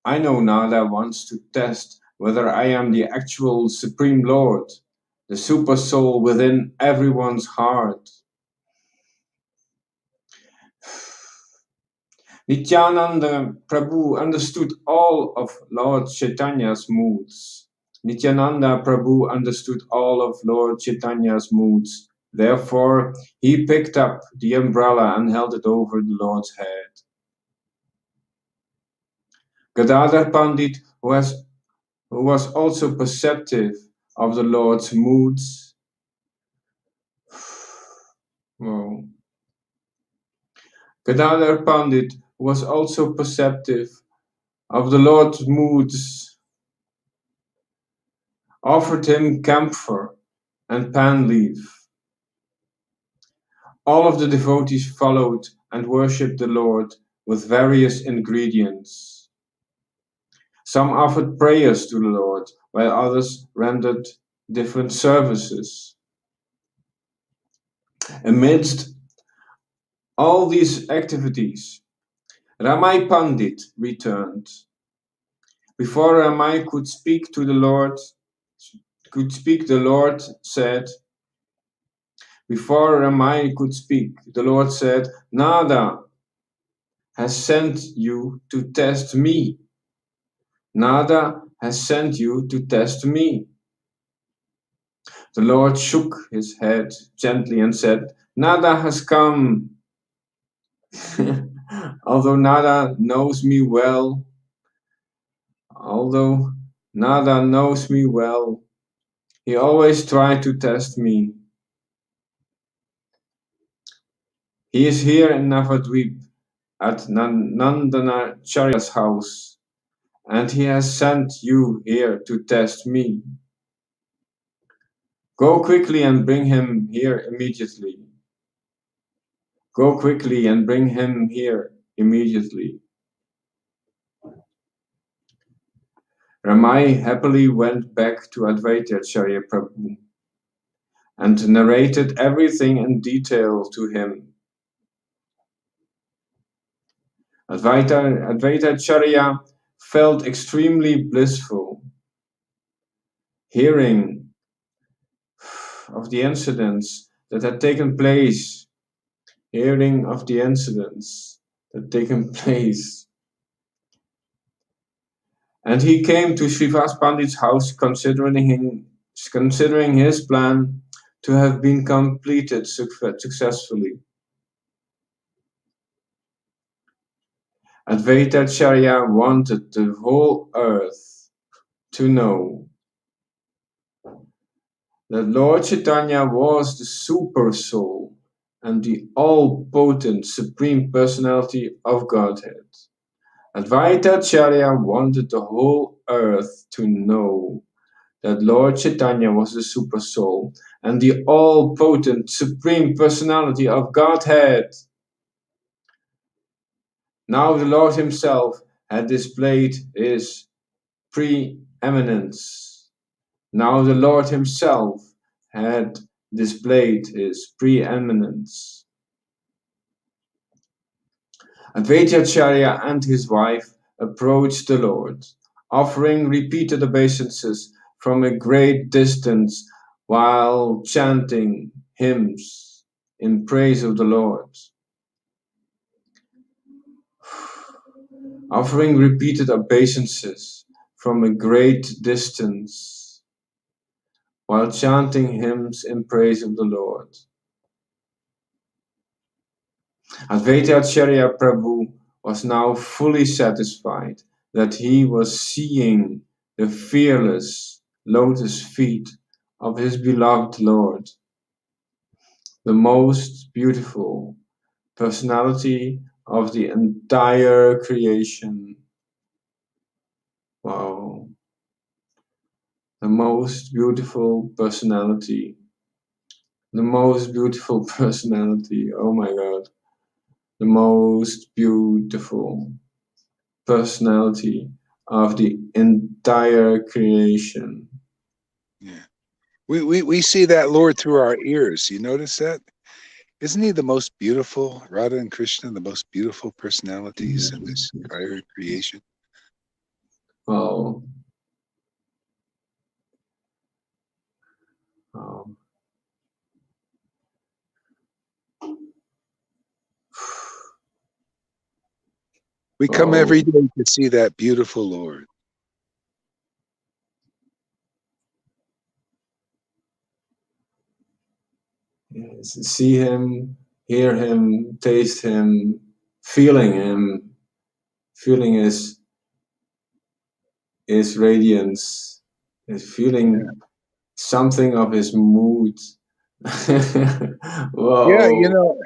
S5: I know Nada wants to test whether I am the actual Supreme Lord, the super soul within everyone's heart. Nityananda Prabhu understood all of Lord Chaitanya's moods. Nityananda Prabhu understood all of Lord Chaitanya's moods. Therefore, he picked up the umbrella and held it over the Lord's head. Gadadhar Pandit, who was also perceptive of the Lord's moods, Gadadhar Pandit was also perceptive of the Lord's moods, offered him camphor and pan leaf. All of the devotees followed and worshipped the Lord with various ingredients. Some offered prayers to the Lord, while others rendered different services. Amidst all these activities, Ramai Pandit returned. Before Ramai could speak, the Lord said, before Ramai could speak, the Lord said, Nada has sent you to test me. Nada has sent you to test me. The Lord shook his head gently and said, Nada has come. Although Nada knows me well, he always tried to test me. He is here in Navadvip at Nandanacharya's house, and he has sent you here to test me. Go quickly and bring him here immediately. Go quickly and bring him here immediately. Ramai happily went back to Advaita Acharya Prabhu and narrated everything in detail to him. Advaita Acharya felt extremely blissful, hearing of the incidents that had taken place, And he came to Srivas Pandit's house, considering his plan to have been completed successfully. Advaitacharya wanted the whole earth to know that Lord Chaitanya was the super soul and the all-potent supreme personality of Godhead. Advaitacharya wanted the whole earth to know that Lord Chaitanya was the super soul and the all-potent supreme personality of Godhead. Now the Lord himself had displayed his preeminence. Now the Lord himself had displayed his preeminence. Advaitacharya and his wife approached the Lord, offering repeated obeisances from a great distance while chanting hymns in praise of the Lord. Offering repeated obeisances from a great distance while chanting hymns in praise of the Lord. Advaitacharya Prabhu was now fully satisfied that he was seeing the fearless lotus feet of his beloved Lord, the most beautiful personality of the entire creation. Wow. The most beautiful personality. The most beautiful personality. Oh my God. The most beautiful personality of the entire creation.
S1: Yeah. We see that Lord through our ears. You notice that? Isn't he the most beautiful, Radha and Krishna, the most beautiful personalities in this entire creation?
S5: Wow. Wow.
S1: We come every day to see that beautiful Lord.
S5: Yes. See him, hear him, taste him, feeling his radiance, feeling something of his mood. Whoa.
S1: Yeah, you know,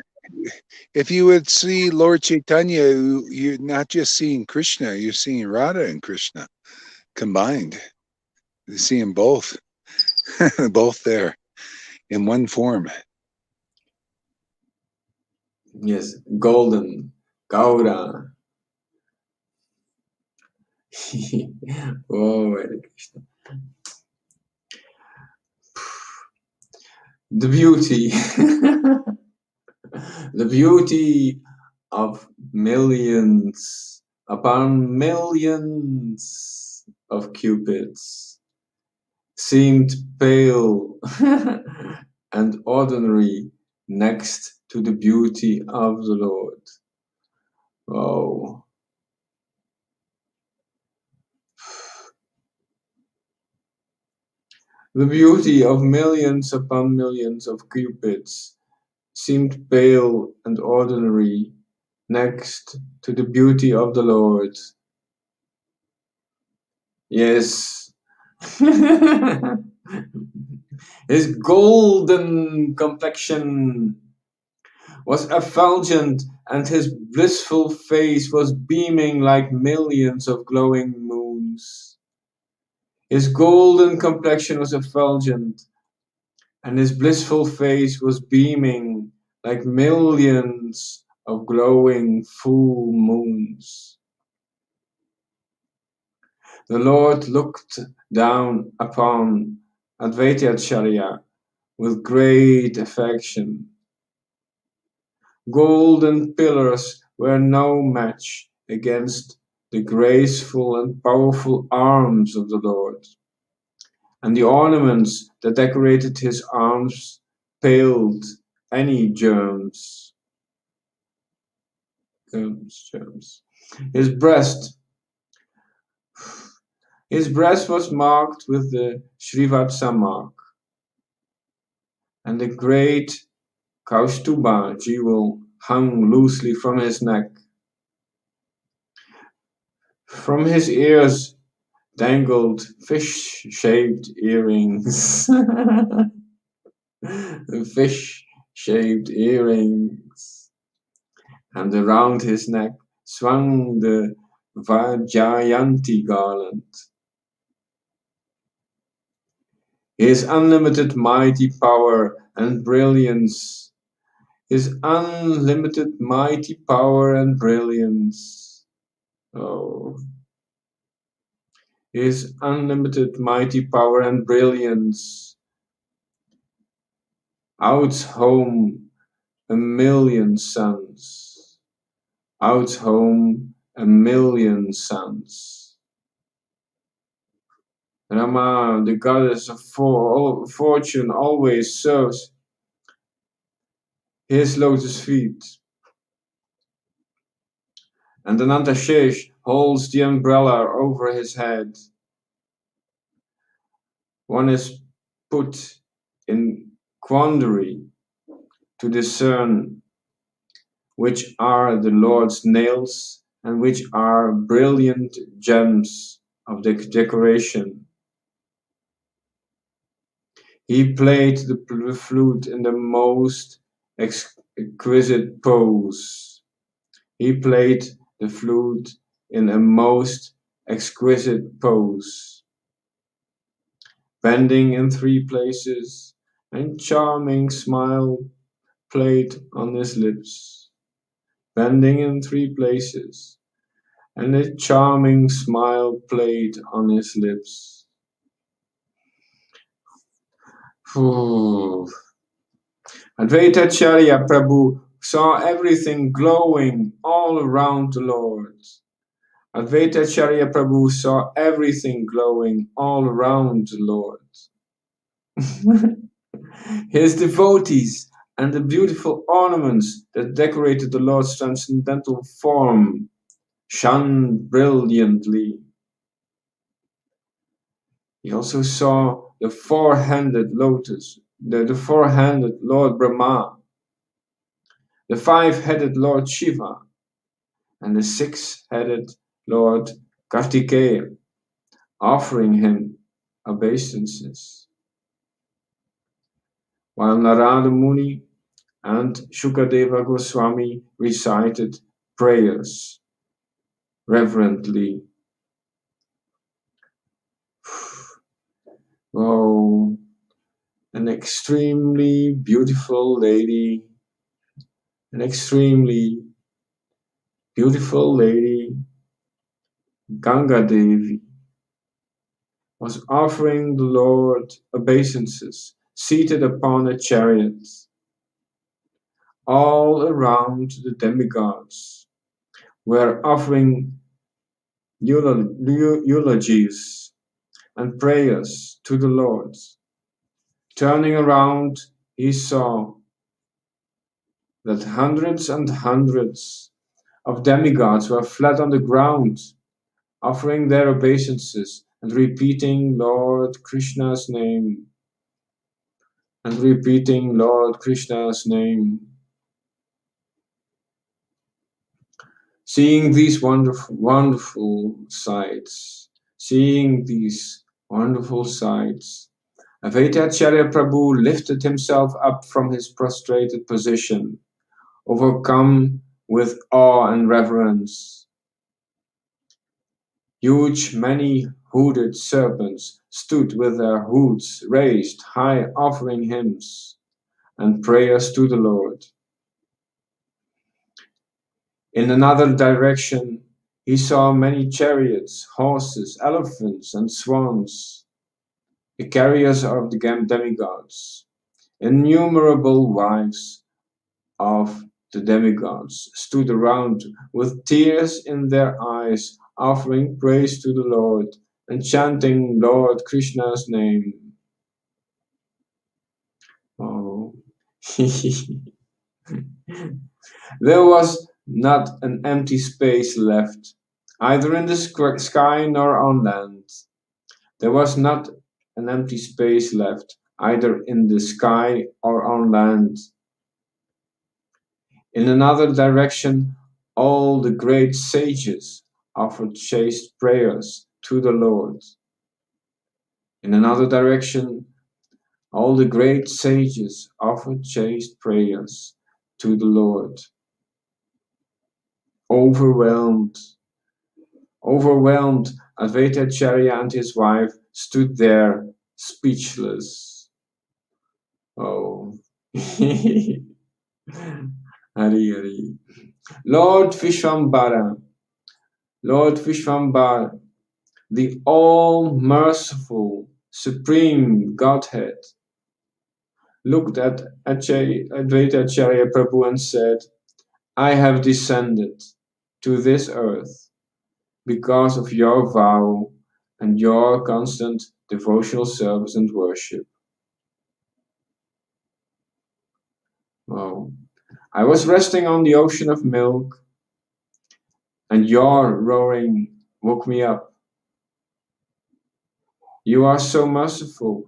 S1: if you would see Lord Chaitanya, you're not just seeing Krishna, you're seeing Radha and Krishna combined. You see them both, both there in one form.
S5: Yes, golden, Gaura. Oh, Hare Krishna. The beauty, the beauty of millions upon millions of cupids seemed pale and ordinary next to the beauty of the Lord. Oh. The beauty of millions upon millions of cupids seemed pale and ordinary next to the beauty of the Lord. Yes. His golden complexion was effulgent and his blissful face was beaming like millions of glowing moons. His golden complexion was effulgent and his blissful face was beaming like millions of glowing full moons. The Lord looked down upon Advaitacharya with great affection. Golden pillars were no match against the graceful and powerful arms of the Lord, and the ornaments that decorated his arms paled any germs. His breast His breast was marked with the Srivatsa mark, and the great Kaustuba jewel hung loosely from his neck. From his ears dangled fish-shaped earrings. Fish-shaped earrings. And around his neck swung the Vajjayanti garland. His unlimited mighty power and brilliance. His unlimited mighty power and brilliance. Oh. His unlimited mighty power and brilliance. Out home a million suns. Out home a million suns. Rama, the goddess of fortune, always serves his lotus feet. And Anantashesh holds the umbrella over his head. One is put in quandary to discern which are the Lord's nails and which are brilliant gems of the decoration. He played the flute in the most exquisite pose. He played the flute in a most exquisite pose, bending in 3 places, and charming smile played on his lips. Bending in 3 places, and a charming smile played on his lips. Advaitacharya Prabhu saw everything glowing all around the Lord. Advaitacharya Prabhu saw everything glowing all around the Lord. His devotees and the beautiful ornaments that decorated the Lord's transcendental form shone brilliantly. He also saw the 4-handed lotus, the 4-handed Lord Brahma, the 5-headed Lord Shiva, and the 6-headed Lord Kartikeya, offering him obeisances. While Narada Muni and Shukadeva Goswami recited prayers reverently. Oh, an extremely beautiful lady, an extremely beautiful lady, Ganga Devi, was offering the Lord obeisances, seated upon a chariot. All around the demigods were offering eulogies and prayers to the Lord. Turning around, he saw that hundreds and hundreds of demigods were flat on the ground, offering their obeisances and repeating Lord Krishna's name. And repeating Lord Krishna's name. Seeing these wonderful sights, Advaitacharya Prabhu lifted himself up from his prostrated position, overcome with awe and reverence. Huge, many-hooded serpents stood with their hoods raised high, offering hymns and prayers to the Lord. In another direction, he saw many chariots, horses, elephants, and swans, the carriers of the demigods. Innumerable wives of the demigods stood around with tears in their eyes, offering praise to the Lord and chanting Lord Krishna's name. Oh, there was not an empty space left, either in the sky nor on land. There was not an empty space left, either in the sky or on land. In another direction, all the great sages offered chaste prayers to the Lord. In another direction, all the great sages offered chaste prayers to the Lord. Overwhelmed, Advaitacharya and his wife stood there speechless. Oh, Hari Hari. Lord Vishwambara, the all-merciful, supreme Godhead, looked at Advaitacharya Prabhu and said, I have descended to this earth because of your vow and your constant devotional service and worship. Oh, I was resting on the ocean of milk, and your roaring woke me up. You are so merciful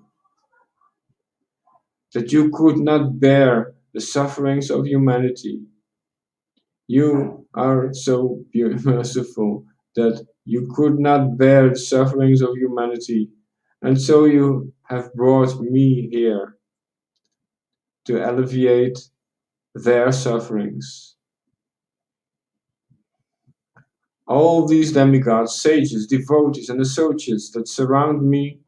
S5: that you could not bear the sufferings of humanity. You are so merciful that you could not bear the sufferings of humanity, and so you have brought me here to alleviate their sufferings. All these demigods, sages, devotees, and associates that surround me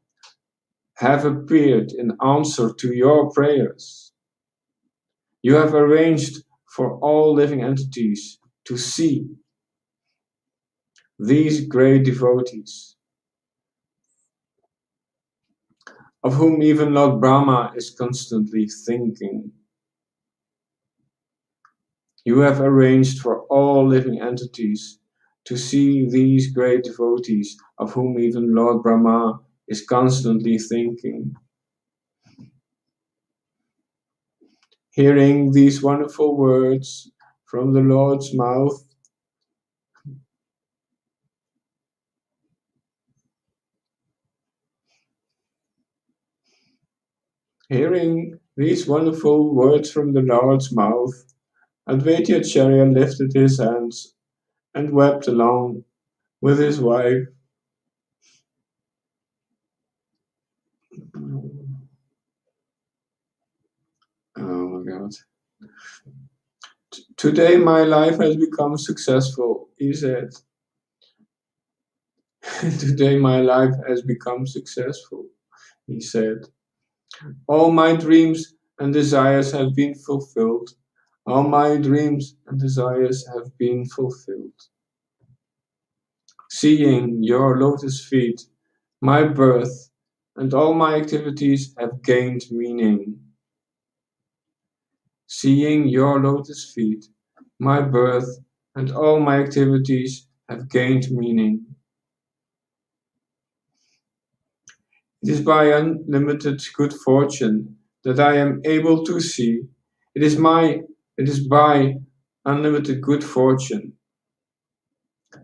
S5: have appeared in answer to your prayers. You have arranged for all living entities to see these great devotees, of whom even Lord Brahma is constantly thinking. You have arranged for all living entities to see these great devotees, of whom even Lord Brahma is constantly thinking. Hearing these wonderful words from the Lord's mouth, Advaitacharya lifted his hands and wept along with his wife. Oh my God. Today my life has become successful, he said. Today my life has become successful, he said. All my dreams and desires have been fulfilled. All my dreams and desires have been fulfilled. Seeing your lotus feet, my birth and all my activities have gained meaning. Seeing your lotus feet, my birth and all my activities have gained meaning. It is by unlimited good fortune that I am able to see. It is by unlimited good fortune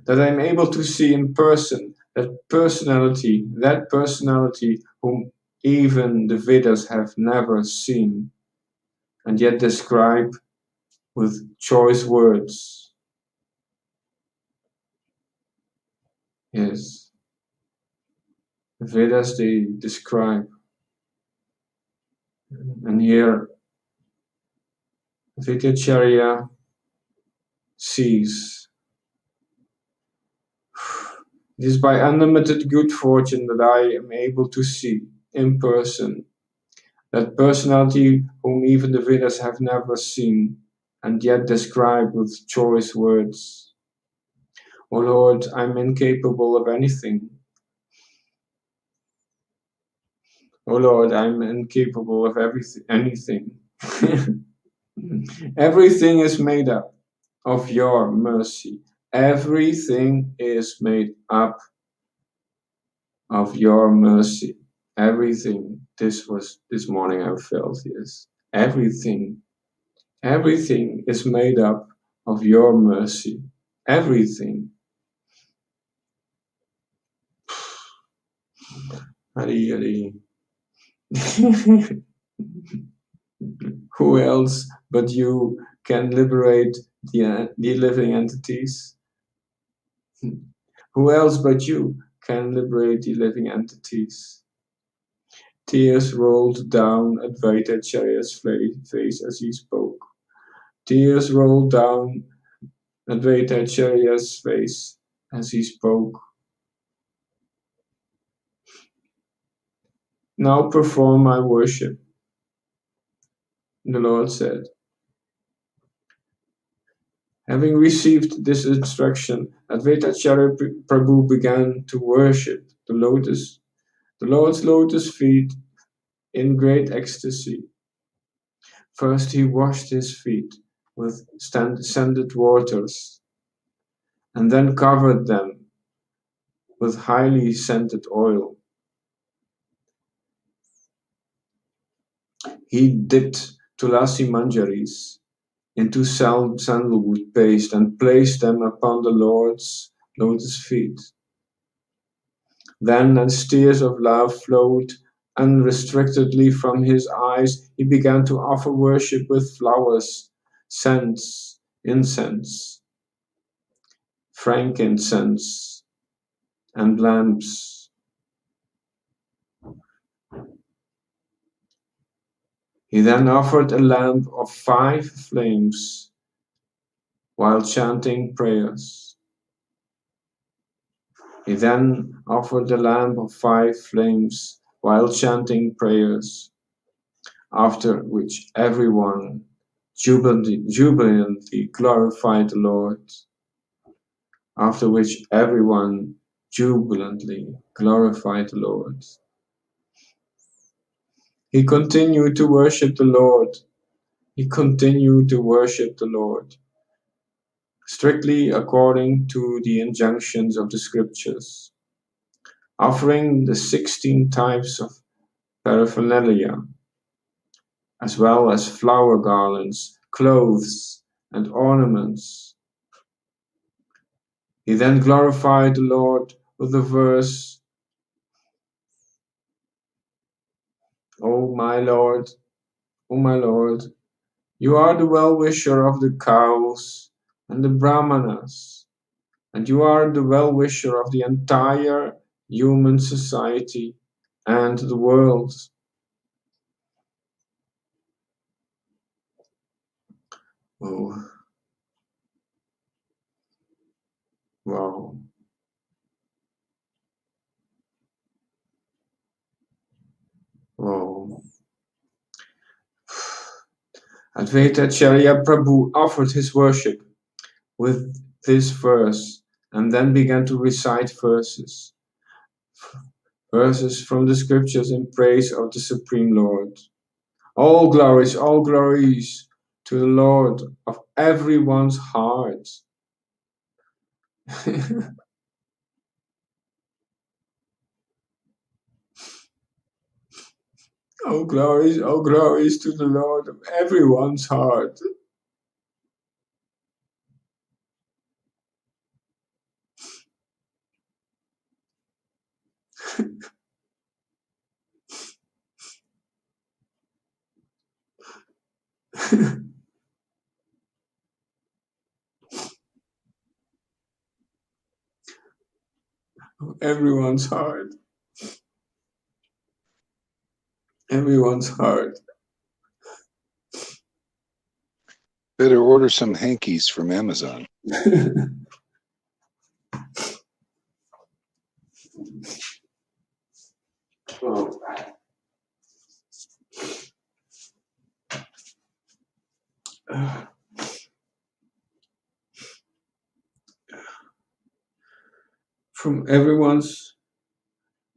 S5: that I am able to see in person that personality whom even the Vedas have never seen, and yet describe with choice words. Yes, the Vedas they describe, and here Advaitacharya sees. It is by unlimited good fortune that I am able to see in person that personality whom even the Vedas have never seen, and yet describe with choice words. O Lord, I'm incapable of anything. O Lord, I'm incapable of anything. Everything is made up of your mercy. Everything is made up of your mercy. Everything. This morning I felt, yes. Everything is made up of your mercy. Everything. Hari Hari. Who else but you can liberate the living entities? Who else but you can liberate the living entities? Tears rolled down Advaitacharya's face as he spoke. Tears rolled down Advaitacharya's face as he spoke. Now perform my worship, the Lord said. Having received this instruction, Advaitacharya Prabhu began to worship the Lord's lotus feet in great ecstasy. First he washed his feet with scented waters, and then covered them with highly scented oil. He dipped tulasi manjaris into sandalwood paste and placed them upon the Lord's lotus feet. Then, as tears of love flowed unrestrictedly from his eyes, he began to offer worship with flowers, scents, incense, frankincense, and lamps. He then offered a lamp of 5 flames while chanting prayers. He then offered the lamp of 5 flames while chanting prayers, after which everyone jubilantly glorified the Lord. After which everyone jubilantly glorified the Lord. He continued to worship the Lord. He continued to worship the Lord, strictly according to the injunctions of the scriptures, offering the 16 types of paraphernalia, as well as flower garlands, clothes, and ornaments. He then glorified the Lord with the verse, O my Lord, you are the well-wisher of the cows and the brahmanas, and you are the well-wisher of the entire human society and the world. Oh, wow. Wow. Advaitacharya Prabhu offered his worship with this verse and then began to recite verses from the scriptures in praise of the Supreme Lord. All glories to the Lord of everyone's heart. All glories to the Lord of everyone's heart. Everyone's heart. Everyone's heart.
S1: Better order some hankies from Amazon.
S5: Oh. From the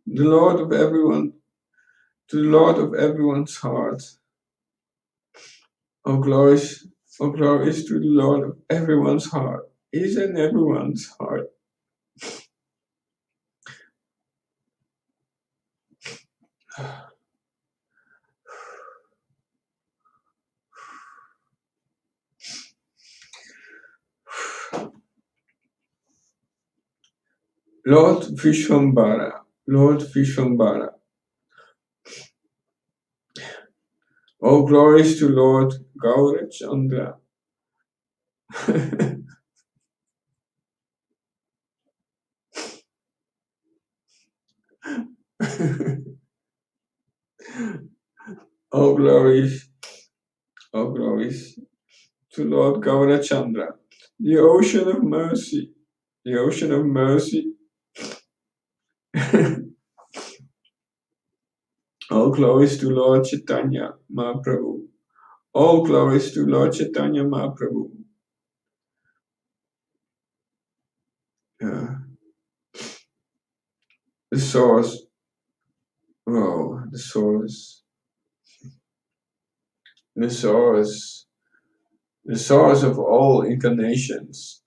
S5: Lord of everyone, to the Lord of everyone's heart. All glories to the Lord of everyone's heart. He's in everyone's heart. Lord Vishwambara, All glories to Lord Gaurachandra. All glories to Lord Gaurachandra, the ocean of mercy, the ocean of mercy. All glories to Lord Chaitanya Mahaprabhu. All glories to Lord Chaitanya Mahaprabhu. The source, oh, the source, the source, the source of all incarnations.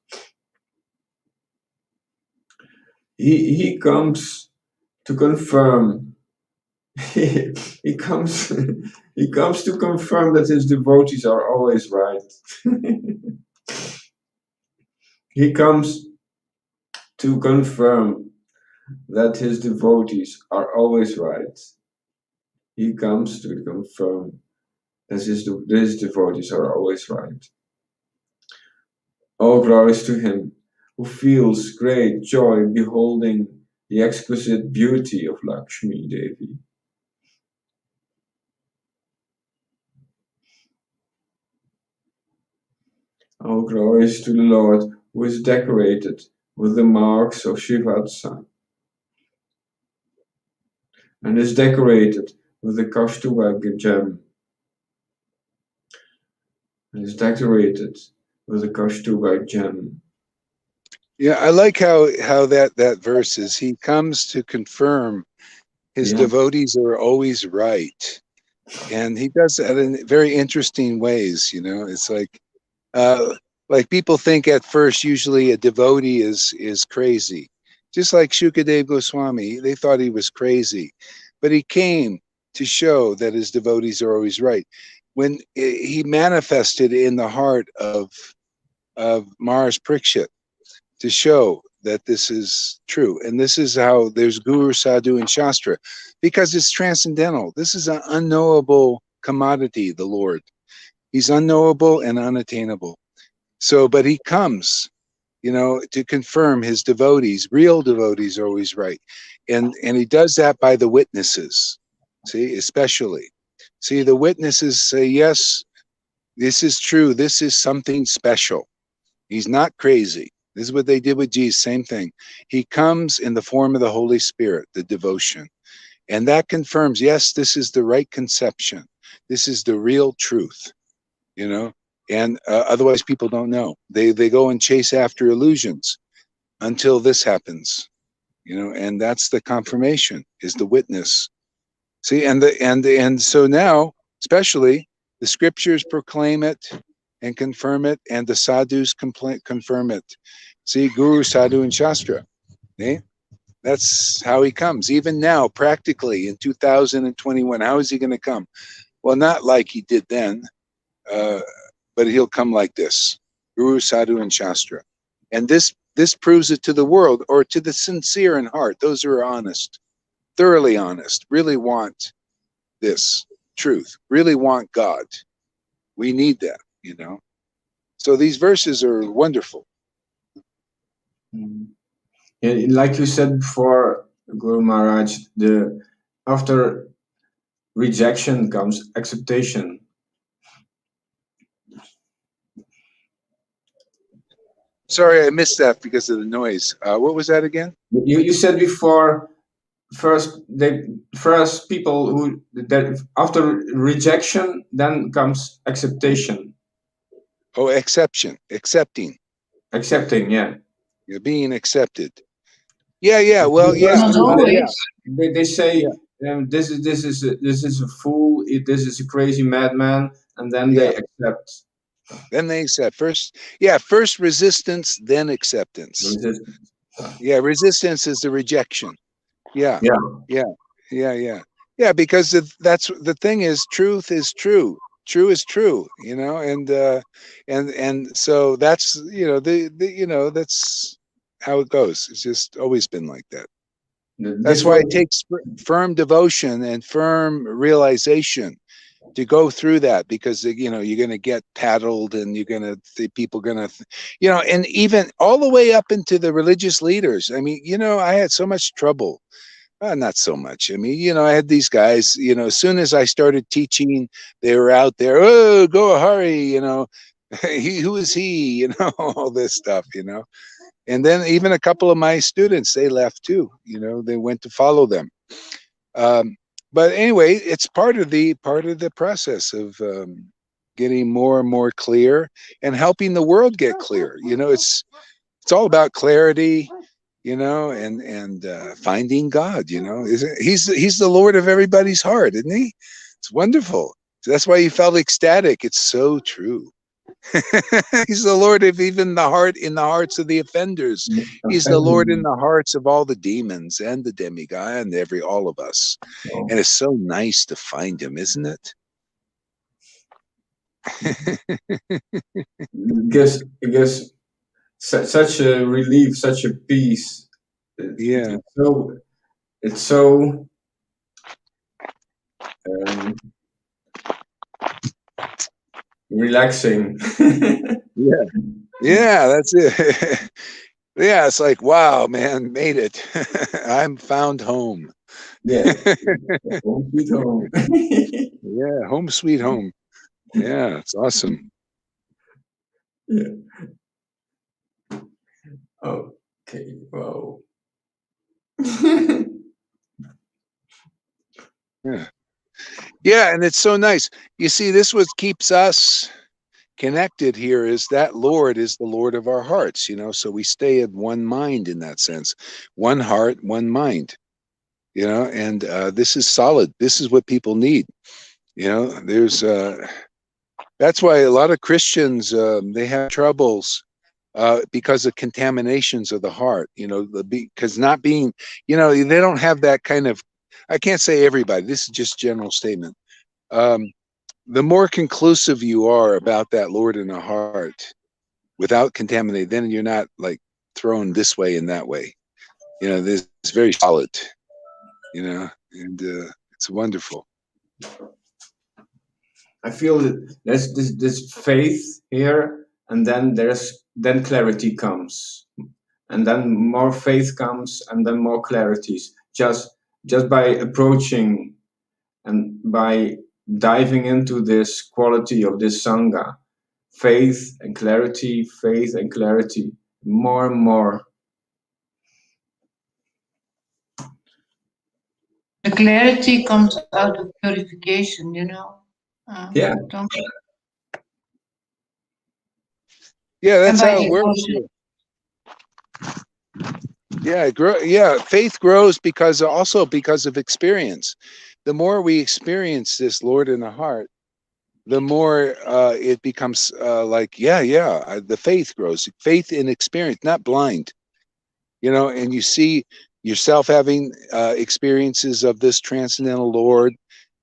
S5: He comes to confirm. he comes he comes to confirm that his devotees are always right. He comes to confirm that his devotees are always right. He comes to confirm that his devotees are always right. All glories to him who feels great joy beholding the exquisite beauty of Lakshmi Devi. All glories to the Lord who is decorated with the marks of Shivatsa and is decorated with the Kaustuba gem. And is decorated with the Kaustuba gem.
S1: Yeah, I like how that verse is. He comes to confirm his devotees are always right, and he does that in very interesting ways. You know, it's like people think at first. Usually, a devotee is crazy, just like Shukadev Goswami. They thought he was crazy, but he came to show that his devotees are always right. When he manifested in the heart of Mars Prikshit to show that this is true. And this is how there's Guru, Sadhu, and Shastra, because it's transcendental. This is an unknowable commodity, the Lord. He's unknowable and unattainable. So, but he comes, you know, to confirm his devotees, real devotees are always right. And he does that by the witnesses, see, especially. See, the witnesses say, yes, this is true. This is something special. He's not crazy. This is what they did with Jesus, same thing. He comes in the form of the Holy Spirit, the devotion. And that confirms, yes, this is the right conception. This is the real truth, you know? And otherwise people don't know. They go and chase after illusions until this happens, you know? And that's the confirmation, is the witness. See, and so now, especially, the scriptures proclaim it and confirm it, and the sadhus confirm it. See, Guru, Sadhu, and Shastra. Eh? That's how he comes. Even now, practically in 2021, how is he going to come? Well, not like he did then, but he'll come like this: Guru, Sadhu, and Shastra. And this proves it to the world, or to the sincere in heart, those who are honest, thoroughly honest, really want this truth, really want God. We need that, you know. So these verses are wonderful.
S5: Yeah, like you said before, Guru Maharaj, after rejection comes acceptation.
S1: Sorry, I missed that because of the noise. What was that again?
S5: You said before, first people who that after rejection then comes acceptation.
S1: Oh, accepting.
S5: Accepting, yeah.
S1: You're being accepted. Yeah. Well, yeah.
S4: Not always.
S5: They say this is a fool. This is a crazy madman, and then they accept.
S1: Then they accept first. First resistance, then acceptance.
S5: Resistance.
S1: Yeah, resistance is the rejection. Yeah. Because that's the thing is, truth is true. True is true, you know, and so that's, you know, that's how it goes. It's just always been like that. That's why it takes firm devotion and firm realization to go through that, because you know you're going to get paddled, and you're going to people going to, you know, and even all the way up into the religious leaders. I mean, you know, I had so much trouble. Not so much. I mean, you know, I had these guys, you know, as soon as I started teaching, they were out there, oh, go hurry, you know, who is he, you know, all this stuff, you know. And then even a couple of my students, they left too, you know, they went to follow them. But anyway, it's part of the process of getting more and more clear and helping the world get clear. You know, it's all about clarity, you know, and finding God. You know, he's the Lord of everybody's heart, isn't he? It's wonderful. So that's why you felt ecstatic. It's so true. He's the Lord of even the heart, in the hearts of the offenders. He's the Lord in the hearts of all the demons and the demigod and all of us. And it's so nice to find him, isn't it?
S5: It gives such a relief, such a peace.
S1: Yeah.
S5: It's so relaxing.
S1: Yeah, that's it. Yeah, it's like, wow, man, made it. I'm found home.
S5: Yeah. Home sweet home.
S1: Yeah, home sweet home. Yeah, it's awesome.
S5: Yeah. Okay. Wow.
S1: Yeah. Yeah, and it's so nice. You see, this what keeps us connected here, is that Lord is the Lord of our hearts, you know, so we stay in one mind in that sense. One heart, one mind, you know, and this is solid. This is what people need. You know, there's that's why a lot of Christians, they have troubles because of contaminations of the heart, you know, because not being, you know, they don't have that kind of, I can't say everybody, this is just general statement. The more conclusive you are about that Lord in the heart without contaminating, then you're not like thrown this way and that way. You know, this is very solid, you know, and it's wonderful.
S5: I feel that there's this faith here, and then clarity comes, and then more faith comes, and then more clarities. Just by approaching and by diving into this quality of this sangha, faith and clarity, more and more.
S4: The clarity comes out of purification, you know.
S5: Yeah.
S1: Yeah, that's how it works. Yeah, faith grows because of experience. The more we experience this Lord in the heart, the more it becomes the faith grows. Faith in experience, not blind. You know, and you see yourself having experiences of this transcendental Lord,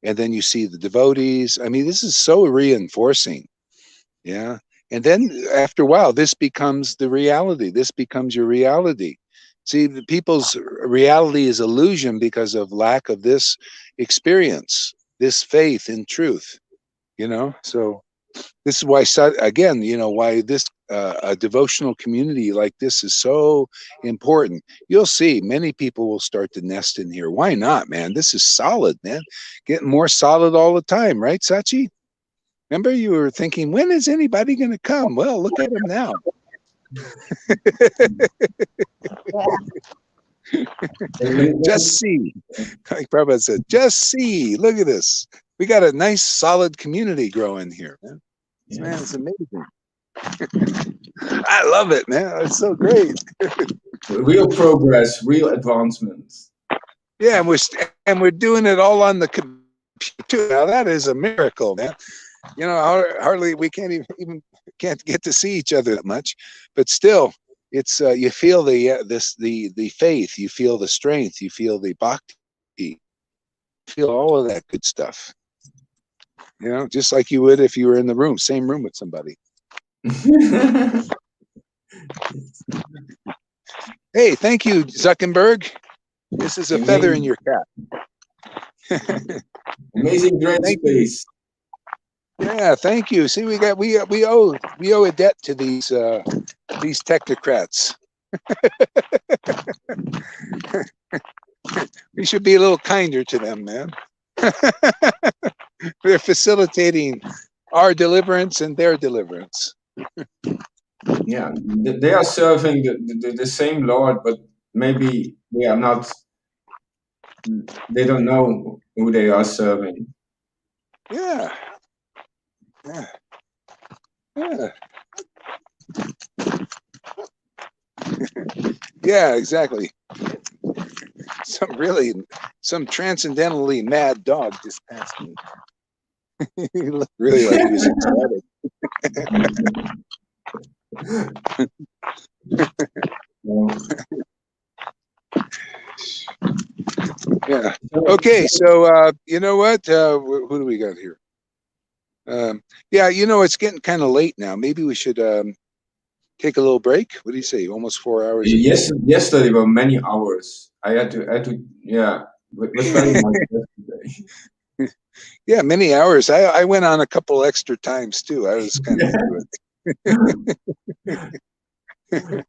S1: and then you see the devotees. I mean, this is so reinforcing. Yeah. And then after a while, this becomes the reality. This becomes your reality. See, the people's reality is illusion because of lack of this experience, this faith in truth, you know? So this is why, again, you know, why this a devotional community like this is so important. You'll see many people will start to nest in here. Why not, man? This is solid, man. Getting more solid all the time, right, Sachi? Remember, you were thinking, when is anybody going to come? Well, look at them now. Just see. Like Prabhupada said, just see. Look at this. We got a nice, solid community growing here, man. Yeah. Man, it's amazing. I love it, man. It's so great.
S5: Real progress, real advancement.
S1: Yeah, and we're doing it all on the computer. Now that is a miracle, man. You know, hardly we can't even get to see each other that much, but still, it's you feel the faith, you feel the strength, you feel the bhakti, you feel all of that good stuff. You know, just like you would if you were in the same room with somebody. Hey, thank you, Zuckerberg. This is a feather in your cap.
S5: Amazing, great space.
S1: Yeah, thank you. See, we owe a debt to these technocrats. We should be a little kinder to them, man. They're facilitating our deliverance and their deliverance.
S5: Yeah, they are serving the same Lord, but maybe they are not. They don't know who they are serving.
S1: Yeah. Yeah. Yeah. Yeah, exactly. Some transcendentally mad dog just passed me. He looked really like he was excited. Yeah. Okay, so you know what? Who do we got here? Yeah, it's getting kind of late now. Maybe we should take a little break. What do you say? Almost 4 hours.
S5: Yesterday were many hours. I had to yeah. It was very much yesterday.
S1: Yeah, many hours. I went on a couple extra times too. I was kind of into it.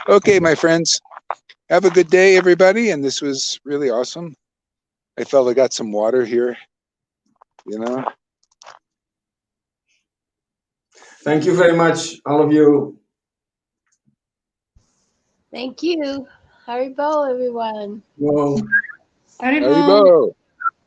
S1: Okay, my friends. Have a good day, everybody. And this was really awesome. I felt I got some water here.
S5: Thank you very much, all of you.
S9: Thank you. Haribo, everyone.
S5: Whoa.
S4: Haribo.
S1: Haribo.